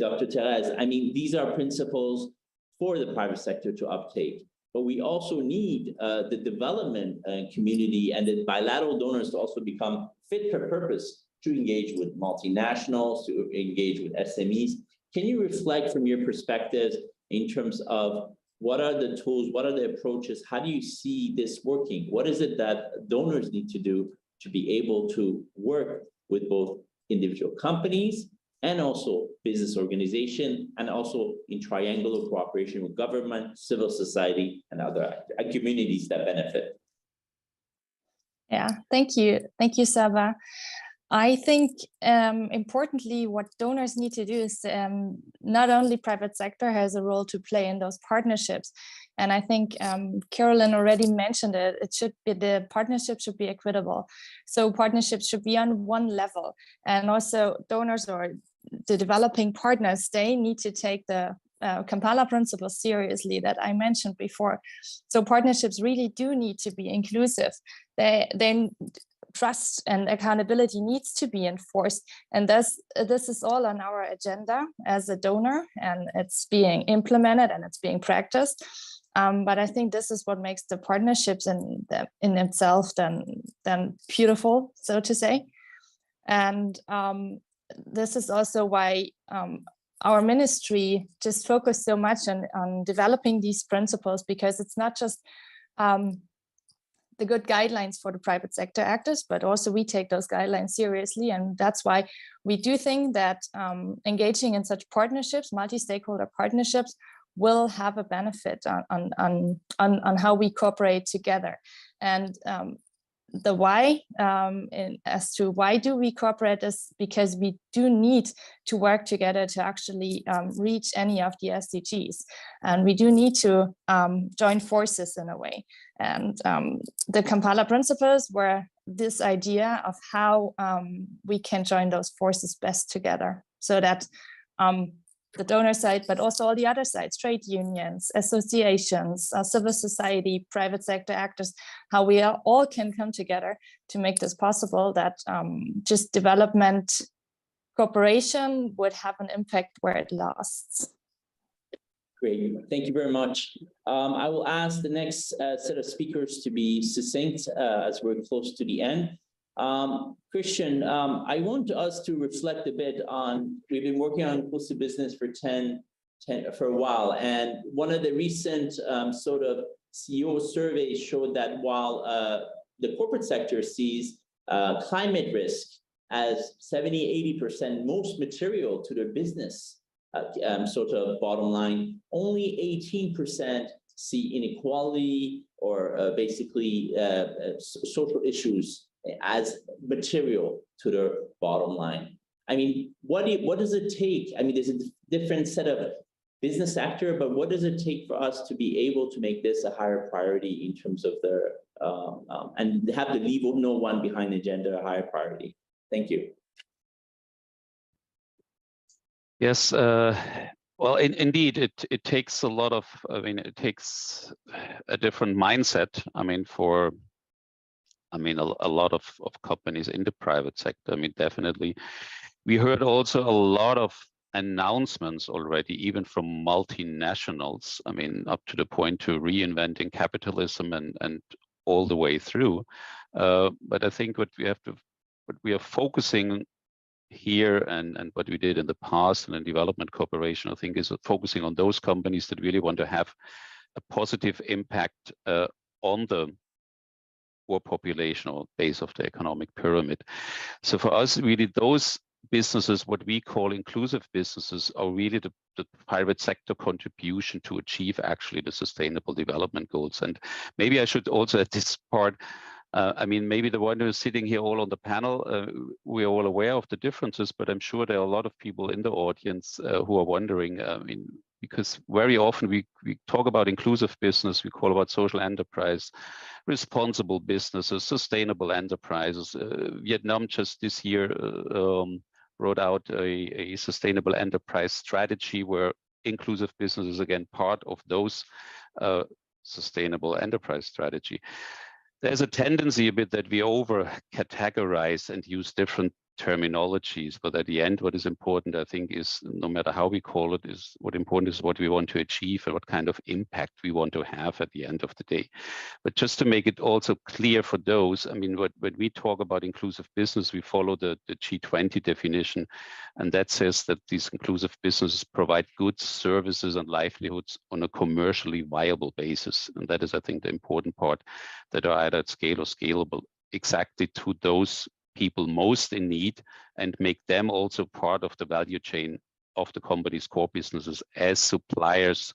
Dr. Therese. I mean, these are principles for the private sector to uptake, but we also need the development community and the bilateral donors to also become fit for purpose to engage with multinationals, to engage with SMEs. Can you reflect from your perspectives in terms of what are the tools, what are the approaches, how do you see this working? What is it that donors need to do to be able to work with both individual companies and also business organization, and also in triangular cooperation with government, civil society, and other communities that benefit? Yeah, thank you. Thank you, Saba. I think importantly, what donors need to do is not only private sector has a role to play in those partnerships. And I think Carolyn already mentioned it, the partnership should be equitable. So partnerships should be on one level. And also donors or the developing partners, they need to take the Kampala principles seriously that I mentioned before. So partnerships really do need to be inclusive. They trust and accountability needs to be enforced. And this is all on our agenda as a donor, and it's being implemented and it's being practiced. But I think this is what makes the partnerships in itself then beautiful, so to say. And this is also why our ministry just focused so much on developing these principles, because it's not just the good guidelines for the private sector actors, but also we take those guidelines seriously. And that's why we do think that engaging in such partnerships, multi-stakeholder partnerships, will have a benefit on how we cooperate together. And the why, as to why do we cooperate, is because we do need to work together to actually reach any of the SDGs. And we do need to join forces in a way. And the Kampala principles were this idea of how we can join those forces best together, so that the donor side, but also all the other sides, trade unions, associations, civil society, private sector actors, how we all can come together to make this possible, that just development cooperation would have an impact where it lasts. Great, thank you very much. I will ask the next set of speakers to be succinct as we're close to the end. Christian, I want us to reflect a bit on, we've been working on inclusive business for a while, and one of the recent sort of CEO surveys showed that while the corporate sector sees climate risk as 70–80% most material to their business sort of bottom line, only 18% see inequality or basically social issues as material to their bottom line. I mean, what does it take? I mean, there's a different set of business actor, but what does it take for us to be able to make this a higher priority in terms of their, and have to leave no one behind the agenda a higher priority? Thank you. Yes, well, indeed, it takes a lot of, I mean, it takes a different mindset. I mean, a lot of companies in the private sector. I mean, definitely. We heard also a lot of announcements already, even from multinationals. I mean, up to the point to reinventing capitalism and all the way through. But I think what we are focusing here and what we did in the past and in development cooperation, I think, is focusing on those companies that really want to have a positive impact on the poor population or base of the economic pyramid. So for us, really, those businesses, what we call inclusive businesses, are really the private sector contribution to achieve actually the sustainable development goals. And maybe I should also at this part, I mean, maybe the one who's sitting here all on the panel, we're all aware of the differences, but I'm sure there are a lot of people in the audience who are wondering, I mean, because very often we talk about inclusive business, we call about social enterprise, responsible businesses, sustainable enterprises. Vietnam just this year wrote out a sustainable enterprise strategy where inclusive business is again part of those sustainable enterprise strategy. There's a tendency a bit that we over categorize and use different terminologies, but at the end, what is important, I think, is no matter how we call it, is what important is what we want to achieve and what kind of impact we want to have at the end of the day. But just to make it also clear for those, I mean, when we talk about inclusive business, we follow the G20 definition, and that says that these inclusive businesses provide goods, services, and livelihoods on a commercially viable basis. And that is, I think, the important part, that are either at scale or scalable exactly to those people most in need, and make them also part of the value chain of the company's core businesses as suppliers,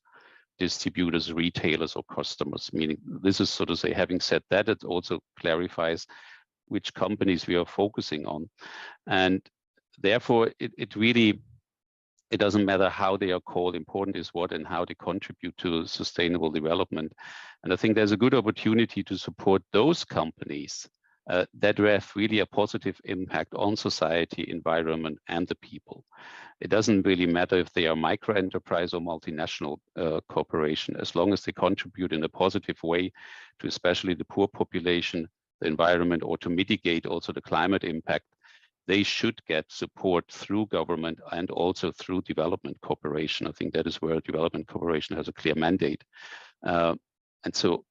distributors, retailers, or customers. Meaning, this is, so to say, having said that, it also clarifies which companies we are focusing on. And therefore, it really, it doesn't matter how they are called, important is what and how they contribute to sustainable development. And I think there's a good opportunity to support those companies that have really a positive impact on society, environment, and the people. It doesn't really matter if they are micro enterprise or multinational corporation, as long as they contribute in a positive way to especially the poor population, the environment, or to mitigate also the climate impact, they should get support through government and also through development cooperation. I think that is where development cooperation has a clear mandate. And so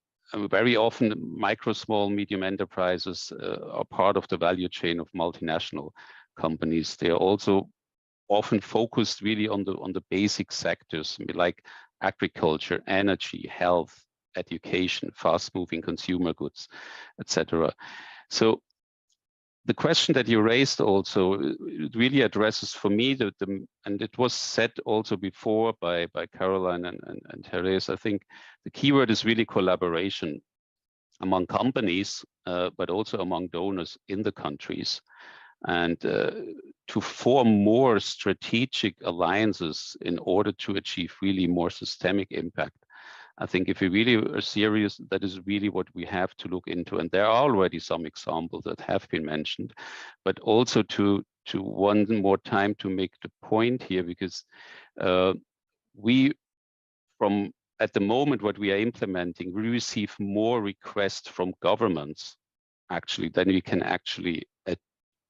very often micro, small, medium enterprises are part of the value chain of multinational companies. They are also often focused really on the basic sectors like agriculture, energy, health, education, fast-moving consumer goods, etc. So the question that you raised also, it really addresses for me, and it was said also before by Caroline and Therese, I think the keyword is really collaboration among companies, but also among donors in the countries. And to form more strategic alliances in order to achieve really more systemic impact. I think if we really are serious, that is really what we have to look into. And there are already some examples that have been mentioned, but also to one more time to make the point here, because we, from at the moment, what we are implementing, we receive more requests from governments actually than we can actually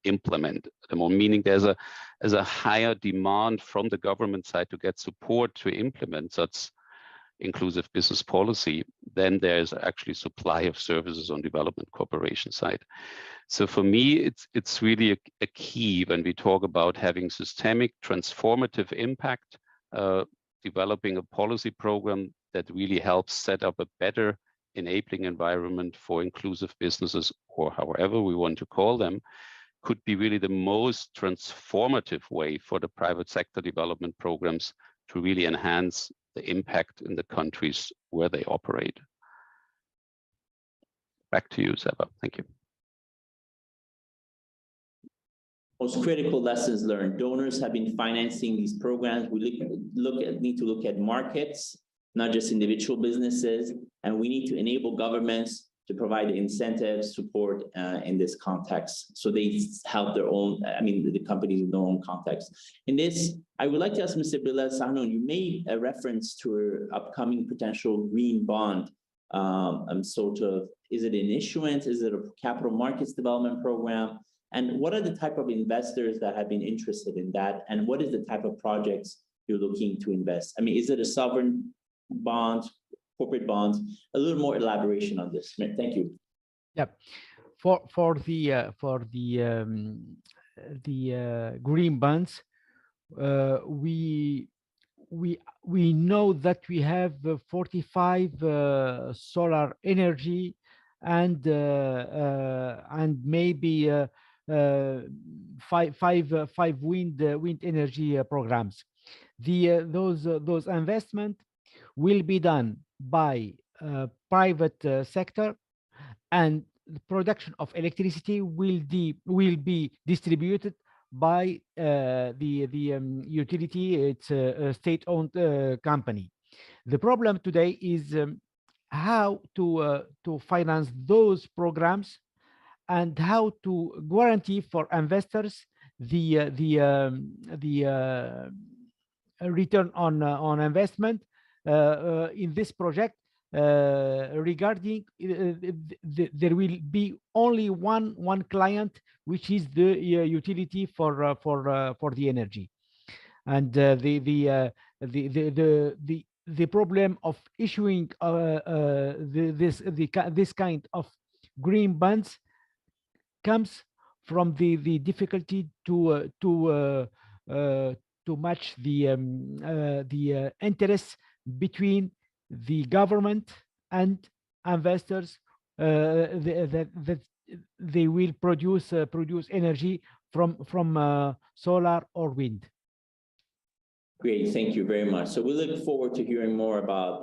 implement at the moment, meaning there's a higher demand from the government side to get support to implement such inclusive business policy, then there's actually supply of services on development cooperation side. So for me, it's really a key when we talk about having systemic transformative impact, developing a policy program that really helps set up a better enabling environment for inclusive businesses, or however we want to call them, could be really the most transformative way for the private sector development programs to really enhance the impact in the countries where they operate. Back to you, Seba. Thank you. Most critical lessons learned. Donors have been financing these programs. We need to look at markets, not just individual businesses, and we need to enable governments to provide incentives, support in this context. So they help their own, the companies in their own context. In this, I would like to ask Mr. Bilal Sahnoun, you made a reference to an upcoming potential green bond. Is it an issuance? Is it a capital markets development program? And what are the type of investors that have been interested in that? And what is the type of projects you're looking to invest? Is it a sovereign bond, corporate bonds? A little more elaboration on this. Thank you. Yeah, for the green bonds, we know that we have 45 solar energy and maybe five wind energy programs. Those investment will be done by private sector, and the production of electricity will be distributed by the utility. It's a state-owned company. The problem today is how to finance those programs and how to guarantee for investors the return on investment in this project. Regarding there will be only one client, which is the utility for the energy, and the problem of issuing this kind of green bonds comes from the difficulty to match the interests between the government and investors that they will produce energy from solar or wind. Great, thank you very much. So we look forward to hearing more about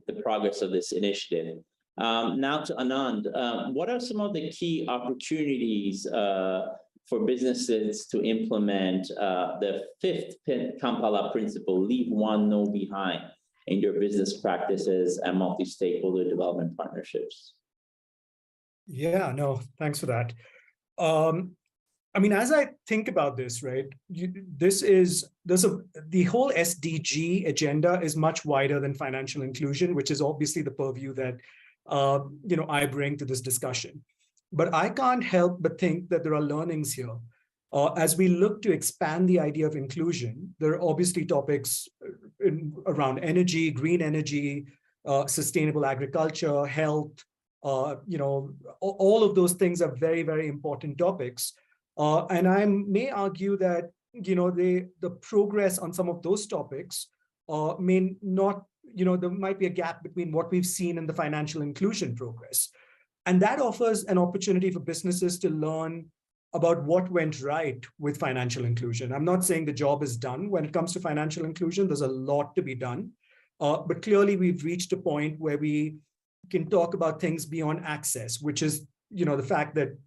the progress of this initiative. Now to Anand, what are some of the key opportunities for businesses to implement the fifth Kampala principle, leave one, no behind, in your business practices and multi-stakeholder development partnerships? Yeah, no, thanks for that. I mean, as I think about this, right, the whole SDG agenda is much wider than financial inclusion, which is obviously the purview that I bring to this discussion. But I can't help but think that there are learnings here. As we look to expand the idea of inclusion, there are obviously topics around energy, green energy, sustainable agriculture, health. All of those things are very, very important topics. And I may argue that the progress on some of those topics may not, there might be a gap between what we've seen in the financial inclusion progress. And that offers an opportunity for businesses to learn about what went right with financial inclusion. I'm not saying the job is done when it comes to financial inclusion. There's a lot to be done. But clearly we've reached a point where we can talk about things beyond access, which is the fact that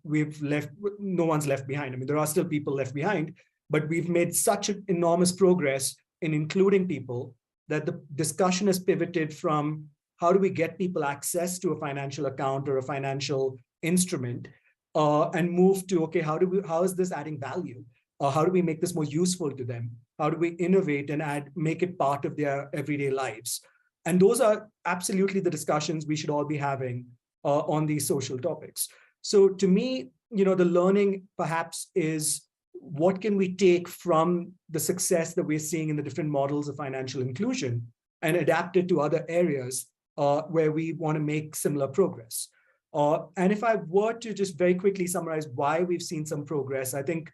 no one's left behind. I mean, there are still people left behind, but we've made such an enormous progress in including people that the discussion has pivoted from how do we get people access to a financial account or a financial instrument, and move to, okay, how is this adding value? How do we make this more useful to them? How do we innovate and make it part of their everyday lives? And those are absolutely the discussions we should all be having on these social topics. So to me, the learning perhaps is, what can we take from the success that we're seeing in the different models of financial inclusion and adapt it to other areas where we want to make similar progress? And if I were to just very quickly summarize why we've seen some progress, I think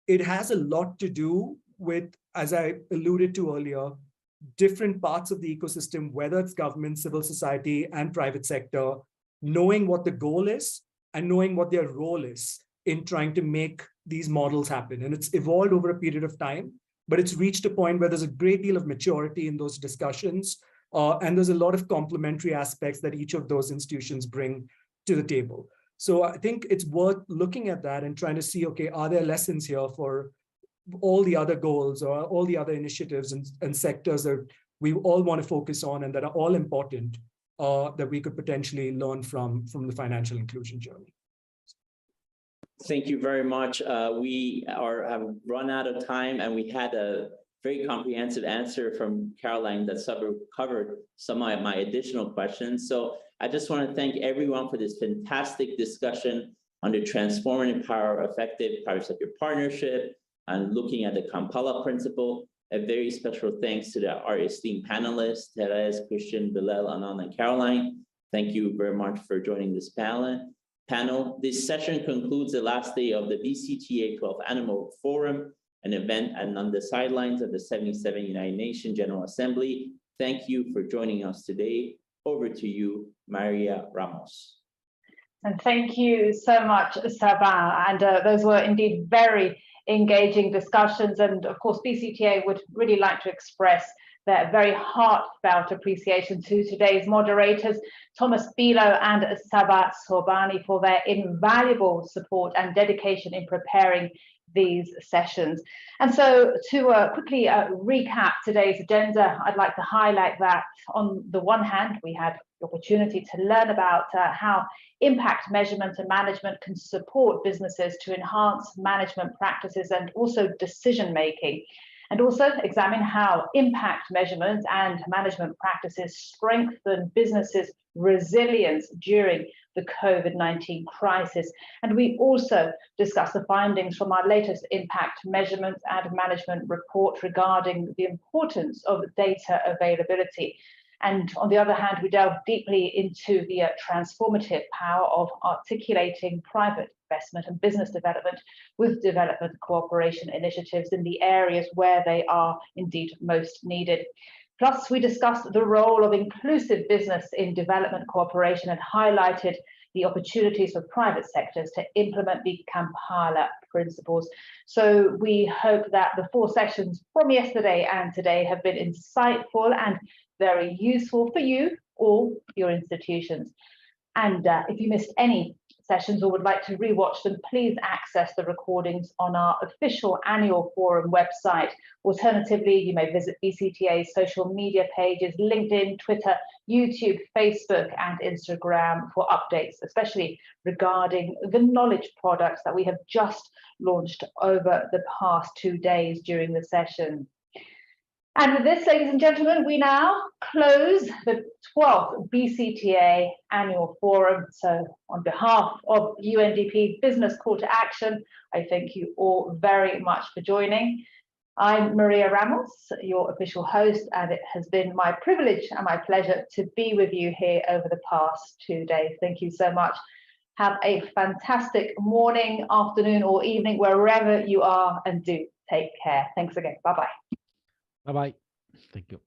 it has a lot to do with, as I alluded to earlier, different parts of the ecosystem, whether it's government, civil society, and private sector, knowing what the goal is and knowing what their role is in trying to make these models happen. And it's evolved over a period of time, but it's reached a point where there's a great deal of maturity in those discussions. And there's a lot of complementary aspects that each of those institutions bring to the table. So I think it's worth looking at that and trying to see, okay, are there lessons here for all the other goals or all the other initiatives and sectors that we all want to focus on and that are all important, that we could potentially learn from the financial inclusion journey. Thank you very much. We have run out of time, and we had a very comprehensive answer from Caroline that covered some of my additional questions. So I just want to thank everyone for this fantastic discussion on the transformative power of effective private sector partnership and looking at the Kampala principle. A very special thanks to our esteemed panelists, Therese, Christian, Bilal, Anand, and Caroline. Thank you very much for joining this panel. This session concludes the last day of the BCtA 12th Annual Forum, an event on the sidelines of the 77th United Nations General Assembly. Thank you for joining us today. Over to you, Maria Ramos. And thank you so much, Sabah. And those were indeed very engaging discussions. And of course, BCtA would really like to express their very heartfelt appreciation to today's moderators, Thomas Bilo and Sabah Sobhani, for their invaluable support and dedication in preparing these sessions. And so to quickly recap today's agenda, I'd like to highlight that on the one hand, we had the opportunity to learn about how impact measurement and management can support businesses to enhance management practices and also decision making, and also examine how impact measurement and management practices strengthen businesses' resilience during the COVID-19 crisis. And we also discussed the findings from our latest impact measurement and management report regarding the importance of data availability. And on the other hand, we delve deeply into the transformative power of articulating private investment and business development with development cooperation initiatives in the areas where they are indeed most needed. Plus, we discussed the role of inclusive business in development cooperation and highlighted the opportunities for private sectors to implement the Kampala principles. So we hope that the 4 sessions from yesterday and today have been insightful and very useful for you or your institutions. And if you missed any sessions or would like to rewatch them, please access the recordings on our official annual forum website. Alternatively, you may visit BCTA's social media pages, LinkedIn, Twitter, YouTube, Facebook, and Instagram for updates, especially regarding the knowledge products that we have just launched over the past 2 days during the session. And with this, ladies and gentlemen, we now close the 12th BCtA Annual Forum. So on behalf of UNDP Business Call to Action, I thank you all very much for joining. I'm Maria Ramos, your official host, and it has been my privilege and my pleasure to be with you here over the past 2 days. Thank you so much. Have a fantastic morning, afternoon, or evening, wherever you are, and do take care. Thanks again. Bye-bye. Bye-bye. Thank you.